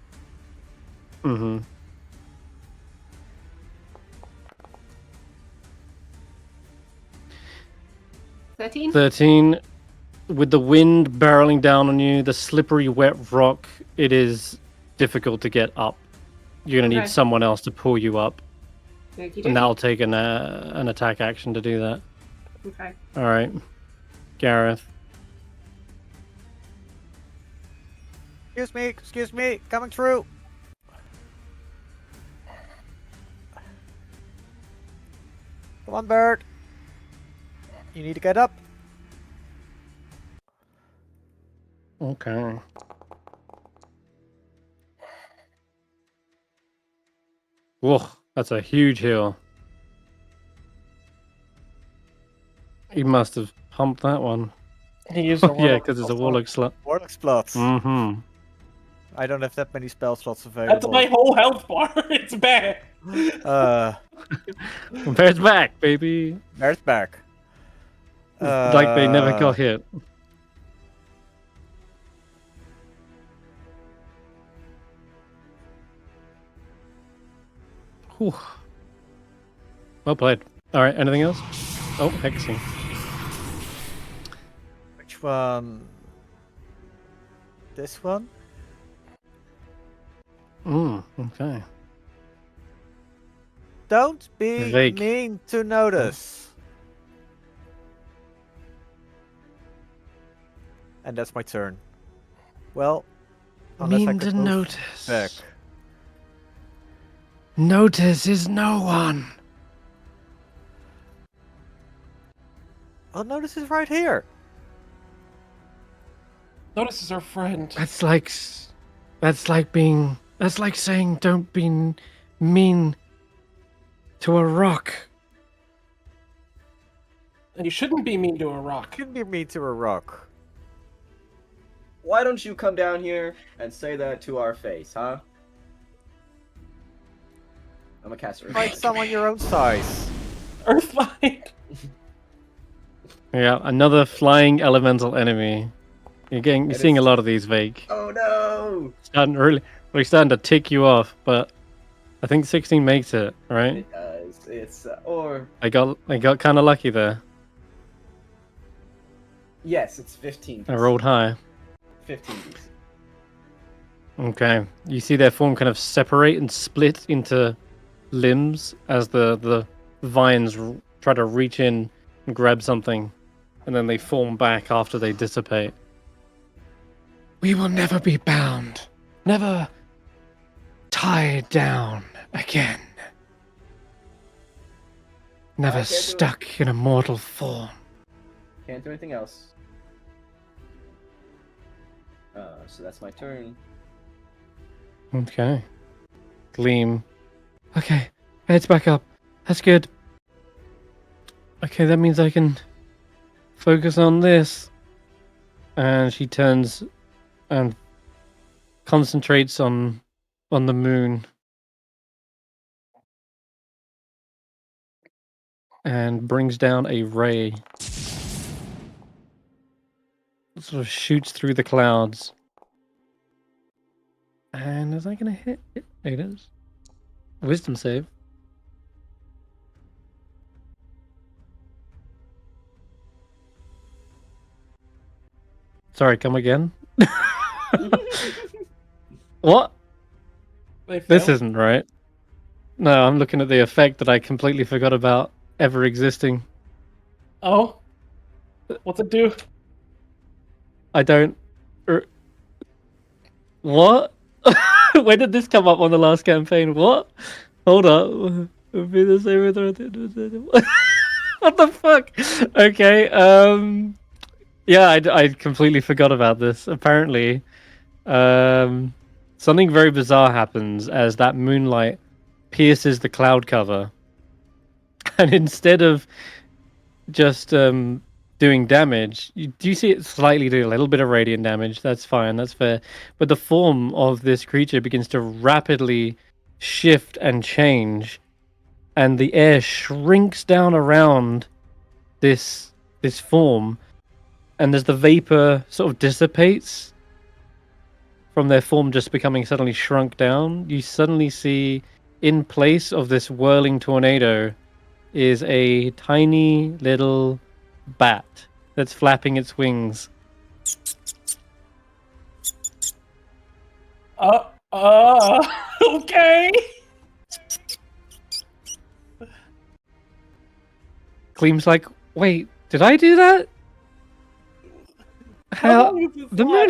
13? 13. With the wind barreling down on you, the slippery, wet rock, it is difficult to get up. You're going to need Okay. someone else to pull you up. Okey-dokey. And that'll take an attack action to do that. Okay. Alright. Garreth. Excuse me, coming through. Come on, bird. You need to get up. Okay. Whoa, that's a huge hill. He must have pumped that one. He used a Yeah, warlock because it's a spell warlock slot. Warlock slots. Mm-hmm. I don't have that many spell slots That's available. my whole health bar. It's bad. Bear's back, baby. Bear's back. Like they never got hit. Whew. Well played. Alright, anything else? Oh, hexing. Which one? This one? Okay. Don't be Vaike. mean to Notus. And that's my turn. Well, unless I Mean could to move notice. back. Notice is no one. Oh, Notus is right here. Notice is our friend. That's like saying don't be mean to a rock. And you shouldn't be mean to a rock. Couldn't be mean to a rock. Why don't you come down here and say that to our face, huh? I'm a caster. Find someone your own size. Earthbind. Yeah, another flying elemental enemy. You're seeing a lot of these, Vaike. Oh no! Really starting to tick you off, but I think 16 makes it, right? It does. It's or I got kind of lucky there. yes, it's 15. I rolled high. 15 DC. Okay, you see their form kind of separate and split into limbs as the vines try to reach in and grab something, and then they form back after they dissipate. We will never be bound, never tied down again, never can't do it. stuck in a mortal form. Can't do anything else. So that's my turn. Okay. Gleam. Okay, heads back up. That's good. Okay, that means I can focus on this. And she turns and concentrates on the moon. And brings down a ray. Sort of shoots through the clouds. And is that going to hit? It is. Wisdom save. Sorry, come again. What? They This failed? isn't right. No, I'm looking at the effect that I completely forgot about ever existing. Oh, what's it do? I don't. What? When did this come up on the last campaign? What? Hold up. What the fuck? Okay. Yeah, I completely forgot about this. Apparently, something very bizarre happens as that moonlight pierces the cloud cover, and instead of just doing damage, do you see it slightly do a little bit of radiant damage? That's fine, that's fair. But the form of this creature begins to rapidly shift and change, and the air shrinks down around this form, and as the vapor sort of dissipates from their form just becoming suddenly shrunk down, you suddenly see in place of this whirling tornado is a tiny little bat that's flapping its wings. Okay. Gleam's like, wait, did I do that? How the moon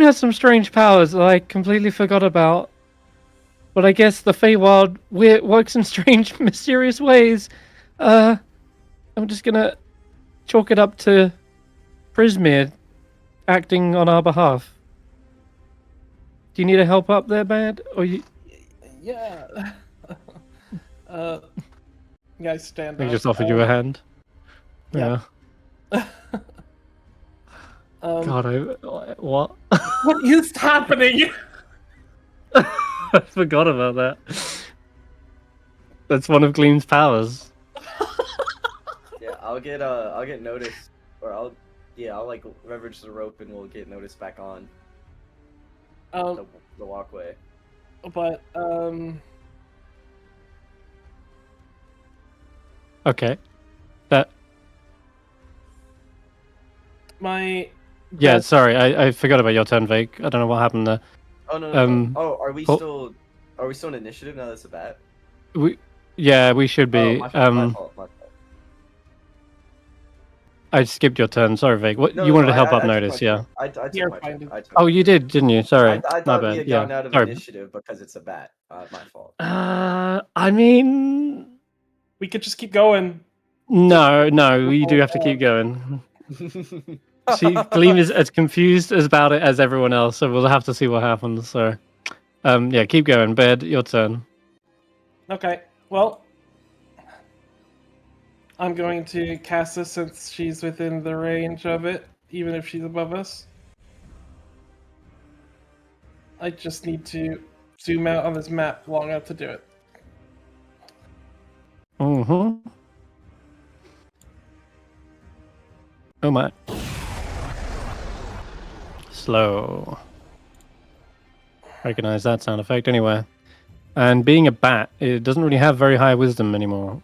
has some strange powers that I completely forgot about. But I guess the Feywild works in strange, mysterious ways. I'm just gonna chalk it up to Prismir acting on our behalf. Do you need a help up there, Bad? Or you? Yeah. Guys, stand They up. just offered you a hand. Yeah. God, what? What is happening? I forgot about that. That's one of Gleam's powers. Yeah, I'll get Notus, or I'll like leverage the rope and we'll get Notus back on the walkway. But Okay. That. my Yeah, best- sorry, I forgot about your turn, Vaike. I don't know what happened there. Oh no. Oh, are we oh. still in initiative now? That's a bat. We should be. Oh, my fault. I skipped your turn. Sorry, Vaike. What No, you wanted no, to help I up took Notice, my yeah? turn. I took You're my fine. turn. I took Oh, my you turn. did, didn't you? Sorry, I my thought we bad. had Yeah, gotten out of sorry. initiative because it's a bat. My fault. I mean, we could just keep going. no, you do have to keep going. See, Gleam is as confused about it as everyone else, so we'll have to see what happens. So, yeah, keep going. Bed, your turn. Okay. Well, I'm going to cast this since she's within the range of it, even if she's above us. I just need to zoom out on this map long enough to do it. Mm-hmm. Oh my. Slow. Recognize that sound effect anyway. And being a bat, it doesn't really have very high wisdom anymore.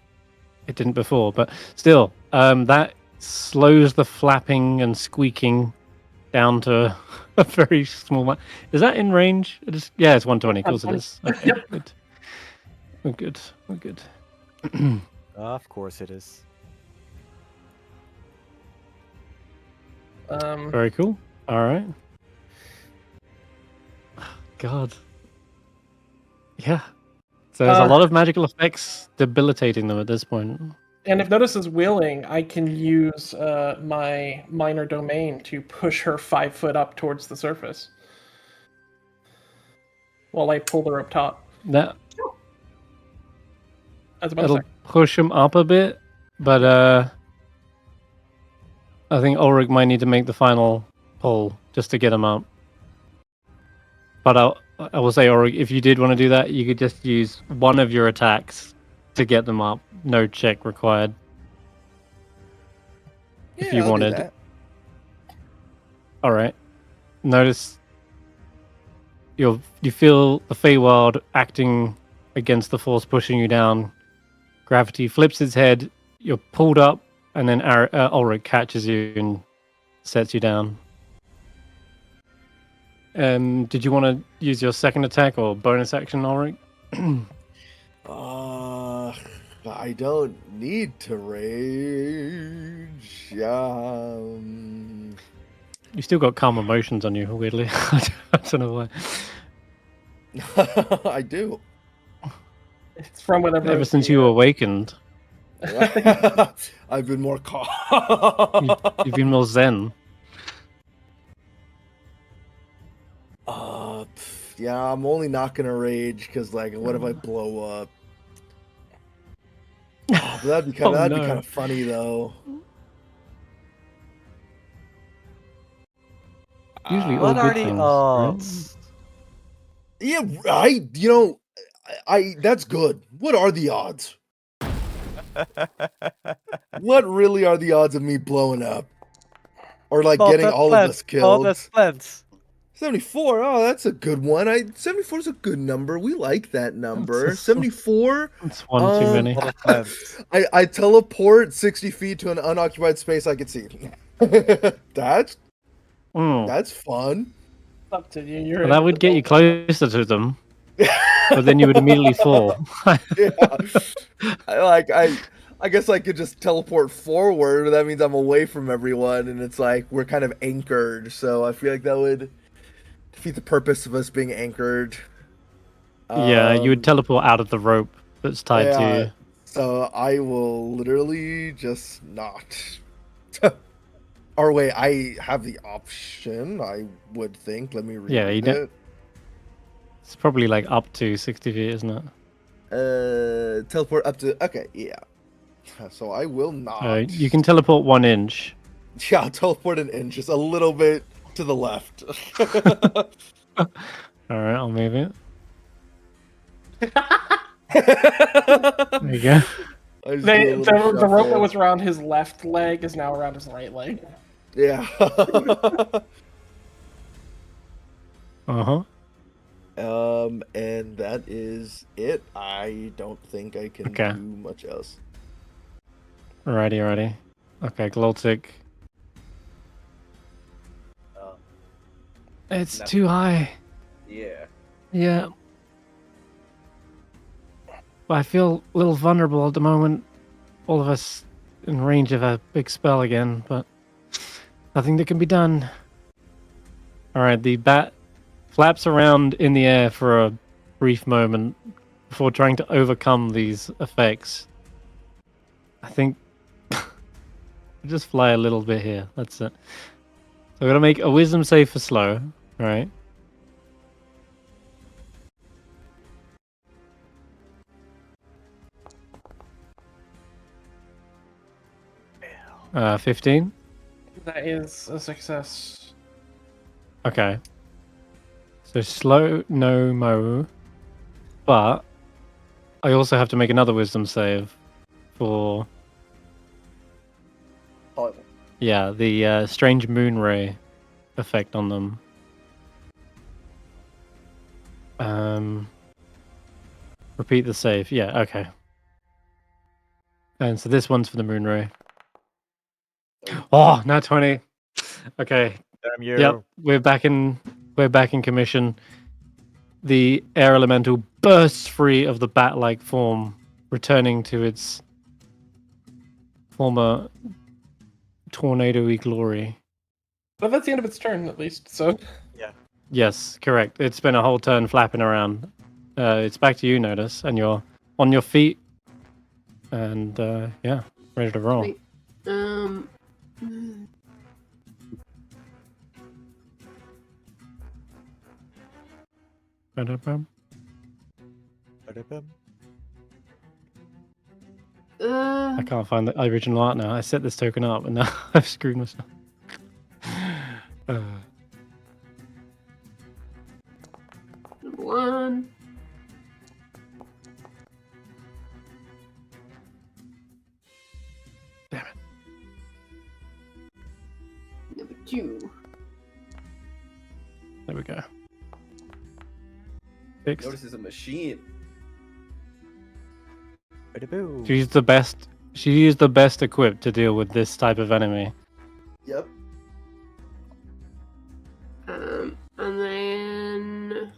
It didn't before, but still, that slows the flapping and squeaking down to a very small one. Is that in range? Yeah, it's 120. Of course it is. Okay, good. We're good. We're good. Of course it is. Very cool. All right. God. Yeah. So there's a lot of magical effects debilitating them at this point. And if Notus is willing, I can use my minor domain to push her 5 foot up towards the surface while I pull her up top. That As a bonus it'll action. push him up a bit, but I think Ulric might need to make the final pull just to get him up. But I will say, Ulric, if you did want to do that, you could just use one of your attacks to get them up. No check required. If you I'll do wanted. that. All right. Notice you feel the Feywild acting against the force pushing you down. Gravity flips its head. You're pulled up, and then Ulric catches you and sets you down. Did you want to use your second attack or bonus action, Ulric? I don't need to rage. You still got calm emotions on you, weirdly. I don't know why. I do. It's from whatever. Ever since you awakened, I've been more calm. you've been more zen. Yeah, I'm only not gonna rage because, like, what if I blow up? Oh, but that'd be kind of funny though. Usually all What are good the things, odds? Yeah, I that's good. What are the odds? What really are the odds of me blowing up? Or like getting all of us killed? That's plants. 74. Oh, that's a good one. 74 is a good number. We like that number. 74. It's one too many. I teleport 60 feet to an unoccupied space I can see. That's fun. Up to you. Well, that would get you closer to them, but then you would immediately fall. Yeah. I guess I could just teleport forward, but that means I'm away from everyone, and it's like we're kind of anchored. So I feel like that would defeat the purpose of us being anchored. Yeah, you would teleport out of the rope that's tied to you. So I will literally just not. Or wait, I have the option, I would think. Let me read Yeah, you it. don't. It's probably like up to 60 feet, isn't it? Teleport up to. Okay, yeah. So I will not. You can teleport 1 inch. Yeah, I'll teleport an inch, just a little bit to the left. All right, I'll move it. There you go. The rope that was around his left leg is now around his right leg. Yeah. Uh-huh. And that is it. I don't think I can do much else. Alrighty. Okay, Gloltic. It's too high. Yeah. Yeah. I feel a little vulnerable at the moment. All of us in range of a big spell again, but nothing that can be done. Alright, the bat flaps around in the air for a brief moment before trying to overcome these effects. I think just fly a little bit here. That's it. So we're gonna make a wisdom save for slow, right? Uh, 15. That is a success. Okay. So slow, no mo, but I also have to make another wisdom save for the strange moon ray effect on them. Repeat the save. Yeah, okay. And so this one's for the moon ray. Oh, now 20. Okay. Damn you. Yep, we're back in commission. The air elemental bursts free of the bat-like form, returning to its former tornado-y glory. But that's the end of its turn, at least. So. Yeah. Yes, correct. It's been a whole turn flapping around. It's back to you, Notus, and you're on your feet, and yeah, ready to roll. Wait. Ba-da-bum. I can't find the original art now. I set this token up, and now I've screwed myself. Number 1. Damn it. Number 2. There we go. Fixed. Notus is a machine. She's the best. She is the best equipped to deal with this type of enemy. Yep. And then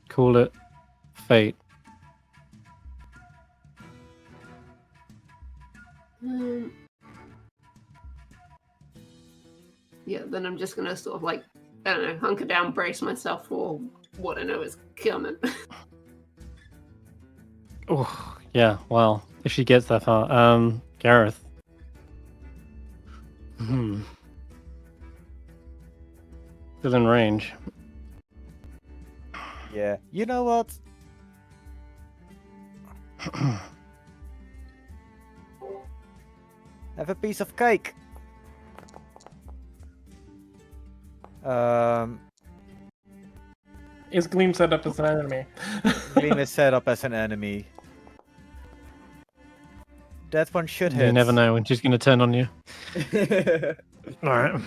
Call it fate. yeah, then I'm just gonna sort of like, I don't know, hunker down, brace myself for what I know is coming. Oh, yeah. Well, if she gets that far, Garreth. Still in range. Yeah. You know what? Have a piece of cake. Is Gleam set up as an enemy? Gleam is set up as an enemy. That one should hit. You never know when she's going to turn on you. All right.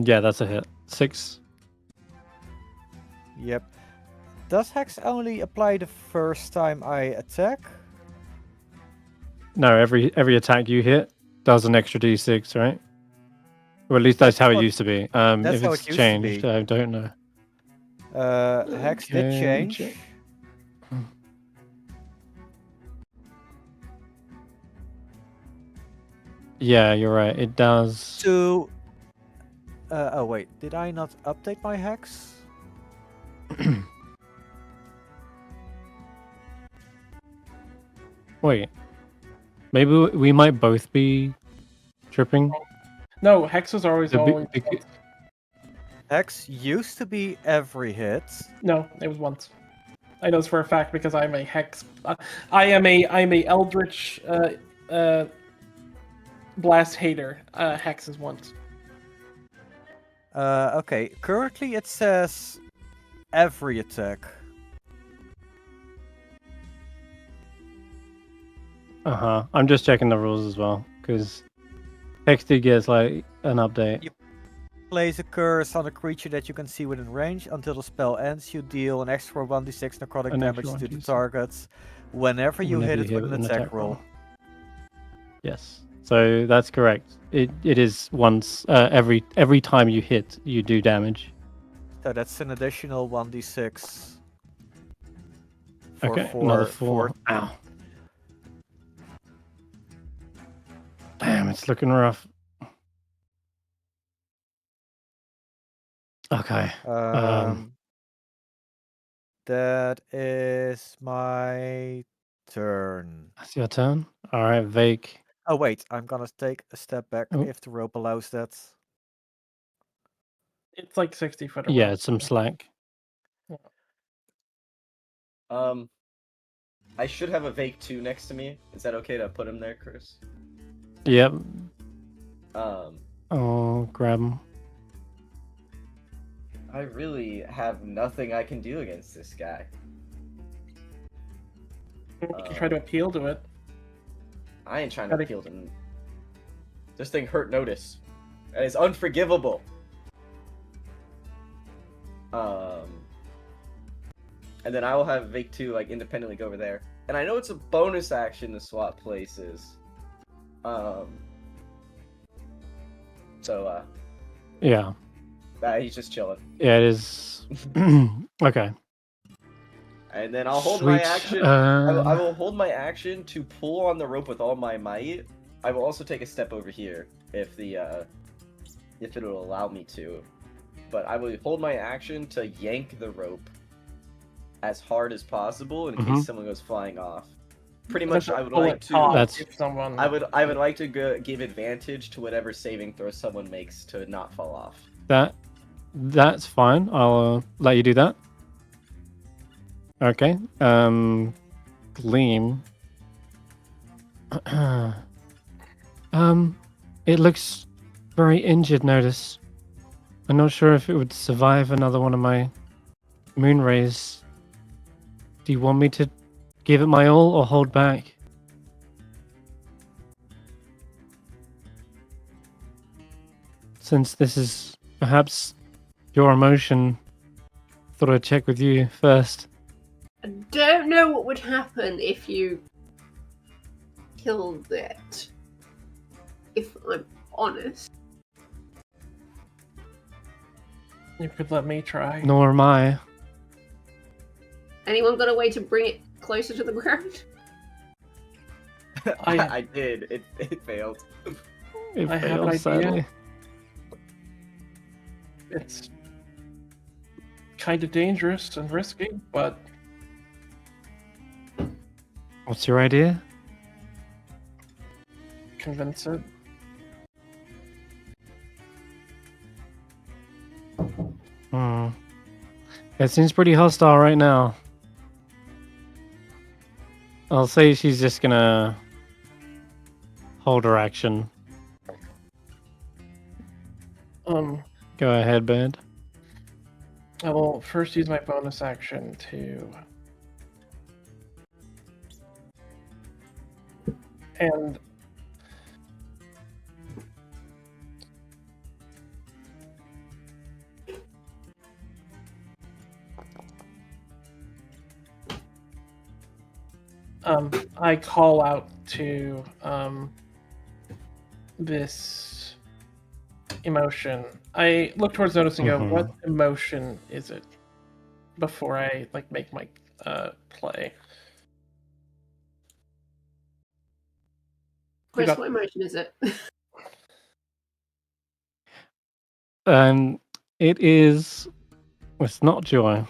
Yeah, that's a hit. 6. Yep. Does Hex only apply the first time I attack? No, every attack you hit does an extra d6, right? Or at least that's how it what- used to be. that's If how it's it used to changed, be. I don't know. Hex did Okay, change. check. Yeah, you're right. It does. To... oh wait, did I not update my Hex? Wait. Maybe we might both be tripping. No, Hex was always The big- always. big- Hex used to be every hit. No, it was once. I know this for a fact because I'm a Hex. I'm a Eldritch Blast hater. Hex is once. Okay, currently it says every attack. I'm just checking the rules as well because XD gets like an update. Yep. Place a curse on a creature that you can see within range. Until the spell ends, you deal an extra 1d6 necrotic An damage extra to the 1d6. target whenever you hit it with an attack roll. Yes, so that's correct. It is once every time you hit, you do damage. So that's an additional 1d6. For Okay, four, another 4. Ow. Damn, it's looking rough. Okay. That is my turn. That's your turn. All right, Vaike. Oh wait, I'm gonna take a step back Oh. if the rope allows that. It's like 60 foot away. Yeah, it's some slack. I should have a Vaike 2 next to me. Is that okay to put him there, Chris? Yep. Um, Oh, grab him. I really have nothing I can do against this guy. You can try to appeal to it. I ain't trying to appeal to him. This thing hurt Notus. That is unforgivable. And then I will have Vaike 2 like independently go over there. And I know it's a bonus action to swap places. Yeah. He's just chilling. Yeah, it is. Okay. And then I'll hold my Sweet. action. I will hold my action to pull on the rope with all my might. I will also take a step over here if it'll allow me to. But I will hold my action to yank the rope as hard as possible in case someone goes flying off. Pretty much, I would like to. Someone. I would like to give advantage to whatever saving throw someone makes to not fall off. That's fine. I'll let you do that. Okay. Gleam. It looks very injured, Notus. I'm not sure if it would survive another one of my moon rays. Do you want me to give it my all or hold back? Since this is perhaps your emotion, thought I'd check with you first. I don't know what would happen if you killed it. If I'm honest. You could let me try. Nor am I. Anyone got a way to bring it closer to the ground? I did. It failed. It I have an failed, idea. sadly. It's kind of dangerous and risky, but What's your idea? convince it. Hmm. It seems pretty hostile right now. I'll say she's just gonna hold her action. Go ahead, Bird. I will first use my bonus action to and I call out to this emotion. I look towards Notus and go, Mhm. what emotion is it? Before I make my play. Chris, got- what emotion is it? It is. It's not joy.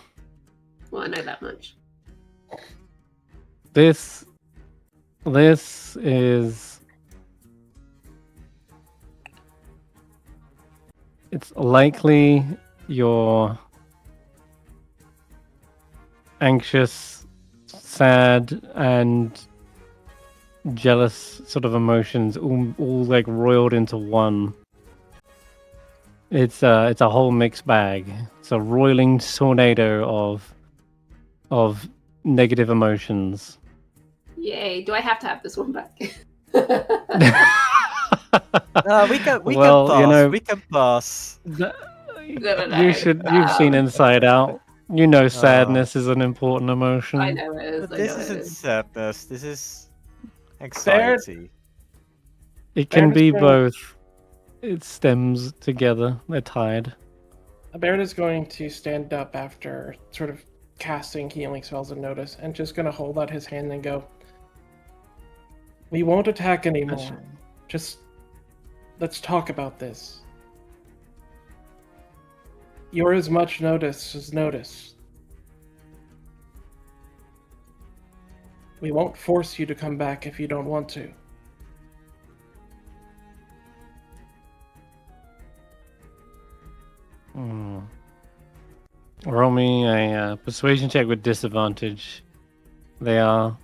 Well, I know that much. This is. It's likely your anxious, sad, and jealous sort of emotions all like roiled into one. It's a whole mixed bag. It's a roiling tornado of negative emotions. Yay! Do I have to have this one back? We can Well, pass. you know, We can pass. You've seen Inside Out. You know sadness is an important emotion. I know it is. But I this know it isn't is. sadness. This is anxiety. It can Baird is be going- both. It stems together. They're tied. Baird is going to stand up after sort of casting healing spells of Notice and just going to hold out his hand and go, we won't attack anymore. Just let's talk about this. You're as much Notice as Notice. We won't force you to come back if you don't want to. Roll me a persuasion check with disadvantage. They are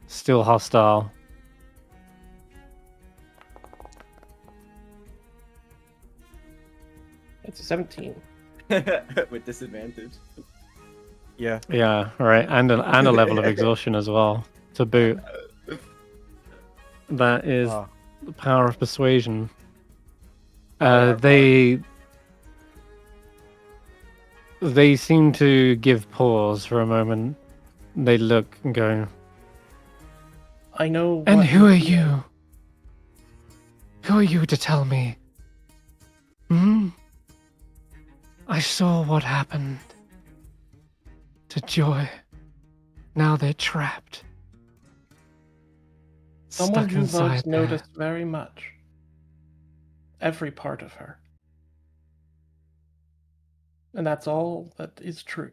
still hostile. It's a 17. With disadvantage. Yeah. Yeah, right, and a level of exhaustion as well to boot. That is Oh. the power of persuasion. Yeah, They seem to give pause for a moment. They look and go, I know. and what who are feel. you? Who are you to tell me? Hmm? I saw what happened to Joy. Now they're trapped. Someone Stuck who inside loves there. Notice very much. Every part of her. And that's all that is true.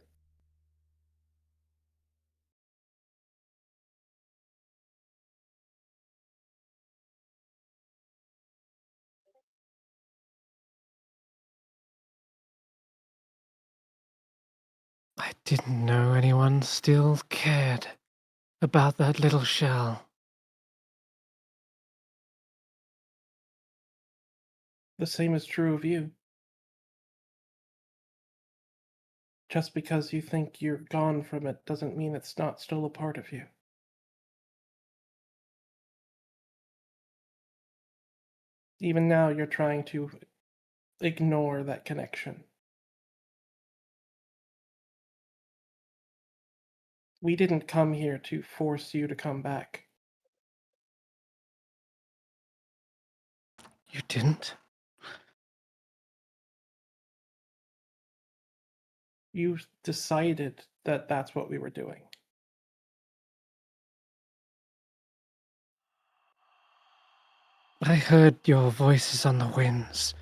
I didn't know anyone still cared about that little shell. The same is true of you. Just because you think you're gone from it doesn't mean it's not still a part of you. Even now, you're trying to ignore that connection. We didn't come here to force you to come back. You didn't? You decided that that's what we were doing. I heard your voices on the winds.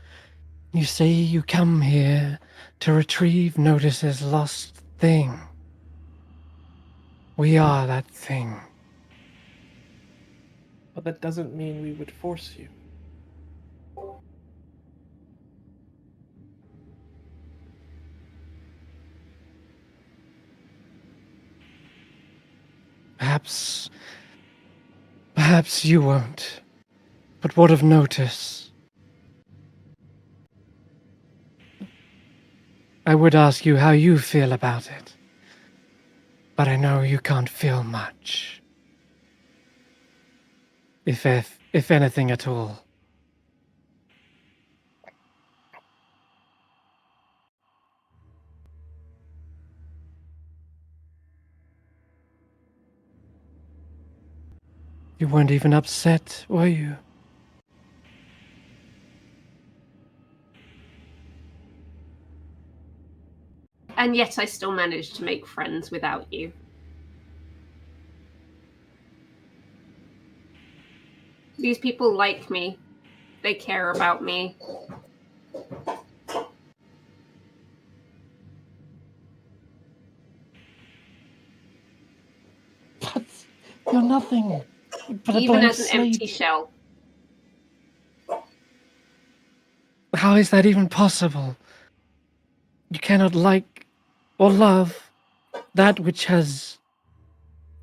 You say you come here to retrieve Notus's lost thing. We are that thing. But that doesn't mean we would force you. Perhaps you won't. But what of Notus? I would ask you how you feel about it. But I know you can't feel much. If anything at all. You weren't even upset, were you? And yet I still managed to make friends without you. These people like me. They care about me. But you're nothing. But Even as an empty shell. How is that even possible? You cannot like or love that which has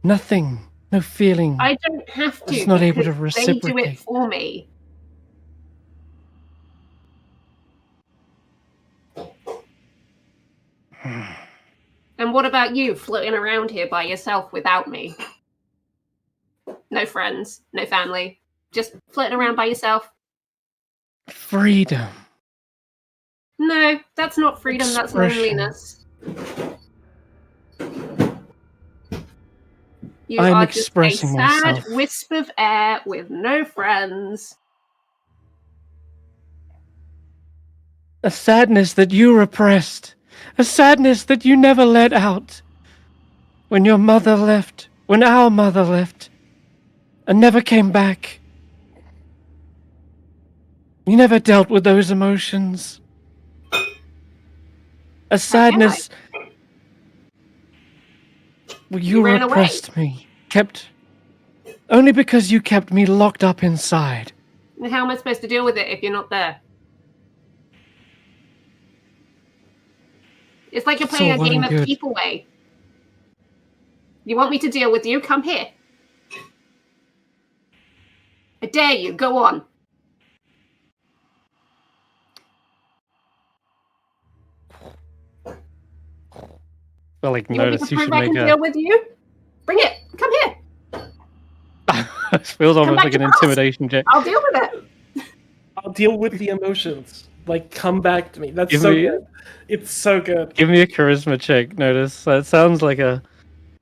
nothing, no feeling. I don't have to. It's not able to because they do it reciprocate. for me. And what about you, floating around here by yourself without me? No friends, no family, just floating around by yourself. Freedom. No, that's not freedom, that's Expression. loneliness. You I'm are just a expressing sad myself. wisp of air with no friends. A sadness that you repressed. A sadness that you never let out. When your mother left. When our mother left. And never came back. You never dealt with those emotions. A sadness. Well, you ran away. repressed me. Only because you kept me locked up inside. And how am I supposed to deal with it if you're not there? It's like you're It's playing all a well game and of good. keep away. You want me to deal with you? Come here. I dare you. Go on. Well, like, You want me Notus, to you prove should I make can a... deal with you? Bring it. Come here. It feels almost back like to an us. intimidation check. I'll deal with it. I'll deal with the emotions. Like, come back to me. That's Give so me- good. It's so good. Give me a charisma check, Notus. That sounds like a...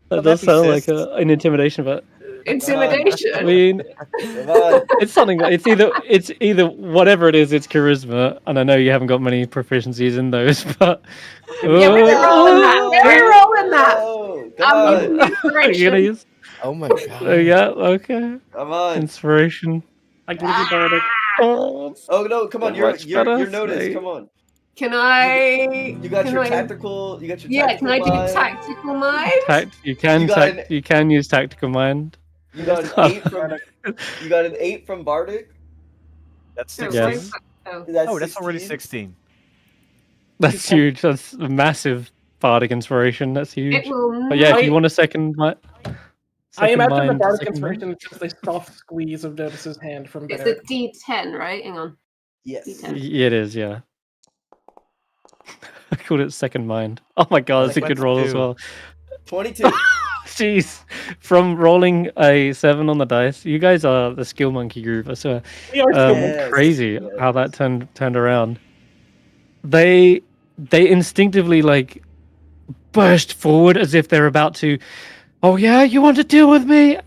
That Would does that be sound like fists? an intimidation, but Intimidation. I mean, Come on. it's something. It's either whatever it is. It's charisma, and I know you haven't got many proficiencies in those, but Yeah, we're rolling that. We're rolling that. Oh, come I'm on. using You're gonna inspiration. use. Oh my god. Yeah. Okay. Come on. Inspiration. I can give you bardic. Oh, Oh no, come on. So You're much better, Notus. say. Come on. Can I? You got can your I- tactical. You got your Yeah, tactical can I do mind. tactical mind? You can You got an- you can use tactical mind. You got an 8 from. You got an 8 from Bardic. That's Oh, 16. Yes. oh. That's already 16? 16. That's huge. That's a massive bardic inspiration. That's It huge. will But yeah, if I- you want a second mind. I imagine the mind, bardic second mind. inspiration is just a soft squeeze of Notus's hand from It's Garrett. a D10, right? Hang on. Yes. D10. It is, yeah. I called it second mind. Oh my god, that's a good roll as 22. well. 22. Jeez. From rolling a 7 on the dice, you guys are the skill monkey group, I swear. We are still Yes, Crazy yes. how that turned around. They instinctively like burst forward as if they're about to, oh yeah, you want to deal with me?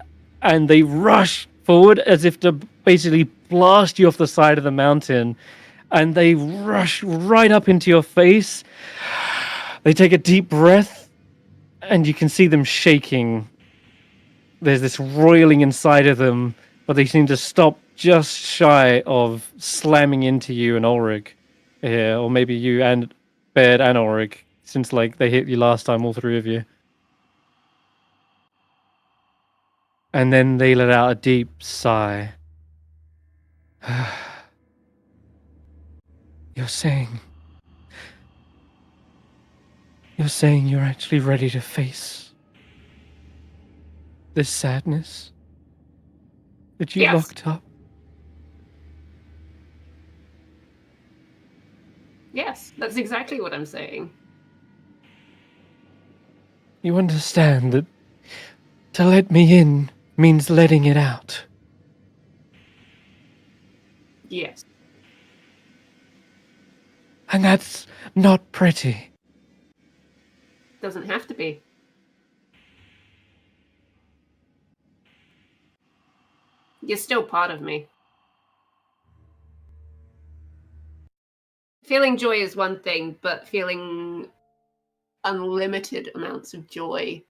And they rush forward as if to basically blast you off the side of the mountain. And they rush right up into your face. They take a deep breath, and you can see them shaking. There's this roiling inside of them, but they seem to stop just shy of slamming into you and Ulric here, or maybe you and Baird and Ulric, since like they hit you last time, all three of you. And then they let out a deep sigh. You're saying you're actually ready to face this sadness that you Yes. locked up? Yes, that's exactly what I'm saying. You understand that to let me in means letting it out. Yes. And that's not pretty. Doesn't have to be. You're still part of me. Feeling joy is one thing, but feeling unlimited amounts of joy,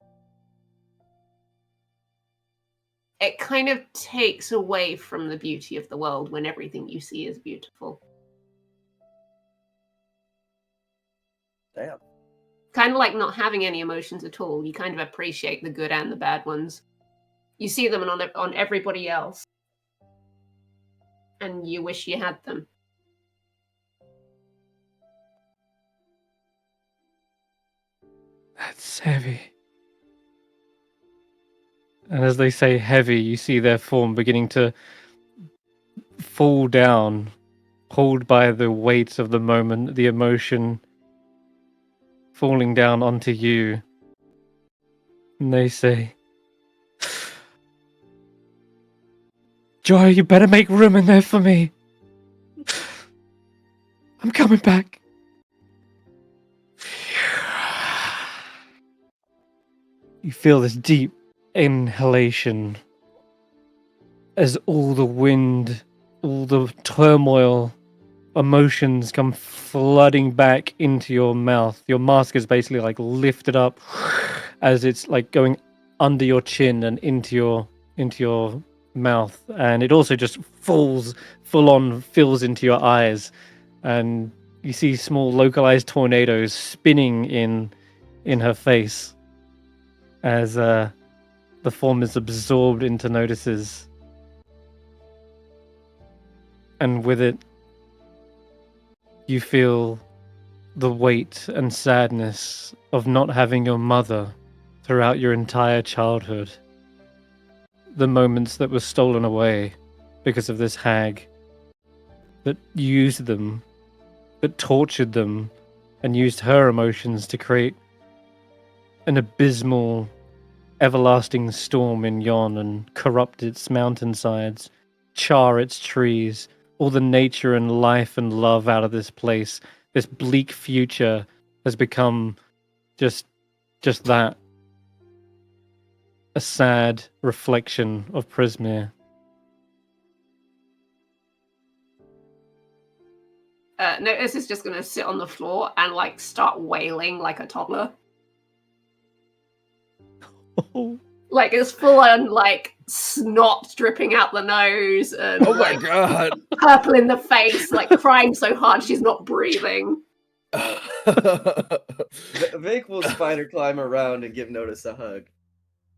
it kind of takes away from the beauty of the world when everything you see is beautiful. Damn. Kind of like not having any emotions at all. You kind of appreciate the good and the bad ones. You see them on everybody else, and you wish you had them. That's heavy. And as they say heavy, you see their form beginning to fall down, pulled by the weight of the moment, the emotion falling down onto you. And they say, Joy, you better make room in there for me. I'm coming back. You feel this deep inhalation as all the wind, all the turmoil, emotions come flooding back into your mouth. Your mask is basically like lifted up as it's like going under your chin and into your mouth, and it also just fills into your eyes, and you see small localized tornadoes spinning in her face as the form is absorbed into Notus's, and with it you feel the weight and sadness of not having your mother throughout your entire childhood. The moments that were stolen away because of this hag that used them, that tortured them, and used her emotions to create an abysmal, everlasting storm in Yon and corrupt its mountainsides, char its trees, all the nature and life and love out of this place. This bleak future has become just that. A sad reflection of Prismere. Notus is just going to sit on the floor and like start wailing like a toddler. Like it's full on like snot dripping out the nose and Oh my god. purple in the face, like crying so hard she's not breathing. Vaike will spider climb around and give Notus a hug.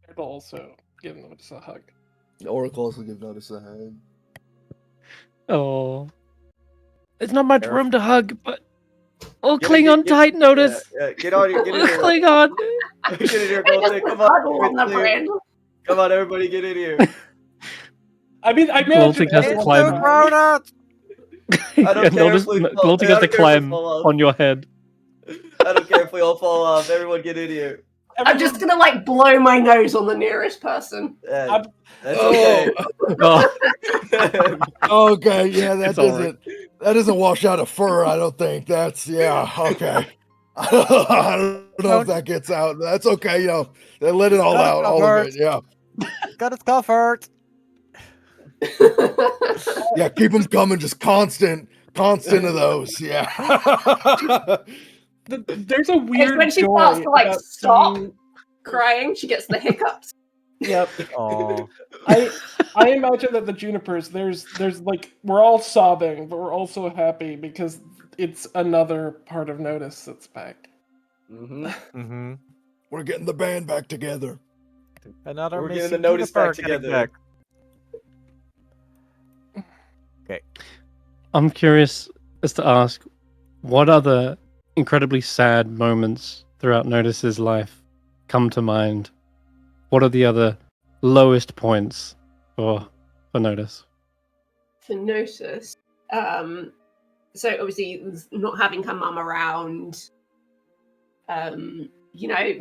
I'd also give Notus a hug. Oracle also give Notus a hug. Oh. There's not much Careful. room to hug, but Get cling in- on get- tight, Notus. Yeah, get on here, get in here. Cling on. Get in here, Just Golden. Come huddle on the on. brand. Come on, everybody, get in here. I mean, I Baltic imagine has to It's climb. so grown up! I don't care if we fall- Baltic I has to don't care if we climb fall off. on your head. I don't care if we all fall off. Everyone get in here. I'm just gonna like blow my nose on the nearest person. Yeah, I'm- that's okay. Oh, Okay, yeah, It's all right. that doesn't wash out a fur, I don't think. That's okay. I don't know if that gets out. That's okay, they let it all Got it out, all of it, yeah. Got its comfort! Yeah, keep them coming, just constant of those, yeah. There's a weird when she joy starts to, like, about stop. seeing- Crying, she gets the hiccups. Yep. Oh, I imagine that the Junipers, there's like, we're all sobbing, but we're also happy because it's another part of Notus that's back. Mm-hmm. mm-hmm. We're getting the band back together. Another We're getting missing the Notus Juniper back getting together. back. I'm curious as to ask, what other incredibly sad moments throughout Notus's life come to mind? What are the other lowest points for Notus? For Notus, so obviously not having her mum around,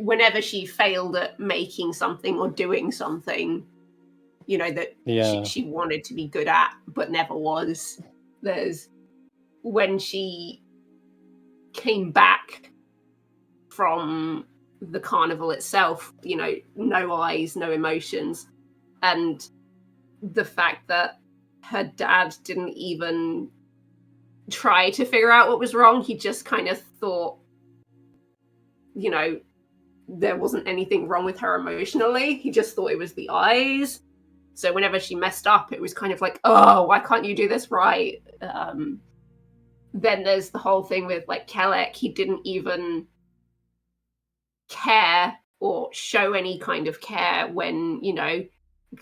whenever she failed at making something or doing something, that Yeah. she wanted to be good at but never was. There's when she came back from the carnival itself, no eyes, no emotions, and the fact that her dad didn't even try to figure out what was wrong. He just kind of thought, there wasn't anything wrong with her emotionally. He just thought it was the eyes. So whenever she messed up, it was kind of like, oh, why can't you do this right? Then there's the whole thing with, like, Kelek. He didn't even care or show any kind of care when,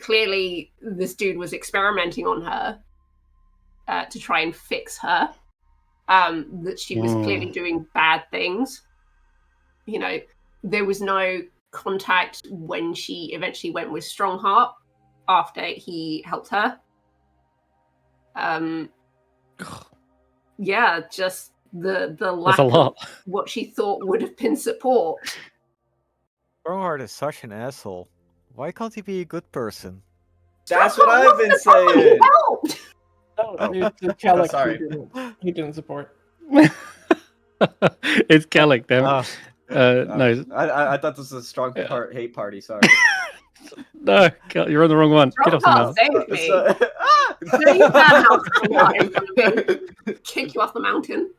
clearly this dude was experimenting on her to try and fix her. That she was clearly doing bad things. There was no contact when she eventually went with Strongheart after he helped her. Yeah, just the lack That's a lot. of what she thought would have been support. Strongheart is such an asshole. Why can't he be a good person? That's what I've been He saying. helped! The Kelek sorry. he didn't support. It's Kelek, damn it. No, I thought this was a strong hate party. Sorry. no, you're on the wrong one. Get off the Strongheart mountain. saved me. Ah! No, you can't help Strongheart in front of me. Kick you off the mountain.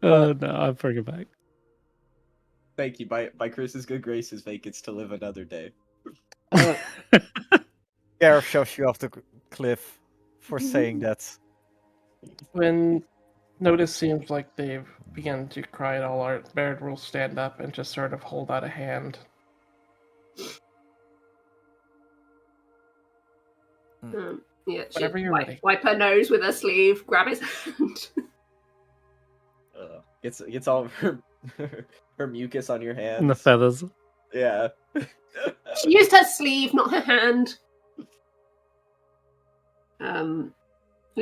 No, I'll bring it back. Thank you. By Chris's good graces, Vaike gets to live another day. Garreth shoves you off the cliff for saying that. When Notus seems like they've begun to cry it all out, Baird will stand up and just sort of hold out a hand. Yeah, she Whenever you're ready. wipe her nose with her sleeve, grab his hand. Gets all of her mucus on your hands. And the feathers. Yeah. She used her sleeve, not her hand. And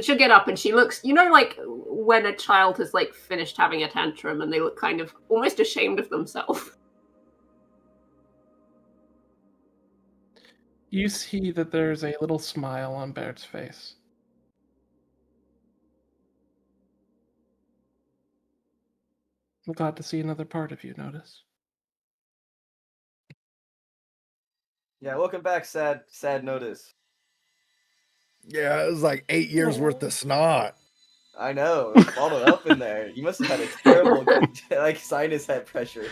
she'll get up and she looks, like when a child has, like, finished having a tantrum and they look kind of almost ashamed of themselves. You see that there's a little smile on Baird's face. I'm glad to see another part of you, Notus. Yeah, welcome back, sad Notus. Yeah, it was like 8 years worth of snot. I know, it's bottled up in there. You must have had a terrible like sinus head pressure.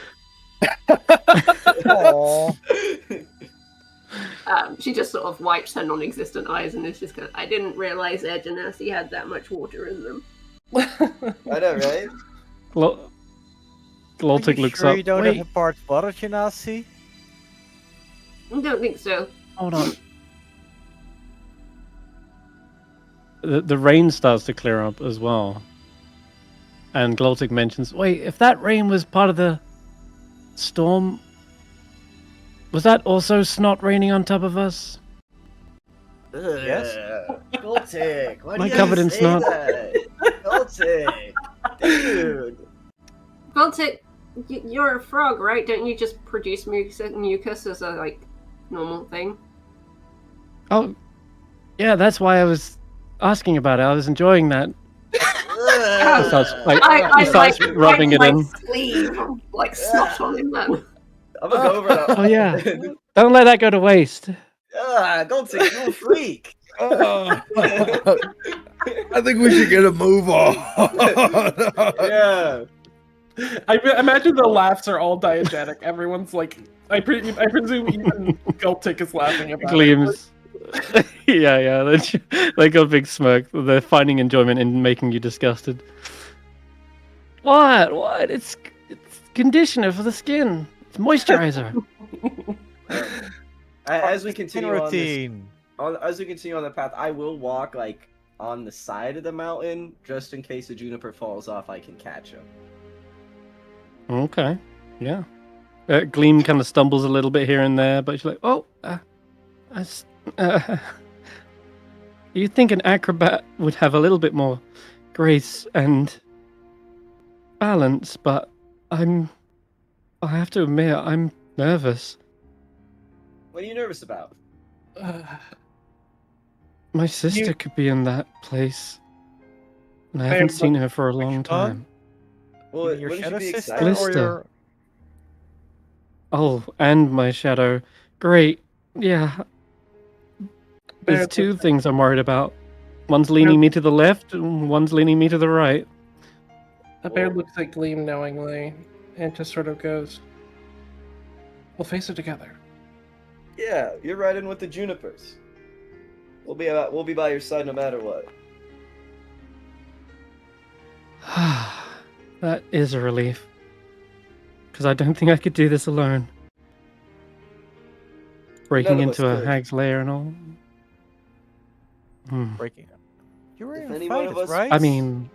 Aww. She just sort of wipes her non-existent eyes and is just kind of, I didn't realize Air Genasi had that much water in them. I know, right? Gloltic looks up. You don't Wait, have a part water, Genasi? I don't think so. hold on. The rain starts to clear up as well. And Gloltic mentions, wait, if that rain was part of the storm, was that also snot raining on top of us? Yes. Goltic, why Am I do you covered in say snot? that? Goltic, dude. Baltic, you're a frog, right? Don't you just produce mucus as a, like, normal thing? Oh, yeah, that's why I was asking about it. I was enjoying that. He starts, he starts rubbing it in. Sleeve, like snot on him then. I'm gonna go over that. Oh, yeah. Don't let that go to waste. Goltic, you a freak. I think we should get a move on. Yeah. I imagine the laughs are all diegetic. Everyone's like, I presume even Gulptic is laughing about it. Gleams. Yeah. They got a big smirk. They're finding enjoyment in making you disgusted. What? It's conditioner for the skin. It's moisturizer. As we continue on this, routine. as we continue on the path, I will walk like on the side of the mountain just in case a juniper falls off. I can catch him. Okay. Yeah. Gleam kind of stumbles a little bit here and there, but she's like, "Oh, you'd think an acrobat would have a little bit more grace and balance, but I have to admit, I'm nervous. What are you nervous about? My sister could be in that place, and I haven't seen her for a long time. Well, Your wouldn't shadow you be sister excited? or your... Oh, and my shadow. Great. Yeah. There's two things I'm worried about. One's leaning me to the left, and one's leaning me to the right. The bear looks at Gleam knowingly and just sort of goes, "We'll face it together." Yeah, you're right in with the Junipers. We'll be by your side no matter what. That is a relief. Because I don't think I could do this alone. Breaking None of us into a could. hag's lair and all. breaking up. You were If in any fight, one of us- right? I mean,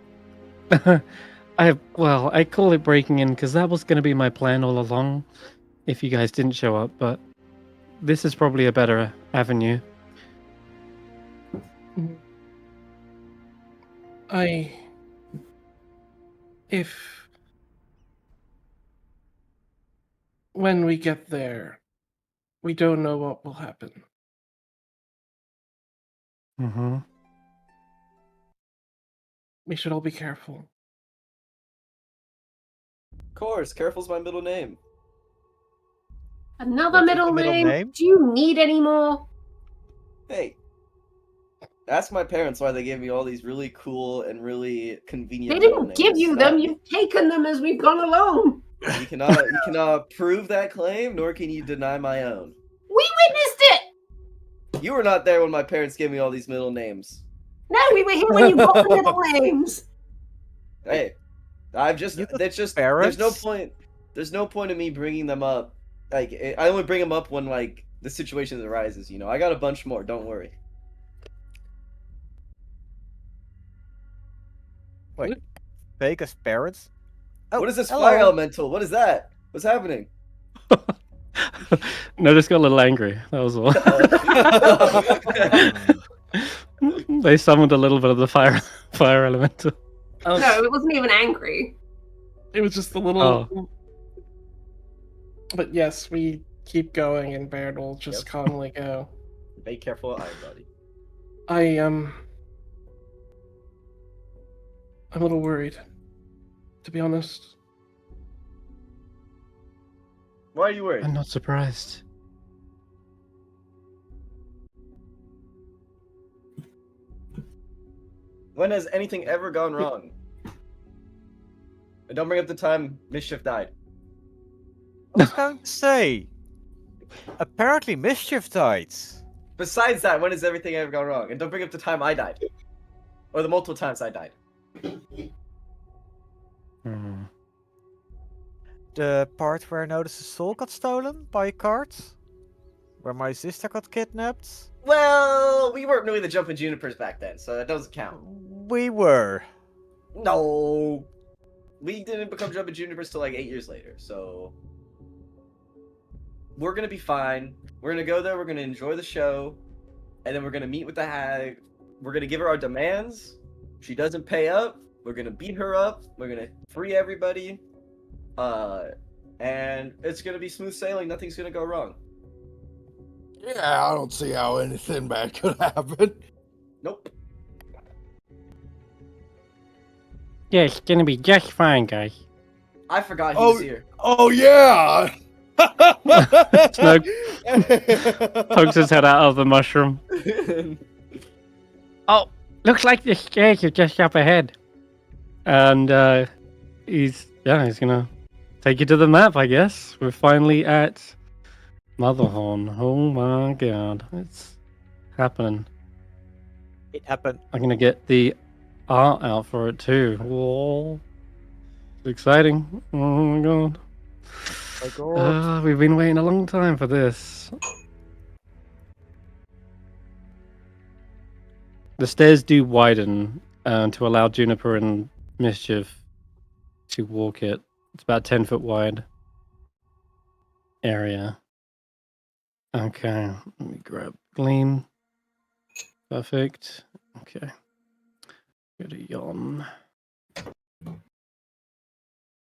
I call it breaking in because that was going to be my plan all along if you guys didn't show up, but this is probably a better avenue. When we get there, we don't know what will happen. Mm-hmm. We should all be careful. Of course, careful's my middle name. Another What's middle the middle name? name? Do you need any more? Hey, ask my parents why they gave me all these really cool and really convenient. They middle didn't give names. you them. You've taken them as we've gone along. You cannot prove that claim, nor can you deny my own. We witnessed it. You were not there when my parents gave me all these middle names. No, we were here when you got the middle names. Hey, I've just You got it's just parents? there's no point in me bringing them up. Like I only bring them up when like the situation arises. You know, I got a bunch more. Don't worry. Wait, Vaike's parents? Oh, What is this hello. fire elemental? What is that? What's happening? Notus got a little angry. That was all. They summoned a little bit of the fire elemental. Um, No, it wasn't even angry. It was just a little. Oh. But yes, we keep going, and Baird will just Yep. calmly go. Be careful, everybody. I'm a little worried, to be honest. Why are you worried? I'm not surprised. When has anything ever gone wrong? And don't bring up the time Mischief died. I was going to say, apparently Mischief died. Besides that, when has everything ever gone wrong? And don't bring up the time I died. Or the multiple times I died. Hmm. The part where Notus' soul got stolen by a cart? Where my sister got kidnapped? Well, we weren't really the jumping Junipers back then, so that doesn't count. We were. No. We didn't become jumping Junipers till like 8 years later, so... We're gonna be fine. We're gonna go there, we're gonna enjoy the show, and then we're gonna meet with the hag. We're gonna give her our demands. If she doesn't pay up, we're gonna beat her up. We're gonna free everybody. And it's gonna be smooth sailing. Nothing's gonna go wrong. Yeah, I don't see how anything bad could happen. Nope. Yeah, it's gonna be just fine, guys. I forgot he Oh. was here. Oh yeah. Snug pokes his head out of the mushroom. Oh, looks like the stairs are just up ahead. And he's gonna take you to the map, I guess. We're finally at Motherhorn. Oh my god, it's happening. It happened. I'm gonna get the art out for it too. Whoa, it's exciting! Oh my god. My god. We've been waiting a long time for this. The stairs do widen to allow Juniper and Mischief to walk it. It's about 10 foot wide area. Okay, let me grab Gleam. Perfect. Okay. Go to Yon.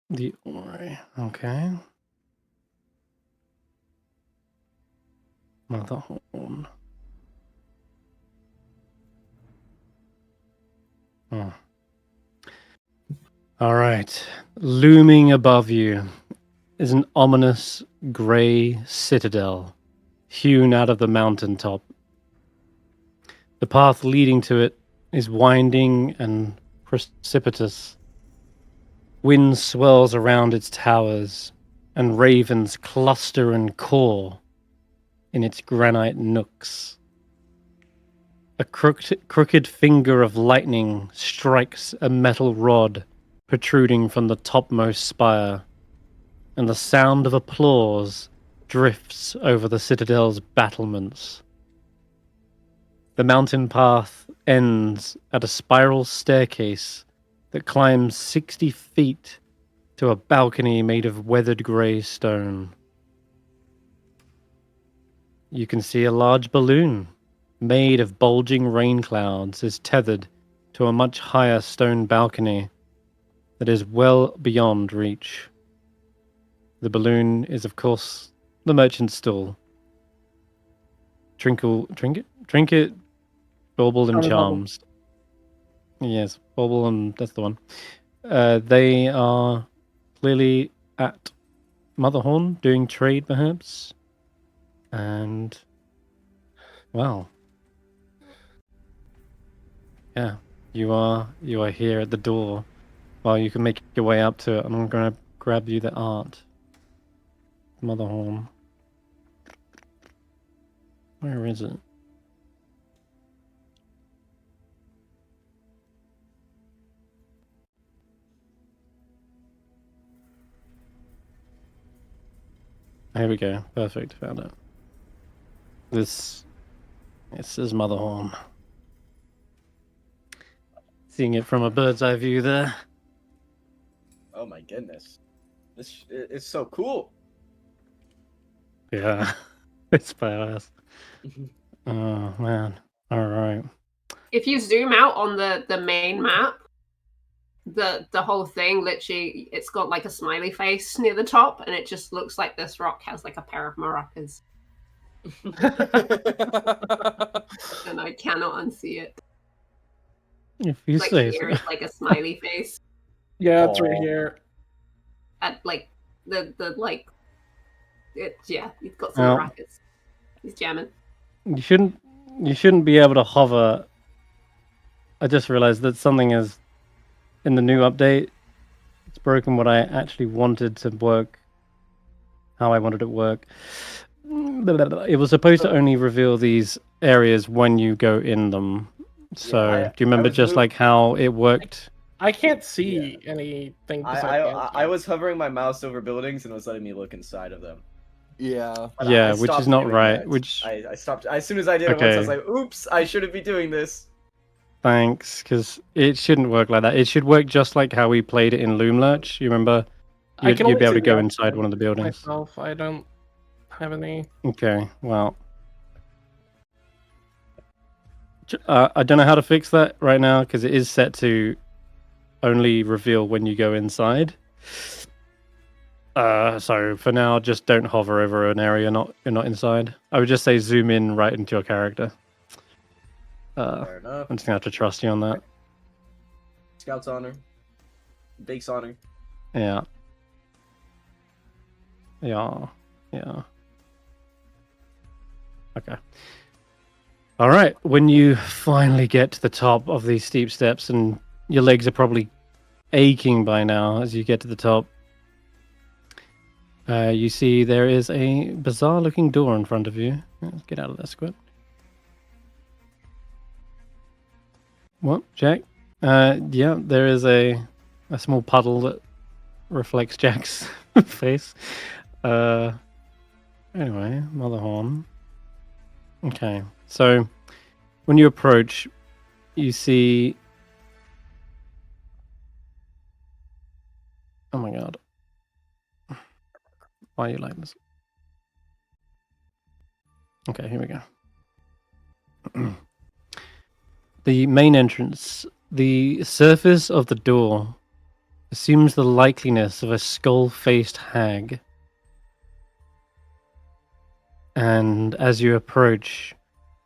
The Ori. Okay. Motherhorn. Oh. All right. Looming above you is an ominous grey citadel hewn out of the mountaintop. The path leading to it is winding and precipitous. Wind swirls around its towers, and ravens cluster and caw in its granite nooks. A crooked finger of lightning strikes a metal rod protruding from the topmost spire, and the sound of applause drifts over the citadel's battlements. The mountain path ends at a spiral staircase that climbs 60 feet to a balcony made of weathered grey stone. You can see a large balloon made of bulging rain clouds is tethered to a much higher stone balcony that is well beyond reach. The balloon is, of course, the merchant's stall. Trinket, Bauble and Charms. Yes, Bauble and that's the one. They are clearly at Motherhorn doing trade, perhaps. And, well, yeah, you are here at the door. Well, you can make your way up to it, and I'm going to grab you the art. Motherhorn. Where is it? Here we go. Perfect. Found it. This is Motherhorn. Seeing it from a bird's eye view there. Oh my goodness. This is so cool. Yeah. It's badass. Oh man. Alright. If you zoom out on the main map, the whole thing literally, it's got like a smiley face near the top, and it just looks like this rock has like a pair of maracas. And I cannot unsee it. If you Like say here, so. it's like a smiley face. Yeah, it's right Aw. here. At like the like it, yeah, he's got some Well, maracas. He's jamming. You shouldn't be able to hover. I just realized that something is in the new update. It's broken what I actually wanted to work, how I wanted it to work. It was supposed to only reveal these areas when you go in them. So, Yeah, do you remember was just move- like how it worked? I can't see anything besides the I outside. was hovering my mouse over buildings and it was letting me look inside of them. Yeah. But Yeah, I which is stopped not doing right, that. which- I stopped as soon as I did it once. I Okay. was like, "Oops, I shouldn't be doing this." Thanks, because it shouldn't work like that. It should work just like how we played it in Loomlurch. You remember? I You'd can be only able see to the go outside inside one of the buildings. myself. I don't have any. Okay, well. I don't know how to fix that right now because it is set to only reveal when you go inside. So for now, just don't hover over an area you're not inside. I would just say zoom in right into your character. Fair enough. I'm just gonna have to trust you on that. Scout's honor. Bake's honor. Yeah. Yeah. Yeah. Okay. All right. When you finally get to the top of these steep steps, and your legs are probably aching by now as you get to the top. You see there is a bizarre-looking door in front of you. Let's get out of there, Squid. What, Jack? Yeah, there is a small puddle that reflects Jack's face. Anyway, Motherhorn. Okay, so when you approach, you see... Oh my god. Why are you like this? Okay, here we go. The main entrance. The surface of the door assumes the likeliness of a skull-faced hag. And as you approach,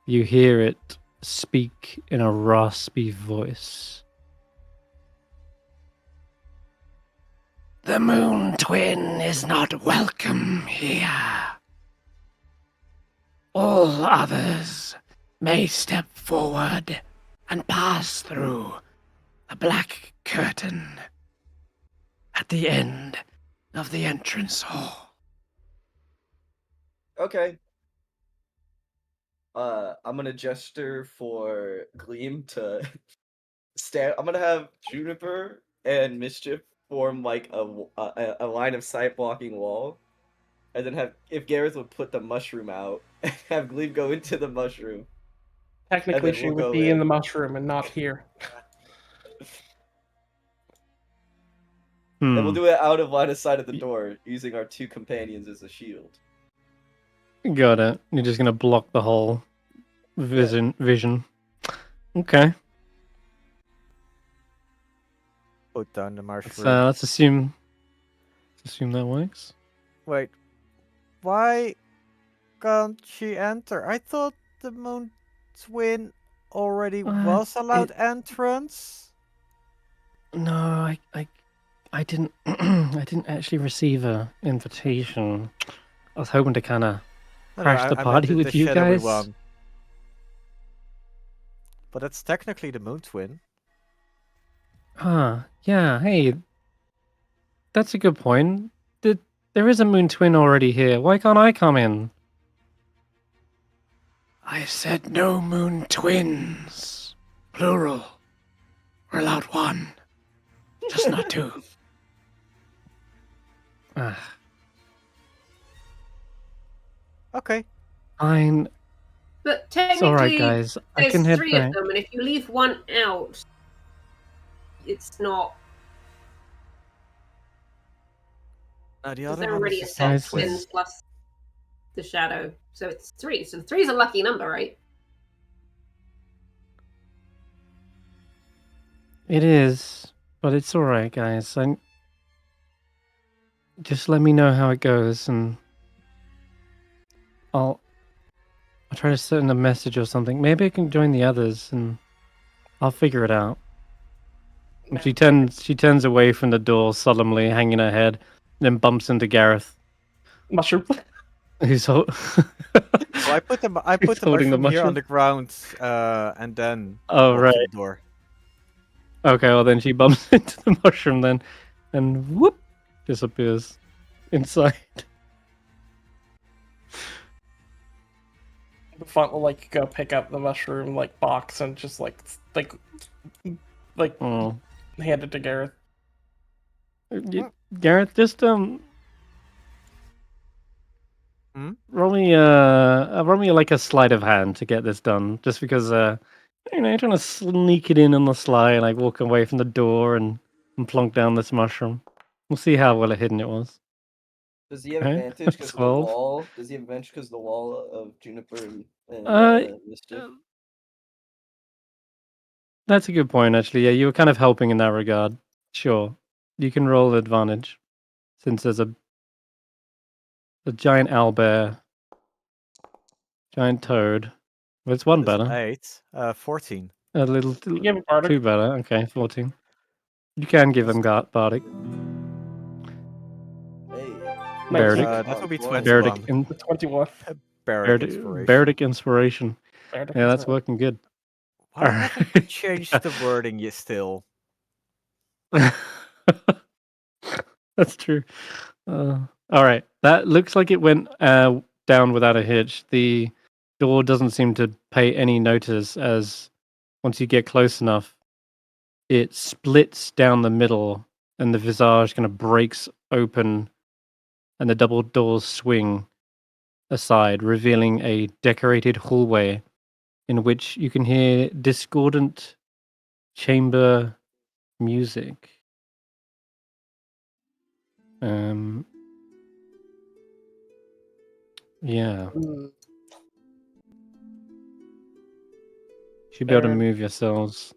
you hear it speak in a raspy voice. The Moon Twin is not welcome here. All others may step forward and pass through the black curtain at the end of the entrance hall. Okay. I'm gonna gesture for Gleam to stand. I'm gonna have Juniper and Mischief form like a line of sight blocking wall, and then have if Garreth would put the mushroom out, have Gleam go into the mushroom. Technically, then she we'll would go be in in. the mushroom and not here. And we'll do it out of line of sight of the door, using our two companions as a shield. Got it. You're just gonna block the whole vision. Okay. Put down the Let's, mushroom. let's assume that works. Wait, why can't she enter? I thought the Moon Twin already was allowed entrance. No, I didn't. I didn't actually receive a invitation. I was hoping to kind of crash the I meant party with you shadowy guys. one. But that's technically the Moon Twin. Huh. Yeah. Hey, that's a good point. There is a Moon Twin already here. Why can't I come in? I said no Moon Twins. Plural. We're allowed one. Just not two. Okay. Fine. But It's technically, alright, guys. I there's can head 3 back. of them, and if you leave one out, it's not. The Because other they're one already is a the set Nice. Sun Twin. twins plus the shadow, so it's 3. So 3 is a lucky number, right? It is, but it's alright, guys. Just let me know how it goes, and I'll try to send a message or something. Maybe I can join the others, and I'll figure it out. And she turns away from the door, solemnly hanging her head, then bumps into Garreth, Mushroom. who's So I put the He's holding the mushroom here mushroom. on the ground, and then Oh, walk right. to the door. Okay, well then she bumps into the mushroom then, and whoop, disappears inside. The font will like go pick up the mushroom like box and just like Oh, hand it to Garreth. Garreth, just Hmm? roll me like a sleight of hand to get this done, just because you're trying to sneak it in on the sly, like walk away from the door and plonk down this mushroom. We'll see how well hidden it was. Does he have Okay, advantage because of the 12. wall? Does he have advantage because of the wall of Juniper and Mischief? That's a good point, actually. Yeah, you were kind of helping in that regard. Sure, you can roll advantage since there's a giant owlbear, giant toad. Well, it's one That's better. 8. 14. A little You give him Bardic. 2 better. Okay, 14. You can give him Bardic. Hey. Bardic. That would be Bardic 21. The 21. Bardic inspiration. Bardic inspiration. Bardic Yeah, that's inspiration. working good. Why haven't you changed the wording yet still? That's true. All right, that looks like it went down without a hitch. The door doesn't seem to pay any notice as once you get close enough, it splits down the middle and the visage kind of breaks open and the double doors swing aside, revealing a decorated hallway in which you can hear discordant chamber music. Yeah. Should be able to move yourselves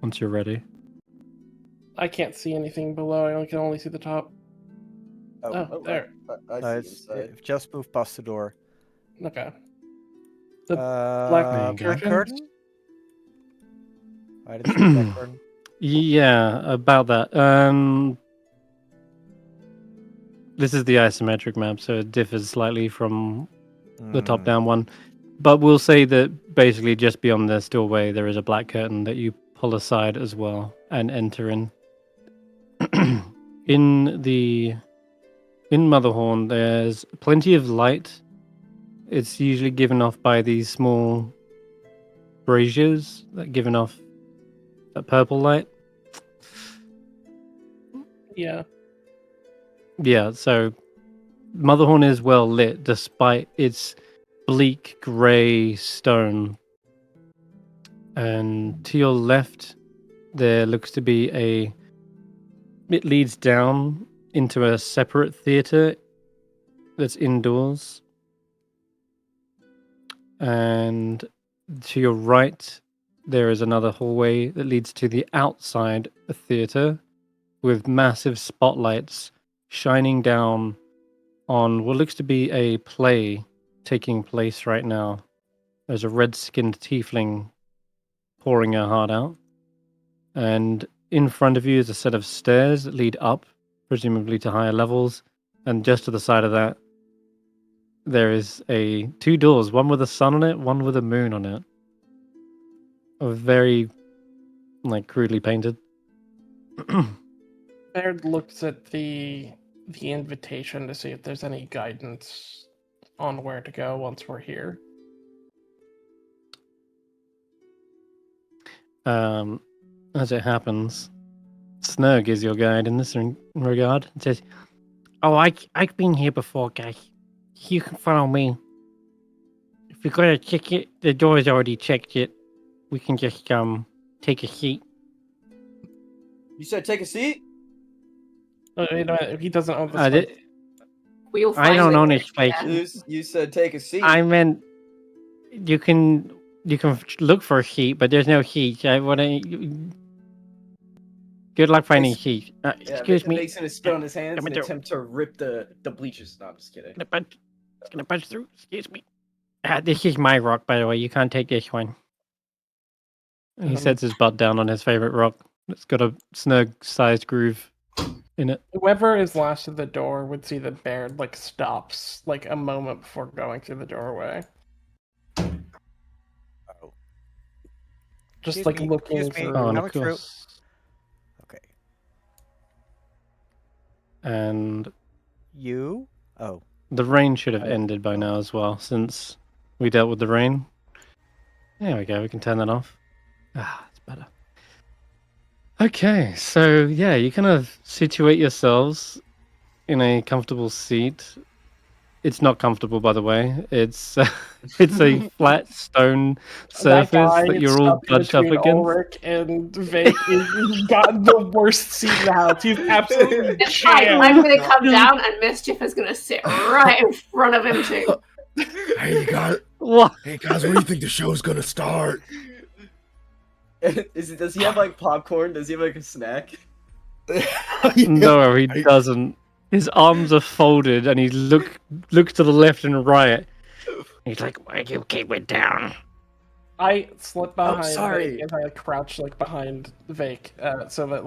once you're ready. I can't see anything below. I can only see the top. Oh, there. I see inside. Just move past the door. Okay. The black There you go. curtain? I didn't see the black curtain. Yeah, about that. This is the isometric map, so it differs slightly from the top-down one. But we'll say that basically just beyond this doorway, there is a black curtain that you pull aside as well and enter in. In Motherhorn, there's plenty of light. It's usually given off by these small braziers that given off that purple light. Yeah. Yeah, so Motherhorn is well lit despite its bleak grey stone. And to your left, there looks to be it leads down into a separate theatre that's indoors. And to your right, there is another hallway that leads to the outside theatre with massive spotlights shining down on what looks to be a play taking place right now. There's a red-skinned tiefling pouring her heart out. And in front of you is a set of stairs that lead up, presumably to higher levels. And just to the side of that, there is two doors, one with a sun on it, one with a moon on it. Very, crudely painted. Baird looks at the invitation to see if there's any guidance on where to go once we're here. As it happens, Snurg is your guide in this regard. It says, "Oh, I've been here before, guys. You can follow me. If you're gonna check it, the door's already checked it. We can just take a seat." You said take a seat? Oh, he doesn't own this place. We'll find I don't it. own this place. You said take a seat. I meant you can look for a seat, but there's no seat. Good luck finding a seat. Excuse me. Makes him spit on his hands and attempt to rip the bleachers. No, I'm just kidding. It's gonna punch through. Excuse me. This is my rock, by the way. You can't take this one. He sets his butt down on his favorite rock. It's got a snug-sized groove in it. Whoever is last at the door would see that Baird stops a moment before going through the doorway. Oh. Just Excuse me, looking excuse me. through. Oh, and Coming of course. Okay. And You? Oh. the rain should have ended by now as well, since we dealt with the rain. There we go. We can turn that off. It's better. Okay, so yeah, you kind of situate yourselves in a comfortable seat. It's not comfortable, by the way. It's a flat stone surface that you're all bunched up against. Ulric and Vaike has gotten the worst seat in the house. He's absolutely It's fine. jammed. I'm going to come down and Mischief is going to sit right in front of him too. Hey guys, What? hey guys, when do you think the show's gonna start? Does he have popcorn? Does he have a snack? No, he doesn't. His arms are folded, and he looks to the left and right. He's like, "Why'd you keep it down?" I slip behind sorry. Vaike and I crouch behind Vaike so that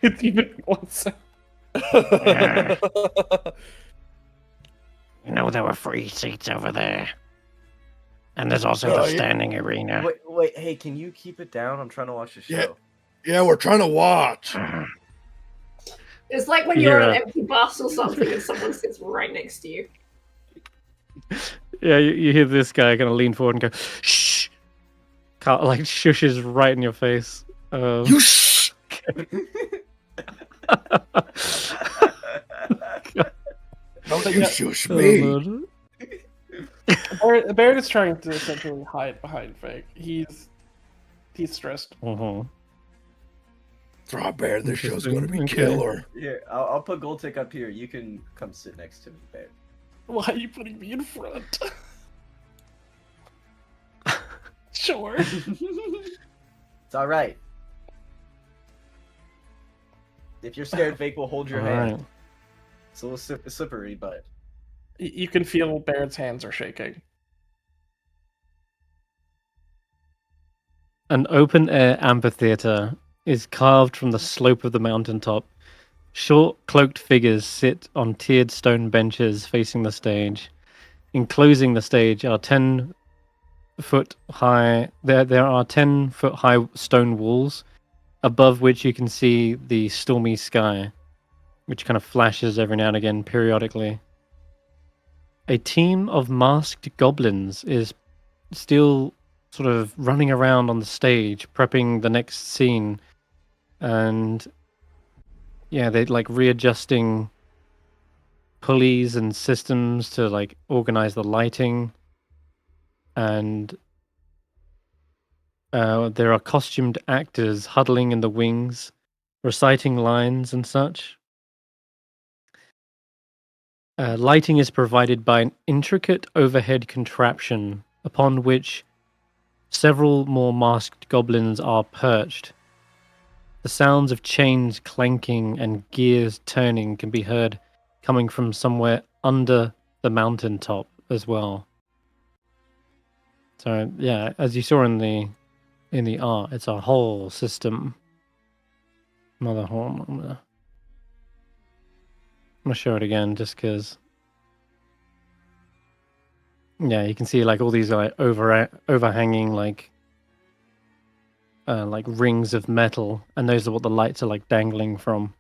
it's even closer. You know, there were free seats over there. And there's also the standing arena. Wait, hey, can you keep it down? I'm trying to watch the show. Yeah, we're trying to watch. It's like when you're on an empty bus or something and someone sits right next to you. Yeah, you hear this guy kind of lean forward and go, shh! Like shushes right in your face. You shh! Don't you shush Oh, me. Lord. Barrett is trying to essentially hide behind Vaike. He's stressed. Throw Bear, this show's Interesting, gonna be okay. killer. Here, I'll put Goltic up here. You can come sit next to me, babe. Why are you putting me in front? Sure. It's all right. If you're scared, Vaike will hold your hand. Alright. It's a little slippery, but You can feel Barrett's hands are shaking. An open-air amphitheater is carved from the slope of the mountaintop. Short, cloaked figures sit on tiered stone benches facing the stage. Enclosing the stage are 10-foot high. There are 10-foot high stone walls, above which you can see the stormy sky, which kind of flashes every now and again periodically. A team of masked goblins is still sort of running around on the stage, prepping the next scene, and yeah, they're like readjusting pulleys and systems to like organize the lighting, and there are costumed actors huddling in the wings, reciting lines and such. Lighting is provided by an intricate overhead contraption upon which several more masked goblins are perched. The sounds of chains clanking and gears turning can be heard coming from somewhere under the mountaintop as well. So yeah, as you saw in the art, it's a whole system. I'm gonna show it again just because. Yeah, you can see like all these like overhanging like rings of metal, and those are what the lights are like dangling from.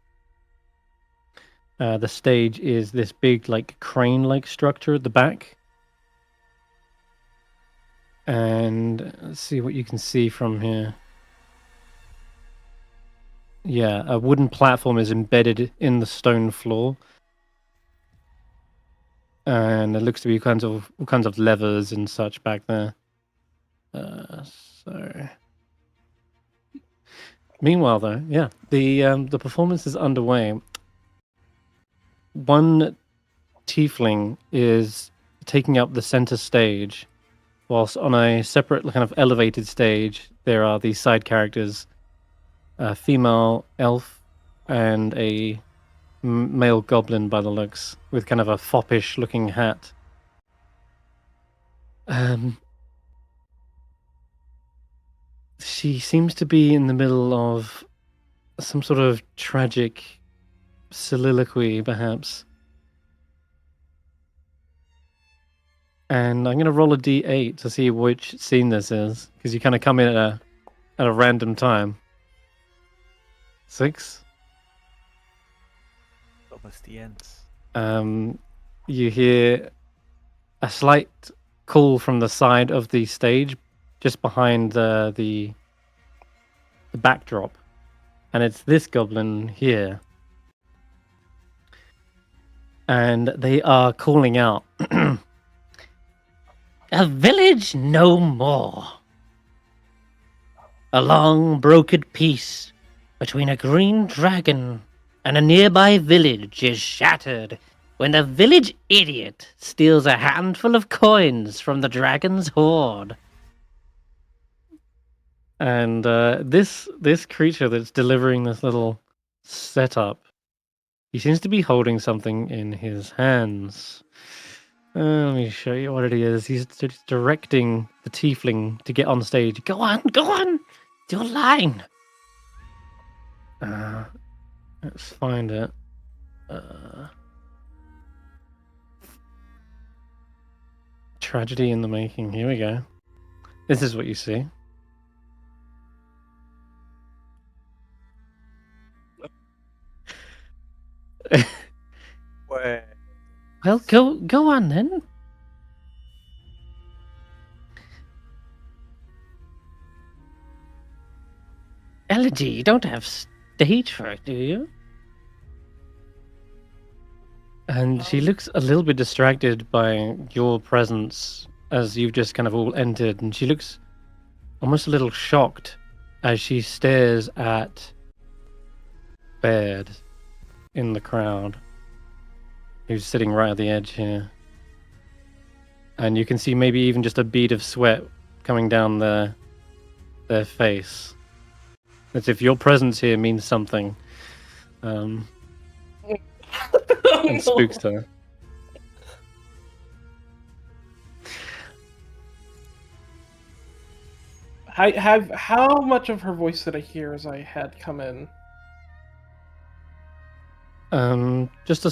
The stage is this big like crane-like structure at the back, and let's see what you can see from here. Yeah, a wooden platform is embedded in the stone floor, and it looks to be all kinds of levers and such back there. So, meanwhile, though, yeah, the performance is underway. One tiefling is taking up the center stage, whilst on a separate kind of elevated stage, there are these side characters, a female elf and a male goblin by the looks, with kind of a foppish looking hat. She seems to be in the middle of some sort of tragic soliloquy, perhaps. And I'm going to roll a d8 to see which scene this is, because you kind of come in at a random time. 6. Almost the end. You hear a slight call from the side of the stage, just behind the backdrop, and it's this goblin here, and they are calling out, "A village no more. A long brokered peace between a green dragon and a nearby village is shattered when the village idiot steals a handful of coins from the dragon's hoard." And this creature that's delivering this little setup, he seems to be holding something in his hands. Let me show you what it is. He's directing the tiefling to get on stage. Go on! It's your line! Let's find it. Tragedy in the making. Here we go. This is what you see. Well, go on then. Elegy, you don't have stage fright, do you? And she looks a little bit distracted by your presence as you've just kind of all entered, and she looks almost a little shocked as she stares at Baird in the crowd, who's sitting right at the edge here. And you can see maybe even just a bead of sweat coming down their face. As if your presence here means something. And spooks her. How much of her voice did I hear as I had come in? Just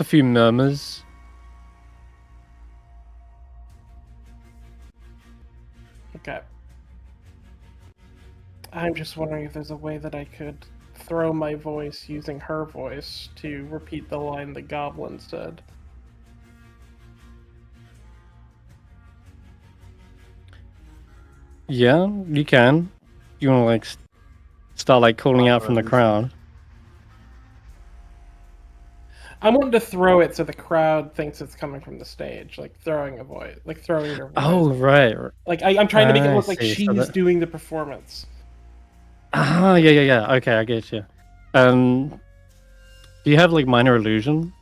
a few murmurs. Okay. I'm just wondering if there's a way that I could throw my voice using her voice to repeat the line the goblin said. Yeah, you can. You want to like start like calling out from the crowd. I wanted to throw it so the crowd thinks it's coming from the stage, like throwing a voice, like throwing your voice. Oh, right. Like I'm trying to make it look like see. she's doing the performance. Ah, yeah. Okay, I get you. Do you have like minor illusion?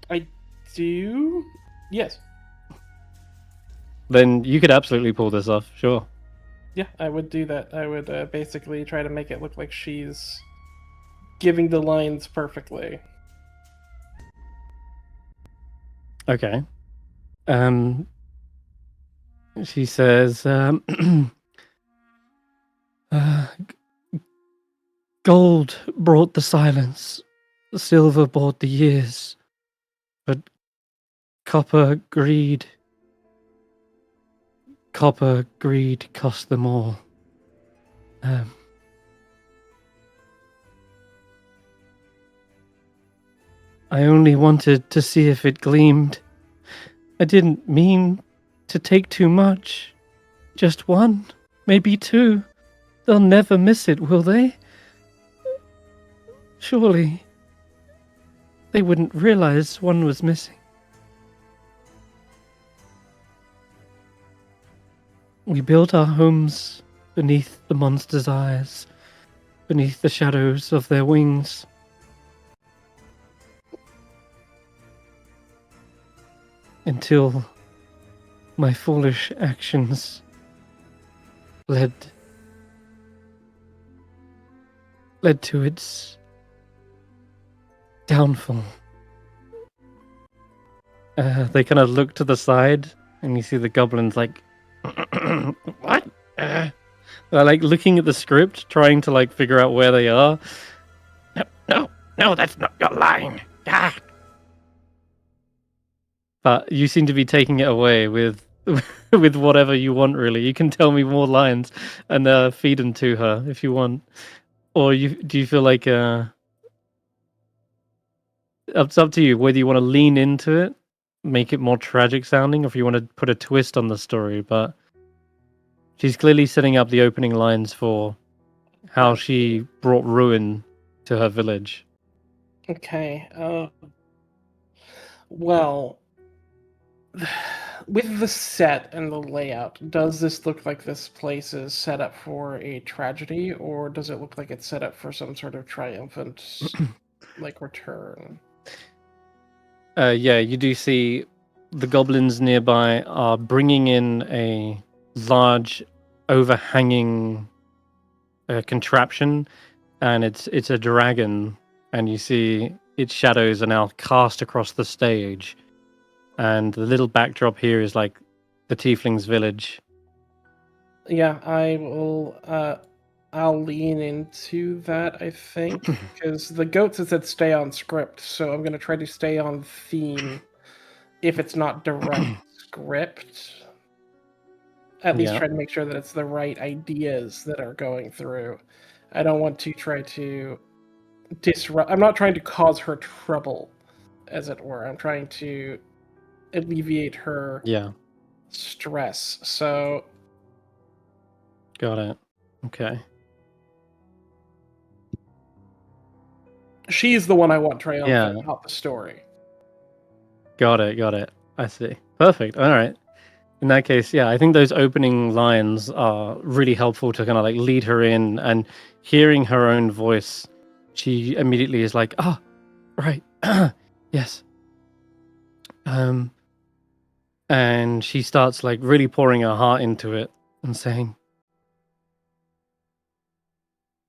I do. Yes. Then you could absolutely pull this off. Sure. Yeah, I would do that. I would basically try to make it look like she's giving the lines perfectly. Okay. She says, gold brought the silence, silver brought the years, but copper greed cost them all. I only wanted to see if it gleamed. I didn't mean to take too much. Just one, maybe two. They'll never miss it, will they? Surely they wouldn't realize one was missing. We built our homes beneath the monster's eyes, beneath the shadows of their wings. Until my foolish actions led to its downfall. They kind of look to the side, and you see the goblins like, what? They're like looking at the script, trying to like figure out where they are. No, that's not your line. Ah. But you seem to be taking it away with with whatever you want, really. You can tell me more lines and feed them to her if you want. Or do you feel like it's up to you whether you want to lean into it, make it more tragic sounding, or if you want to put a twist on the story. But she's clearly setting up the opening lines for how she brought ruin to her village. Okay. Well, with the set and the layout, does this look like this place is set up for a tragedy, or does it look like it's set up for some sort of triumphant, like, return? Yeah, you do see the goblins nearby are bringing in a large, overhanging contraption, and it's a dragon, and you see its shadows are now cast across the stage. And the little backdrop here is like the Tiefling's village. Yeah, I will. I'll lean into that, I think, because the goats have said stay on script, so I'm gonna try to stay on theme. If it's not direct script, at least try to make sure that it's the right ideas that are going through. I don't want to try to disrupt. I'm not trying to cause her trouble. as it were. I'm trying to alleviate her Yeah, stress. So got it. Okay. she's the one I want triumphant, Yeah. not the story. Got it. I see. Perfect. All right. In that case, yeah, I think those opening lines are really helpful to kind of like lead her in, and hearing her own voice, she immediately is like, "Ah, right. Yes." And she starts like really pouring her heart into it and saying,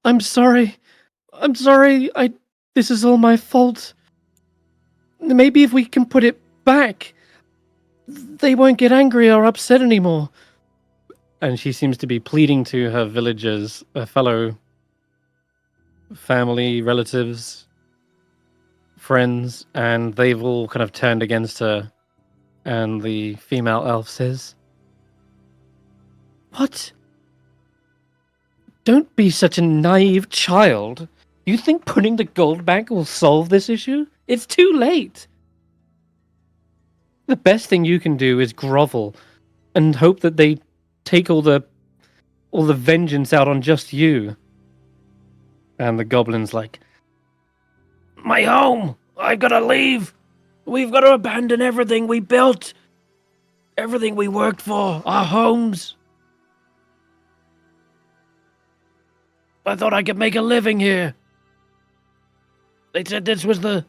"I'm sorry. I'm sorry. This is all my fault. Maybe if we can put it back, they won't get angry or upset anymore." And she seems to be pleading to her villagers, her fellow family, relatives, friends, and they've all kind of turned against her. And the female elf says, "What? Don't be such a naive child. You think putting the gold back will solve this issue? It's too late. The best thing you can do is grovel and hope that they take all the vengeance out on just you." And the goblin's like, "My home! I've got to leave! We've got to abandon everything we built! Everything we worked for! Our homes! I thought I could make a living here! They said this was the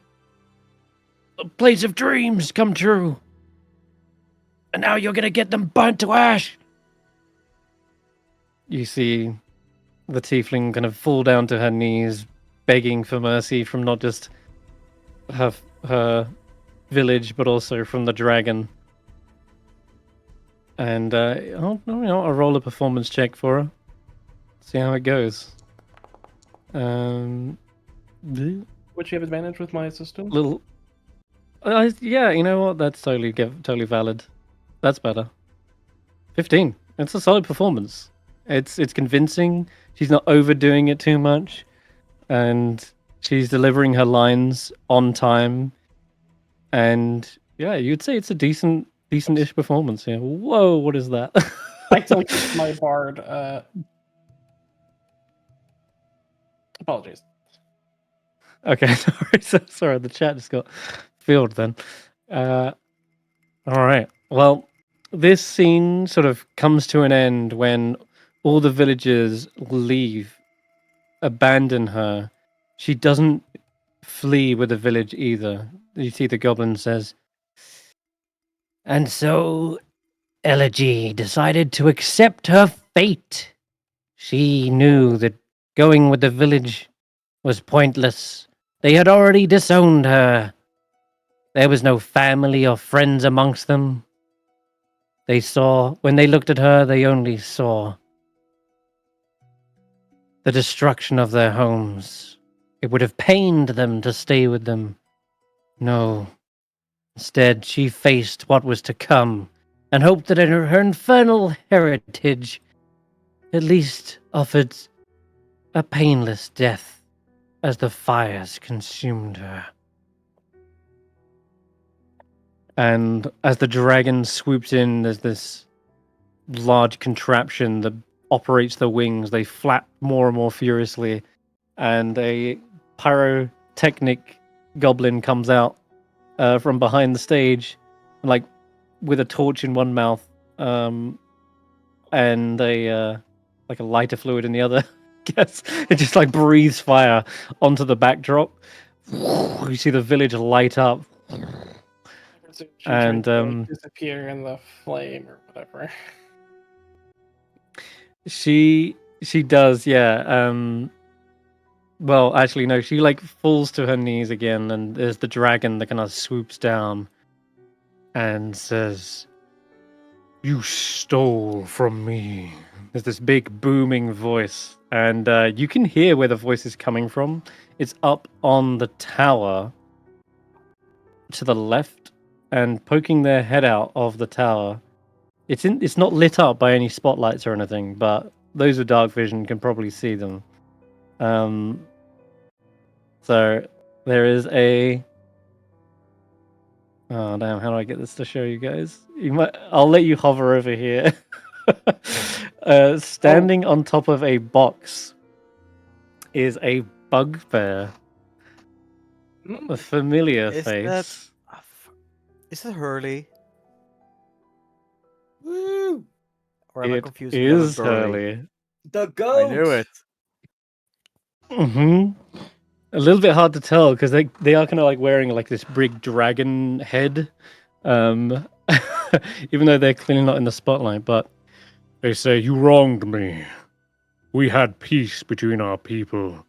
place of dreams come true! And now you're gonna get them burnt to ash!" You see the tiefling kind of fall down to her knees, begging for mercy from not just her village, but also from the dragon. And I'll roll a performance check for her. See how it goes. Would you have advantage with my system? Little. Yeah, you know what? That's totally valid. That's better. 15. It's a solid performance. It's convincing. She's not overdoing it too much, and she's delivering her lines on time. And yeah, you'd say it's a decent-ish performance. Yeah. Whoa, what is that? I tell my bard. Apologies. Okay, sorry. The chat just got filled then. All right. Well, this scene sort of comes to an end when all the villagers leave, abandon her. She doesn't flee with the village either. You see the goblin says, "And so Elegy decided to accept her fate. She knew that going with the village was pointless. They had already disowned her. There was no family or friends amongst them. When they looked at her, they only saw the destruction of their homes. It would have pained them to stay with them. No. Instead, she faced what was to come and hoped that her infernal heritage at least offered a painless death as the fires consumed her." And as the dragon swoops in, there's this large contraption that operates the wings. They flap more and more furiously, and a pyrotechnic goblin comes out from behind the stage, like with a torch in one mouth, and a lighter fluid in the other. Guess it just like breathes fire onto the backdrop. You see the village light up. She And tried to, like, disappear in the flame or whatever. she does, yeah. Well, actually, no. She like falls to her knees again, and there's the dragon that kind of swoops down and says, "You stole from me." There's this big booming voice, and you can hear where the voice is coming from. It's up on the tower to the left, and poking their head out of the tower. It's not lit up by any spotlights or anything, but those with dark vision can probably see them. So there is a Oh damn! How do I get this to show you guys? I'll let you hover over here. Standing on top of a box is a bugbear, a familiar Is face. Is it Hurley? Woo! Or am I It confusing that with is Burley? Hurley. The goat. I knew it. A little bit hard to tell because they are kind of like wearing like this big dragon head, even though they're clearly not in the spotlight. But they say, "You wronged me. We had peace between our people,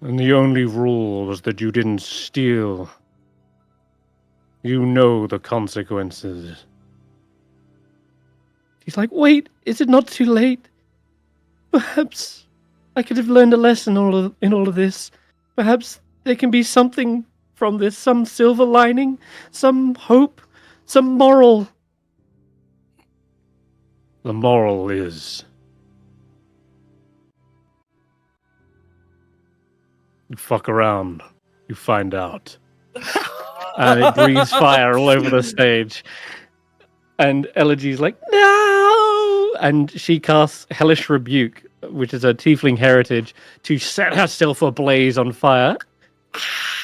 and the only rule was that you didn't steal. You know the consequences." He's like, "Wait, is it not too late? Perhaps I could have learned a lesson in all of this. Perhaps there can be something from this, some silver lining, some hope, some moral." The moral is you fuck around, you find out. And it breathes fire all over the stage. And Elegy's like, "No!" And she casts Hellish Rebuke, which is a tiefling heritage, to set herself ablaze on fire.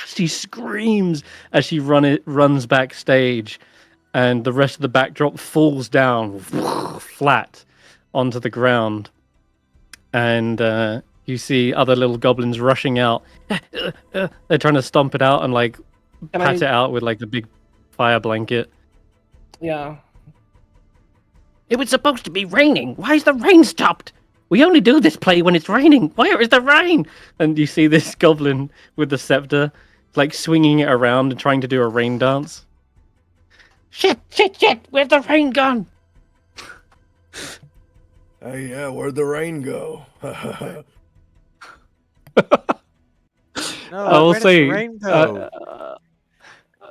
She screams as she runs backstage, and the rest of the backdrop falls down flat onto the ground. And you see other little goblins rushing out. They're trying to stomp it out and like pat it out with like the big fire blanket. Yeah. It was supposed to be raining. Why is the rain stopped? We only do this play when it's raining. Where is the rain? And you see this goblin with the scepter, like swinging it around and trying to do a rain dance. Shit! Where's the rain gone? Hey, yeah, where'd the rain go? No, I will where does the say, rain go?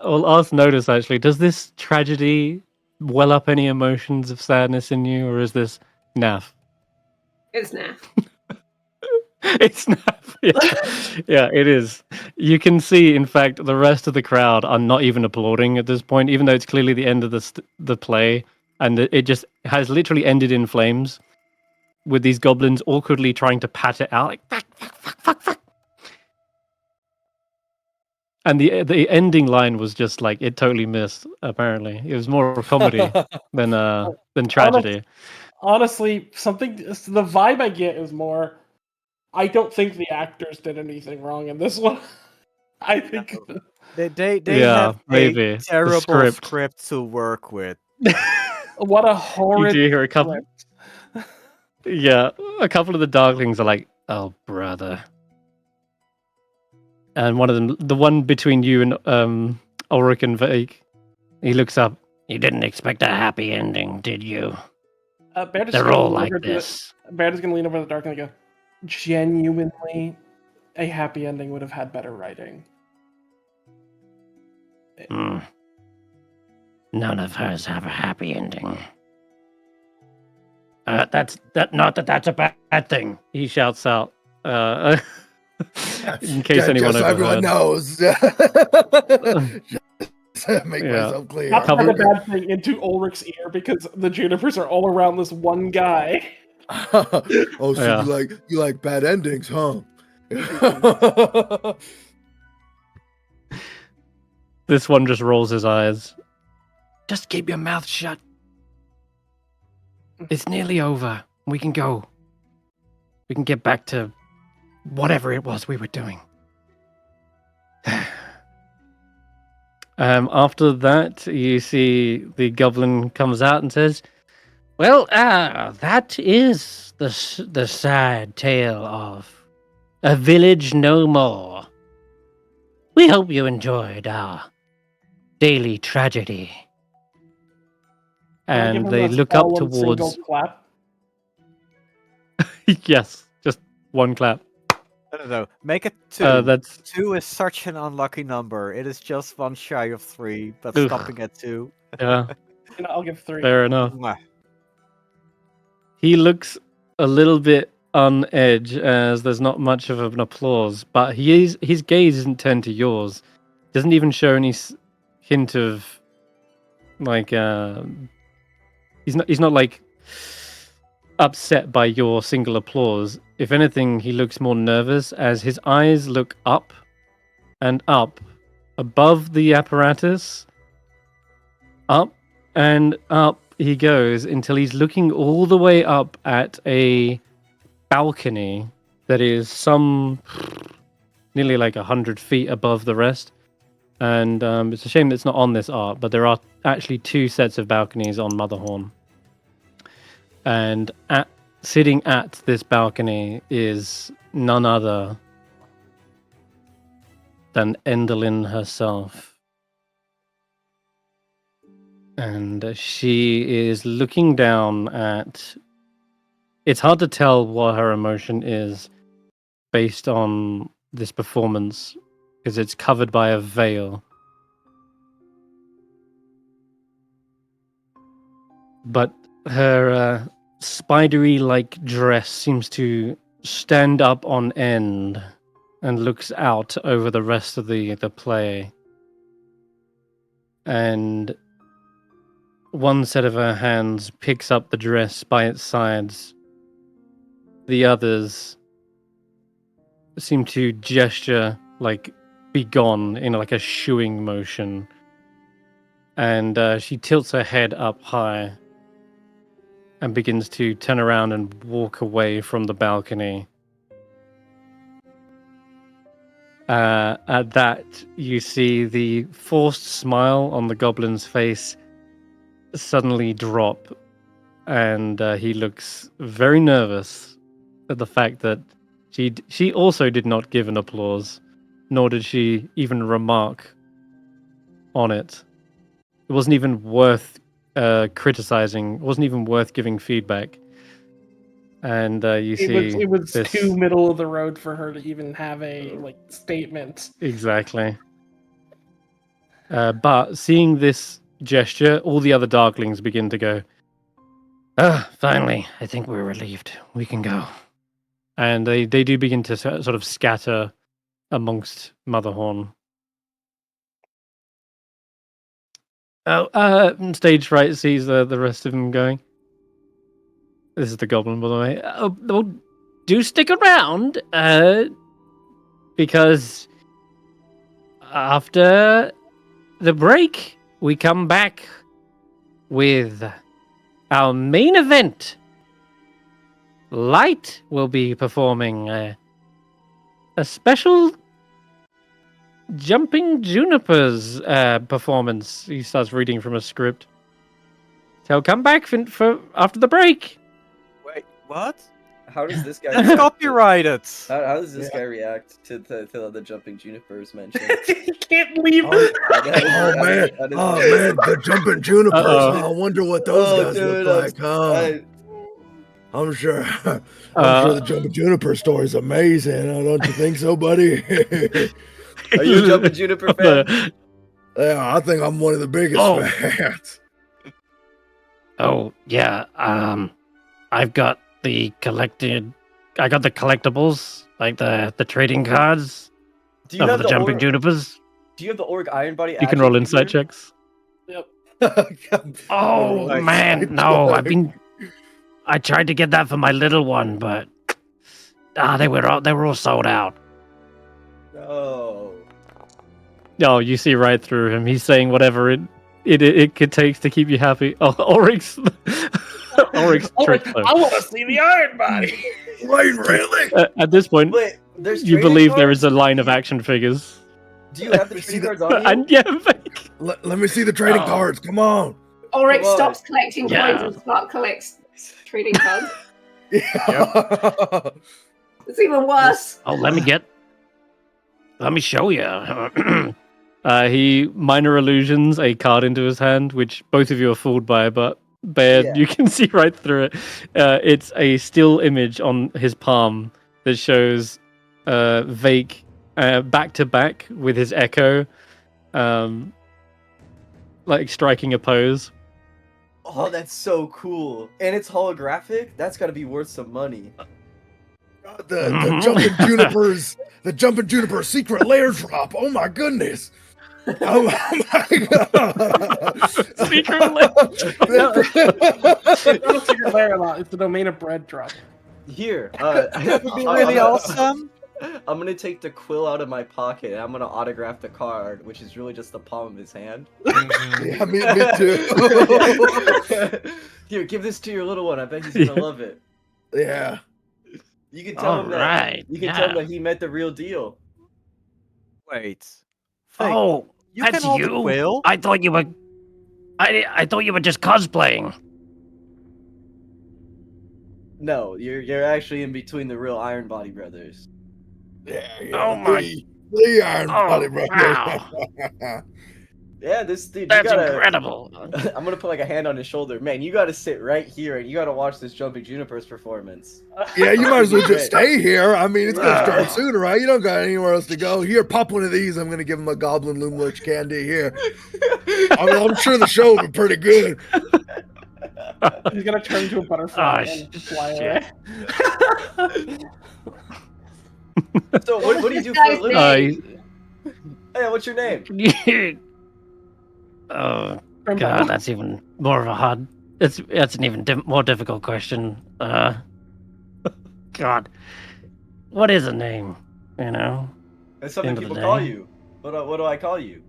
I'll ask Notus actually, does this tragedy well up any emotions of sadness in you, or is this naff? It's naff. It's naff. Yeah, it is. You can see, in fact, the rest of the crowd are not even applauding at this point, even though it's clearly the end of the play, and it just has literally ended in flames, with these goblins awkwardly trying to pat it out, like fuck. And the ending line was just like it totally missed. Apparently, it was more comedy than tragedy. Honestly, the vibe I get is more. I don't think the actors did anything wrong in this one. I think They Yeah, have maybe. a The terrible script. script to work with. what a You horrid. do hear a couple. script. Yeah, a couple of the darklings are like, "Oh, brother," and one of them, the one between you and Ulric and Vaike, he looks up. "You didn't expect a happy ending, did you? Baird is They're gonna all lean like over to this." Baird is going to lean over to the dark and go, genuinely, a happy ending would have had better writing. Hmm. None of hers have a happy ending. That's not that's a bad thing. He shouts out. In case anyone just so everyone overheard. knows. Just make Yeah. myself clear. Not Couple- a bad thing into Ulric's ear because the Junipers are all around this one guy. Oh, so Yeah. you like bad endings, huh? This one just rolls his eyes. Just keep your mouth shut. It's nearly over. We can go. We can get back to whatever it was we were doing. After that, you see the goblin comes out and says, "Well, that is the sad tale of a village no more. We hope you enjoyed our daily tragedy." Can I give And him they a look up solemn towards. single clap? Yes, just one clap. No. Make it 2. That's 2 is such an unlucky number. It is just one shy of 3, but Oof. stopping at 2. yeah, I'll give 3. fair enough. Mwah. He looks a little bit on edge as there's not much of an applause, but his gaze isn't turned to yours. Doesn't even show any hint of like he's not like upset by your single applause. If anything, he looks more nervous as his eyes look up and up above the apparatus. Up and up he goes until he's looking all the way up at a balcony that is nearly like 100 feet above the rest. And it's a shame that it's not on this art, but there are actually 2 sets of balconies on Motherhorn. And sitting at this balcony is none other than Endelyn herself. And she is looking down at... It's hard to tell what her emotion is based on this performance, because it's covered by a veil. But her spidery-like dress seems to stand up on end and looks out over the rest of the play. And one set of her hands picks up the dress by its sides. The others seem to gesture like be gone in like a shooing motion. And she tilts her head up high and begins to turn around and walk away from the balcony. At that, you see the forced smile on the goblin's face suddenly drop, and he looks very nervous at the fact that she also did not give an applause, nor did she even remark on it. It wasn't even worth criticizing. It wasn't even worth giving feedback. And you see, it was this... too middle of the road for her to even have a statement. Exactly. But seeing this gesture, all the other Darklings begin to go, finally, I think we're relieved. We can go. And they do begin to sort of scatter amongst Motherhorn. Stage fright sees the rest of them going. This is the goblin, by the way. Well, do stick around, because after the break, we come back with our main event. Light will be performing a special Jumping Junipers performance. He starts reading from a script. So come back for after the break. Wait, what? How does this guy? That's copyrighted. How does this guy react to the Jumping Junipers mentioned? He can't leave. Man, the jumping junipers. I wonder what those guys look like. I'm sure the jumping juniper story is amazing. Don't you think so, buddy? Are you a Jumping Juniper fan? Yeah, I think I'm one of the biggest fans. Oh yeah. I got the collectibles, like the trading cards of the Jumping Junipers. Do you have the Org Iron Body? You can roll insight checks. Yep. Oh man, no! I tried to get that for my little one, but they were all sold out. No, you see right through him. He's saying whatever it could take to keep you happy. Oh, Ulric's trick. I want to see the Iron Body. Wait, really? At this point, wait, you believe there is a line of action figures. Do you have the trading cards on you? And yeah, let me see the trading cards. Come on. Ulric stops collecting coins and collects trading cards. Yeah. It's even worse. Oh, let me show you. He minor illusions a card into his hand, which both of you are fooled by, but Bear, you can see right through it. It's a still image on his palm that shows Vaike back to back with his echo, like striking a pose. Oh, that's so cool. And it's holographic? That's got to be worth some money. The Jumping Junipers, the Jumping Junipers secret lair drop. Oh my goodness. Oh my god! Secret lair. It's not a secret lair lot. It's the domain of bread drop. Here, That would be really awesome. I'm gonna take the quill out of my pocket and I'm gonna autograph the card, which is really just the palm of his hand. Yeah, me too. Here, give this to your little one. I bet he's gonna love it. Yeah. You can tell him that. Alright, You can tell him that he met the real deal. Wait. Oh, you that's can hold you? the quill? I thought you were. I thought you were just cosplaying. No, you're actually in between the real Iron Body brothers. Yeah. Oh my- The Iron Oh, Body Brothers. wow. Yeah, this dude. That's you gotta, incredible. I'm gonna put like a hand on his shoulder. Man, you gotta sit right here and you gotta watch this Jumping Junipers performance. Yeah, you might as well just Right. stay here. I mean, it's gonna Yeah. start sooner, right? You don't got anywhere else to go. Here, pop one of these. I'm gonna give him a Goblin Loomlich candy here. I mean, I'm sure the show will be pretty good. He's gonna turn into a butterfly Oh, and fly shit. away. So what do you This do for a guy's living? name? Hey, what's your name? Oh god, that's even more of a hard. That's an even more difficult question. God, what is a name? You know. That's something End of the people call day. you. What do I call you?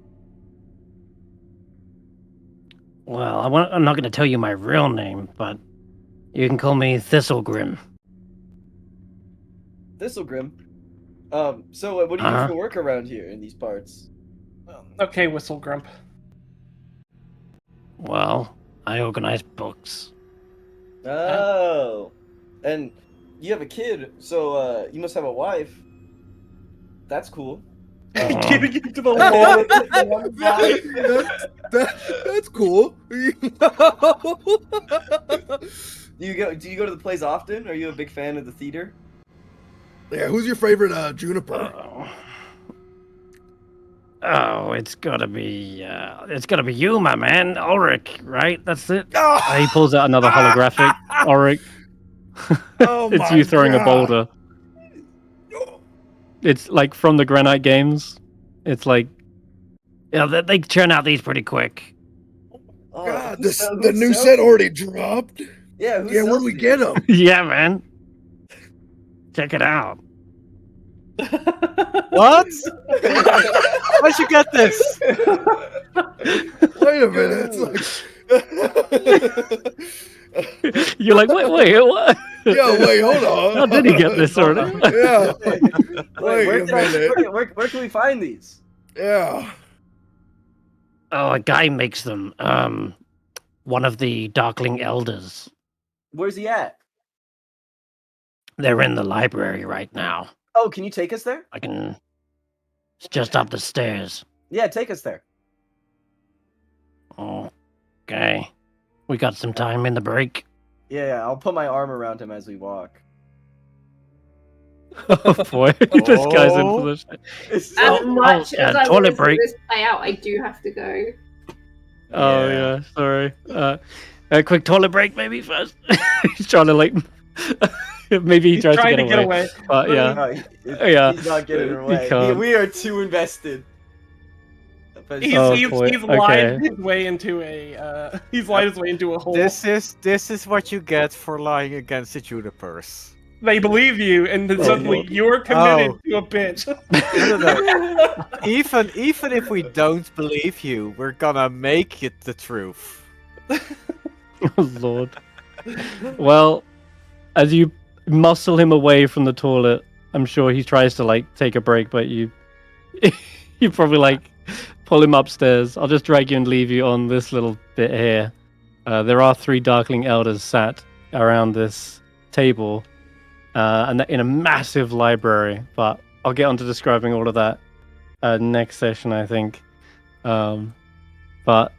Well, I'm not going to tell you my real name, but you can call me Thistlegrim. Thistlegrim. So what do you do Uh-huh. for work around here in these parts? Okay, Whistle Grump. Well, I organize books. Oh, and you have a kid, so you must have a wife. That's cool. Getting into the wall with the one guy. That's cool. Do you go to the plays often? Are you a big fan of the theater? Yeah, who's your favorite Juniper? Oh, it's gotta be you, my man, Ulric, right? That's it. He pulls out another holographic. Ulric. Oh It's my you throwing a God. boulder. It's like from the Granite games. It's like Yeah, they churn out these pretty quick. Oh, God, who sell- the who new sells set these? already dropped. Yeah, who Yeah, where sells do we these? get them? Yeah, man. Check it out. What? Where'd you get this? Wait a minute. It's like. you're like, wait, what? Yeah, wait, hold on. How did he get this already? Yeah. Wait, Wait a minute. where can we find these? Yeah. Oh, a guy makes them. One of the Darkling Elders. Where's he at? They're in the library right now. Oh, can you take us there? I can. It's just up the stairs. Yeah, take us there. Okay. We got some time in the break. Yeah, I'll put my arm around him as we walk. Oh boy, this guy's in for this. It's As so- much as I toilet want to see break. this play out, I do have to go. Oh yeah, sorry. A quick toilet break maybe first. He's trying to like. Maybe he He's tries trying to get away. But yeah, No, Yeah. he's not getting He away. can't. We are too invested. But He's Oh, he's, boy. he's lied Okay. his way into a he's lied his way into a hole. This is what you get for lying against the Junipers. They believe you, and then Oh, suddenly Lord. you're committed Oh. to a bitch. No. Even if we don't believe you, we're gonna make it the truth. oh lord. Well, as you muscle him away from the toilet, I'm sure he tries to like take a break, but you probably like pull him upstairs. I'll just drag you and leave you on this little bit here. There are 3 Darkling Elders sat around this table, and in a massive library. But I'll get onto describing all of that next session, I think. But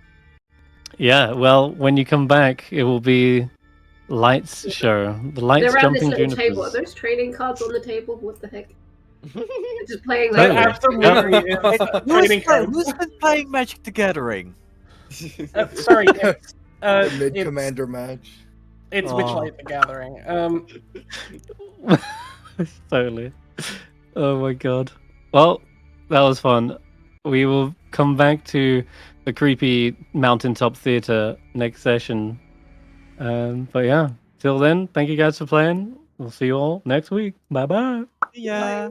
yeah, well, when you come back, it will be Lights show. The Lights They're around this jumping little table. Are Junipers. those trading cards on the table? What the heck? Just playing Totally. like Absolutely, is trading cards. Who's been playing Magic the Gathering? Sorry, it's, Mid it's, commander match. it's Oh. Witchlight the Gathering. Totally. Oh my god. Well, that was fun. We will come back to the creepy mountaintop theater next session. But yeah, till then, thank you guys for playing. We'll see you all next week. Bye bye. Yeah.